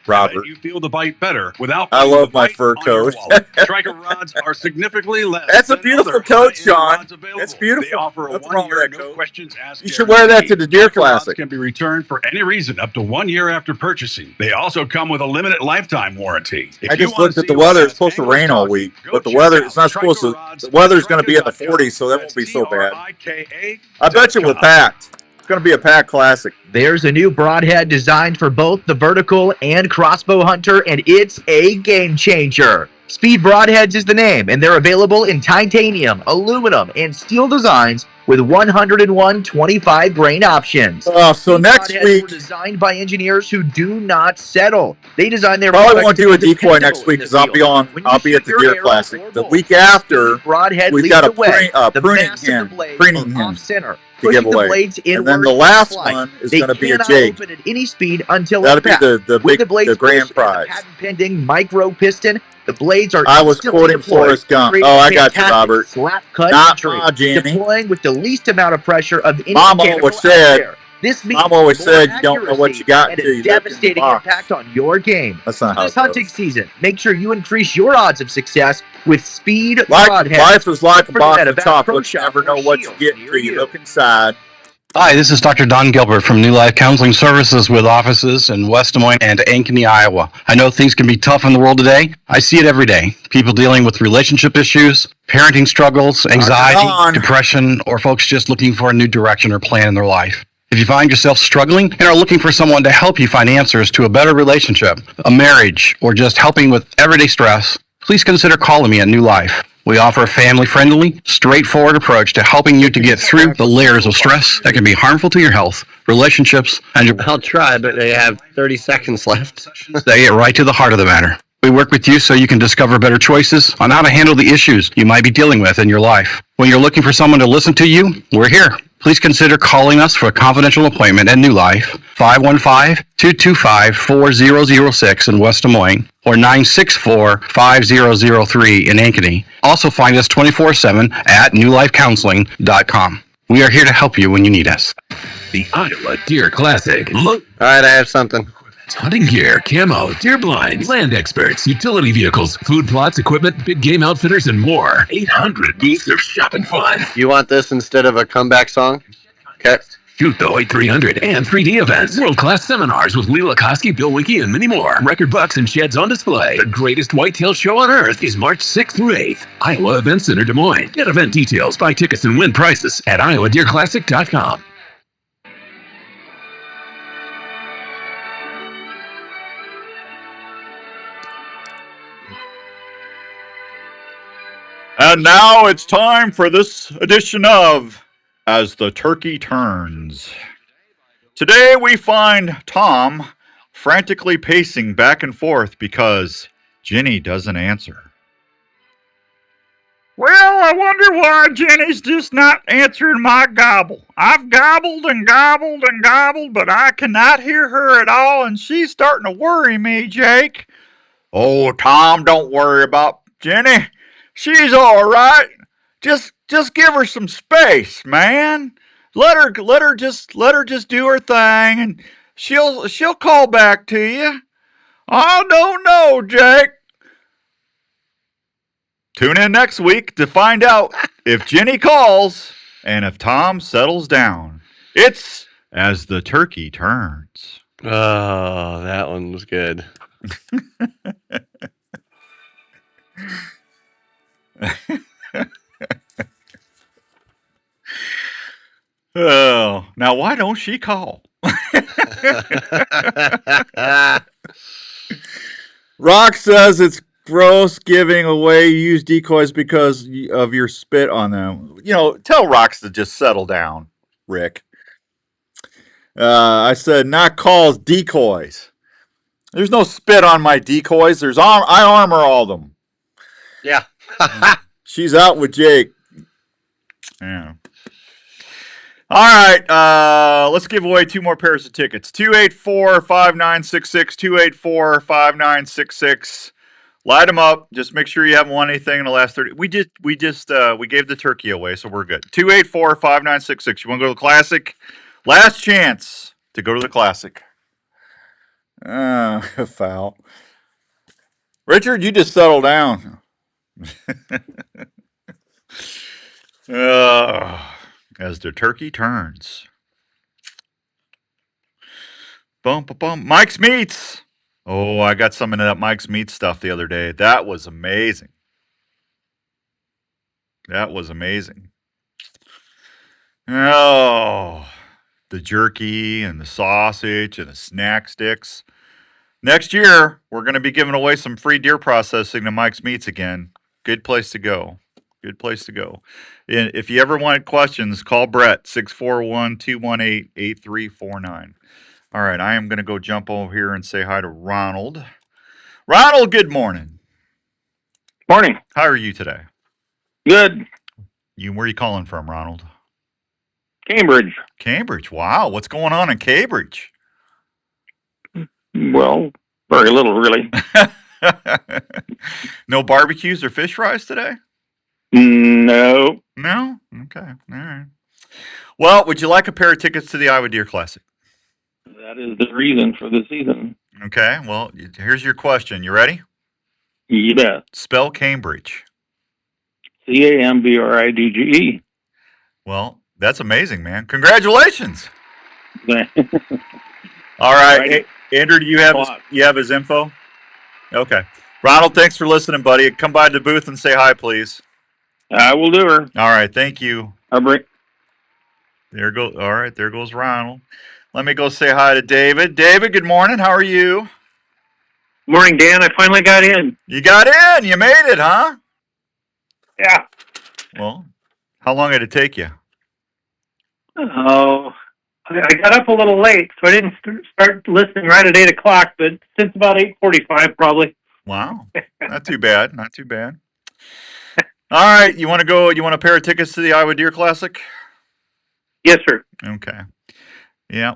A: Robert.
G: You feel the bite better without.
A: I love my fur coat.
G: Trica rods are significantly less.
A: That's a beautiful coat, Sean. It's beautiful.
G: They offer a 1 year no questions asked.
A: You should wear that to the Deer Classic.
G: Can be returned for any reason up to 1 year after purchasing. They also come with a limited lifetime warranty.
A: I just looked at the weather. It's supposed to rain all week, but the weather it's not supposed to. The weather's going to be in the 40s, so that won't be so bad. I bet you we're packed. It's going to be a packed classic.
I: There's a new broadhead designed for both the vertical and crossbow hunter, and it's a game changer. Speed Broadheads is the name, and they're available in titanium, aluminum, and steel designs with 101 25-grain options.
A: So next week,
I: were designed by engineers who do not settle. They design their
A: probably won't do a decoy next week because I'll be at the Deer Classic. The week after, we've got a pruning hen
I: center.
A: to give away, and then the last one is going to be a jig.
I: Open at any speed until
A: that'll be
I: the
A: grand prize.
I: Patent-pending micro piston. The blades are.
A: I was quoting Forrest Gump. Oh, I got you, Robert.
I: Slap cut
A: not Ma, Jenny.
I: Deploying with the least amount of pressure of any
A: Mom always said.
I: This means
A: Mom always said you don't know what you got
I: and
A: until
I: a
A: you
I: devastating impact on your game.
A: That's not how
I: this hunting season, make sure you increase your odds of success with Speed Broadheads.
A: Life is like a box of chocolates. You never know what you get until you look inside.
W: Hi, this is Dr. Don Gilbert from New Life Counseling Services with offices in West Des Moines and Ankeny, Iowa. I know things can be tough in the world today. I see it every day. People dealing with relationship issues, parenting struggles, anxiety, depression, or folks just looking for a new direction or plan in their life. If you find yourself struggling and are looking for someone to help you find answers to a better relationship, a marriage, or just helping with everyday stress, please consider calling me at New Life. We offer a family-friendly, straightforward approach to helping you to get through the layers of stress that can be harmful to your health, relationships, and your
B: I'll try, but they have 30 seconds left.
W: they get right to the heart of the matter. We work with you so you can discover better choices on how to handle the issues you might be dealing with in your life. When you're looking for someone to listen to you, we're here. Please consider calling us for a confidential appointment at New Life, 515-225-4006 in West Des Moines, or 964-5003 in Ankeny. Also find us 24/7 at newlifecounseling.com. We are here to help you when you need us.
L: The Iowa Deer Classic. Look.
B: All right, I have something.
L: Hunting gear, camo, deer blinds, land experts, utility vehicles, food plots, equipment, big game outfitters, and more. 800 booths of shopping fun.
B: You want this instead of a comeback song? Okay.
L: Shoot the White 300 and 3D events. World-class seminars with Lee Lakoski, Bill Winke, and many more. Record bucks and sheds on display. The greatest whitetail show on earth is March 6th through 8th. Iowa Event Center, Des Moines. Get event details, buy tickets, and win prizes at iowadeerclassic.com.
A: And now it's time for this edition of As the Turkey Turns. Today we find Tom frantically pacing back and forth because Jenny doesn't answer. Well, I wonder why Jenny's just not answering my gobble. I've gobbled and gobbled and gobbled, but I cannot hear her at all, and she's starting to worry me, Jake. Oh, Tom, don't worry about Jenny. She's all right. Just give her some space, man. Let her just do her thing, and she'll call back to you. I don't know, Jake. Tune in next week to find out if Jenny calls and if Tom settles down. It's As the Turkey Turns.
B: Oh, that one was good.
A: Oh, now why don't she call? Rock says it's gross giving away used decoys because of your spit on them. You know, tell Rocks to just settle down, Rick. I said not calls, decoys. There's no spit on my decoys. I armor all them.
B: Yeah.
A: She's out with Jake. Yeah. All right, let's give away 2 more pairs of tickets. 284-5966, 284-5966. Light them up. Just make sure you haven't won anything in the last 30. We gave the turkey away, so we're good. 284-5966. You want to go to the Classic? Last chance to go to the Classic. Foul. Richard, you just settle down. As the turkey turns. Bum, bum, bum. Mike's Meats. Oh, I got some of that Mike's Meats stuff the other day. That was amazing. Oh, the jerky and the sausage and the snack sticks. Next year, we're going to be giving away some free deer processing to Mike's Meats again. Good place to go. And if you ever want questions, call Brett, 641-218-8349. All right, I am going to go jump over here and say hi to Ronald. Ronald, good morning.
E: Morning.
A: How are you today?
E: Good.
A: Where are you calling from, Ronald?
E: Cambridge.
A: Cambridge. Wow, what's going on in Cambridge?
E: Well, very little, really.
A: No barbecues or fish fries today?
E: No.
A: No? Okay. All right. Well, would you like a pair of tickets to the Iowa Deer Classic?
E: That is the reason for the season.
A: Okay. Well, here's your question. You ready?
E: You bet.
A: Spell Cambridge.
E: Cambridge.
A: Well, that's amazing, man. Congratulations. All right. Andrew, do you have his info? Okay. Ronald, thanks for listening, buddy. Come by the booth and say hi, please.
E: I will do her.
A: All right. Thank you.
E: There
A: goes. All right. There goes Ronald. Let me go say hi to David. David, good morning. How are you?
C: Morning, Dan. I finally got in.
A: You got in. You made it, huh?
C: Yeah.
A: Well, how long did it take you?
C: Oh, I got up a little late, so I didn't start listening right at 8 o'clock, but since about 8:45 probably.
A: Wow. Not too bad. Not too bad. All right. You want to go? You want a pair of tickets to the Iowa Deer Classic?
C: Yes, sir.
A: Okay. Yeah.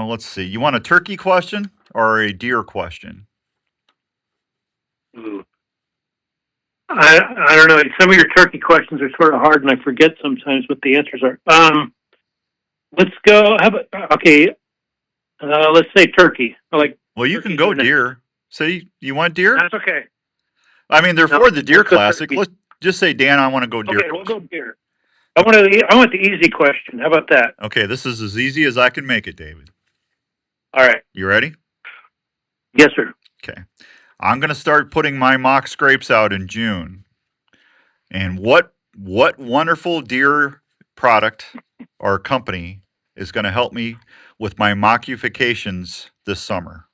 A: Let's see. You want a turkey question or a deer question?
C: Ooh. I don't know. Some of your turkey questions are sort of hard, and I forget sometimes what the answers are. Let's go. How about okay? Let's say turkey.
A: Well, you can go deer. Say you want deer?
C: That's okay.
A: I mean, they're
C: No,
A: for the Deer
C: let's go
A: Classic.
C: turkey.
A: Let's just say, Dan, I want to go deer.
C: Okay, we'll go deer. I want the easy question. How about that?
A: Okay, this is as easy as I can make it, David.
C: All right.
A: You ready?
C: Yes, sir.
A: Okay. I'm going to start putting my mock scrapes out in June. And what wonderful deer product or company is going to help me with my mockifications this summer?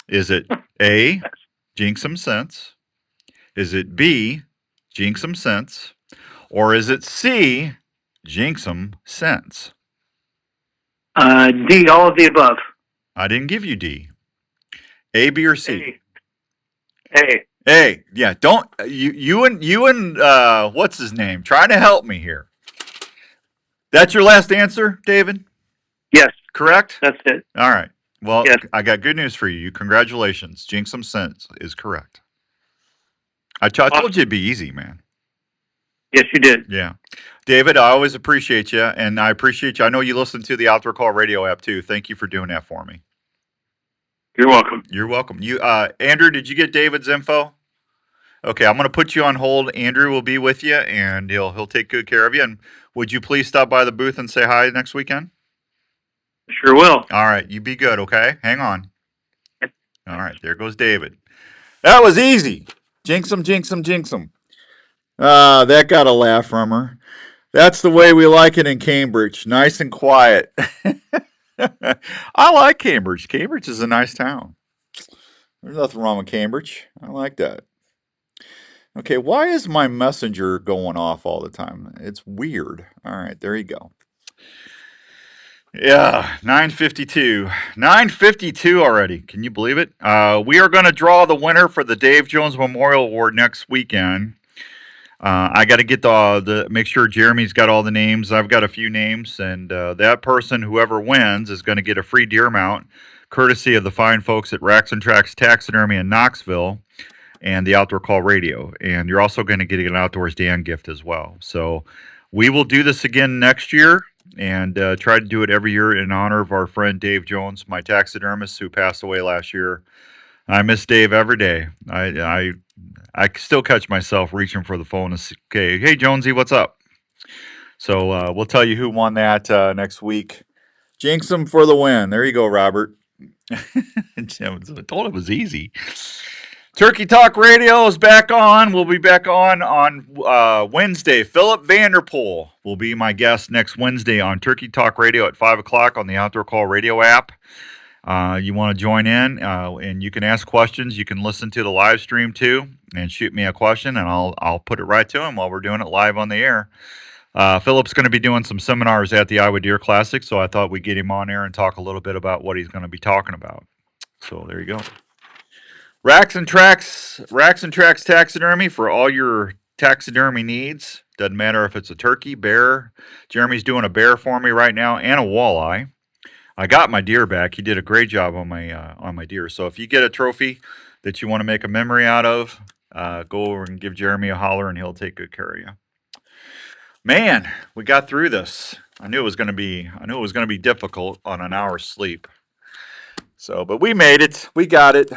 A: Is it A, Jinx 'em Sense? Is it B, Jinx 'em Sense? Or is it C, Jinx 'em Sense?
C: D, all of the above.
A: I didn't give you D. A, B, or C?
C: A.
A: A. Yeah, don't you and what's his name? Trying to help me here. That's your last answer, David?
C: Yes.
A: Correct?
C: That's it.
A: All right. Well,
C: yes.
A: I got good news for you. Congratulations. Jinx 'em Sense is correct. I told you it'd be easy, man.
C: Yes, you did.
A: Yeah. David, I always appreciate you, and I appreciate you. I know you listen to the Outdoor Call radio app, too. Thank you for doing that for me.
C: You're welcome.
A: You're welcome. You, Andrew, did you get David's info? Okay, I'm going to put you on hold. Andrew will be with you, and he'll take good care of you. And would you please stop by the booth and say hi next weekend?
C: Sure will.
A: All right, you be good, okay? Hang on. All right, there goes David. That was easy. Jinx 'em, jinx 'em, jinx 'em. That got a laugh from her. That's the way we like it in Cambridge. Nice and quiet. I like Cambridge. Cambridge is a nice town. There's nothing wrong with Cambridge. I like that. Okay, why is my messenger going off all the time? It's weird. All right, there you go. Yeah, 9:52. 9:52 already. Can you believe it? We are going to draw the winner for the Dave Jones Memorial Award next weekend. I got to get the make sure Jeremy's got all the names. I've got a few names, and that person, whoever wins, is going to get a free deer mount, courtesy of the fine folks at Racks and Tracks Taxidermy in Knoxville and the Outdoor Call Radio. And you're also going to get an Outdoors Dan gift as well. So we will do this again next year and try to do it every year in honor of our friend Dave Jones, my taxidermist who passed away last year. I miss Dave every day. I still catch myself reaching for the phone and say, hey, Jonesy, what's up? So we'll tell you who won that next week. Jinx 'em for the win. There you go, Robert. I told it was easy. Turkey Talk Radio is back on. We'll be back on Wednesday. Philip Vanderpool will be my guest next Wednesday on Turkey Talk Radio at 5 o'clock on the Outdoor Call Radio app. You want to join in, and you can ask questions. You can listen to the live stream too, and shoot me a question, and I'll put it right to him while we're doing it live on the air. Philip's going to be doing some seminars at the Iowa Deer Classic, so I thought we'd get him on air and talk a little bit about what he's going to be talking about. So there you go. Racks and Tracks Taxidermy for all your taxidermy needs. Doesn't matter if it's a turkey, bear. Jeremy's doing a bear for me right now, and a walleye. I got my deer back. He did a great job on my deer. So if you get a trophy that you want to make a memory out of, go over and give Jeremy a holler, and he'll take good care of you. Man, we got through this. I knew it was going to be difficult on an hour's sleep. So, but we made it. We got it.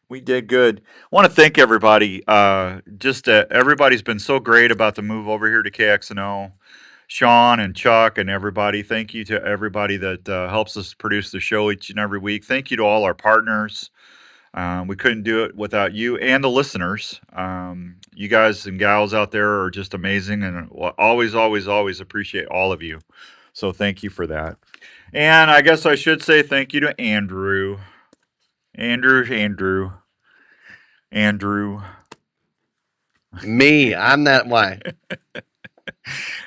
A: We did good. I want to thank everybody. Everybody's been so great about the move over here to KXNO. Sean and Chuck and everybody. Thank you to everybody that helps us produce the show each and every week. Thank you to all our partners. We couldn't do it without you and the listeners. You guys and gals out there are just amazing, and always, always, always appreciate all of you. So thank you for that. And I guess I should say thank you to Andrew. Andrew.
B: Me, I'm that way.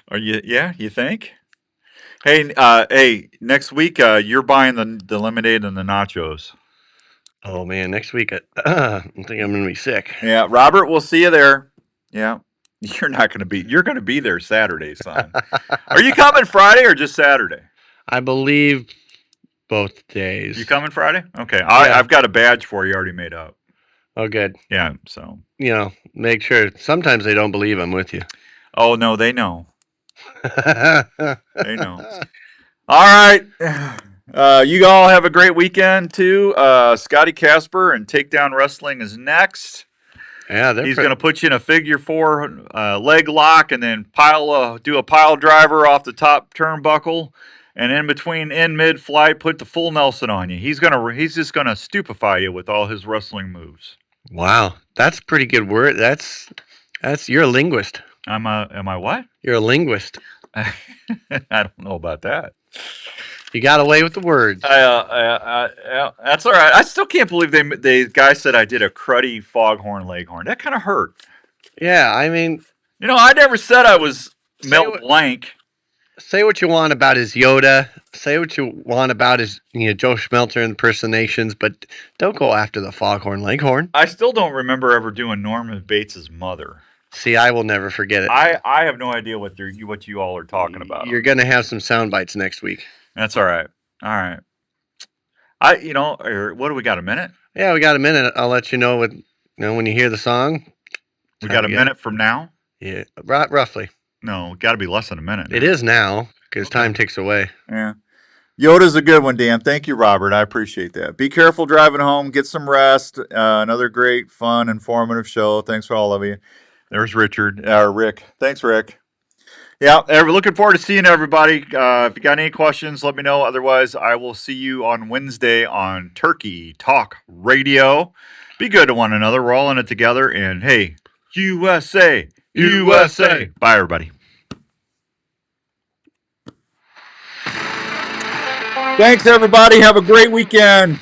A: Are you? Yeah, you think? Hey, next week you're buying the lemonade and the nachos.
B: Oh man, next week I think I'm gonna be sick.
A: Yeah, Robert, we'll see you there. Yeah, you're not gonna be. You're gonna be there Saturday, son. Are you coming Friday or just Saturday?
B: I believe both days.
A: You coming Friday? Okay,
B: Yeah.
A: I've got a badge for you already made up.
B: Oh, good.
A: Yeah, so
B: make sure. Sometimes they don't believe I'm with you.
A: Oh no, they know. They know. All right. You all have a great weekend too. Scotty Casper and Takedown Wrestling is next.
B: Yeah,
A: he's going to put you in a figure 4 leg lock and then do a pile driver off the top turnbuckle, and in between mid flight put the full Nelson on you. He's just gonna stupefy you with all his wrestling moves.
B: Wow, that's a pretty good word. That's you're a linguist.
A: Am I what?
B: You're a linguist.
A: I don't know about that.
B: You got away with the words.
A: That's all right. I still can't believe the guy said I did a cruddy foghorn leghorn. That kind of hurt.
B: Yeah, I mean,
A: I never said I was Mel Blanc.
B: Say what you want about his Yoda. Say what you want about his Joe Schmelter impersonations, but don't go after the foghorn leghorn.
A: I still don't remember ever doing Norman Bates' mother.
B: See, I will never forget it.
A: I have no idea what you all are talking about.
B: You're gonna have some sound bites next week.
A: That's all right. All right. What do we got? A minute?
B: Yeah, we got a minute. I'll let you know when you hear the song.
A: We got a minute from now?
B: Yeah, roughly.
A: No, got to be less than a minute.
B: It is now because time ticks away.
A: Yeah. Yoda's a good one, Dan. Thank you, Robert. I appreciate that. Be careful driving home. Get some rest. Another great, fun, informative show. Thanks for all of you. There's Rick. Thanks, Rick. Yeah, looking forward to seeing everybody. If you got any questions, let me know. Otherwise, I will see you on Wednesday on Turkey Talk Radio. Be good to one another. We're all in it together. And hey, USA, USA. Bye, everybody. Thanks, everybody. Have a great weekend.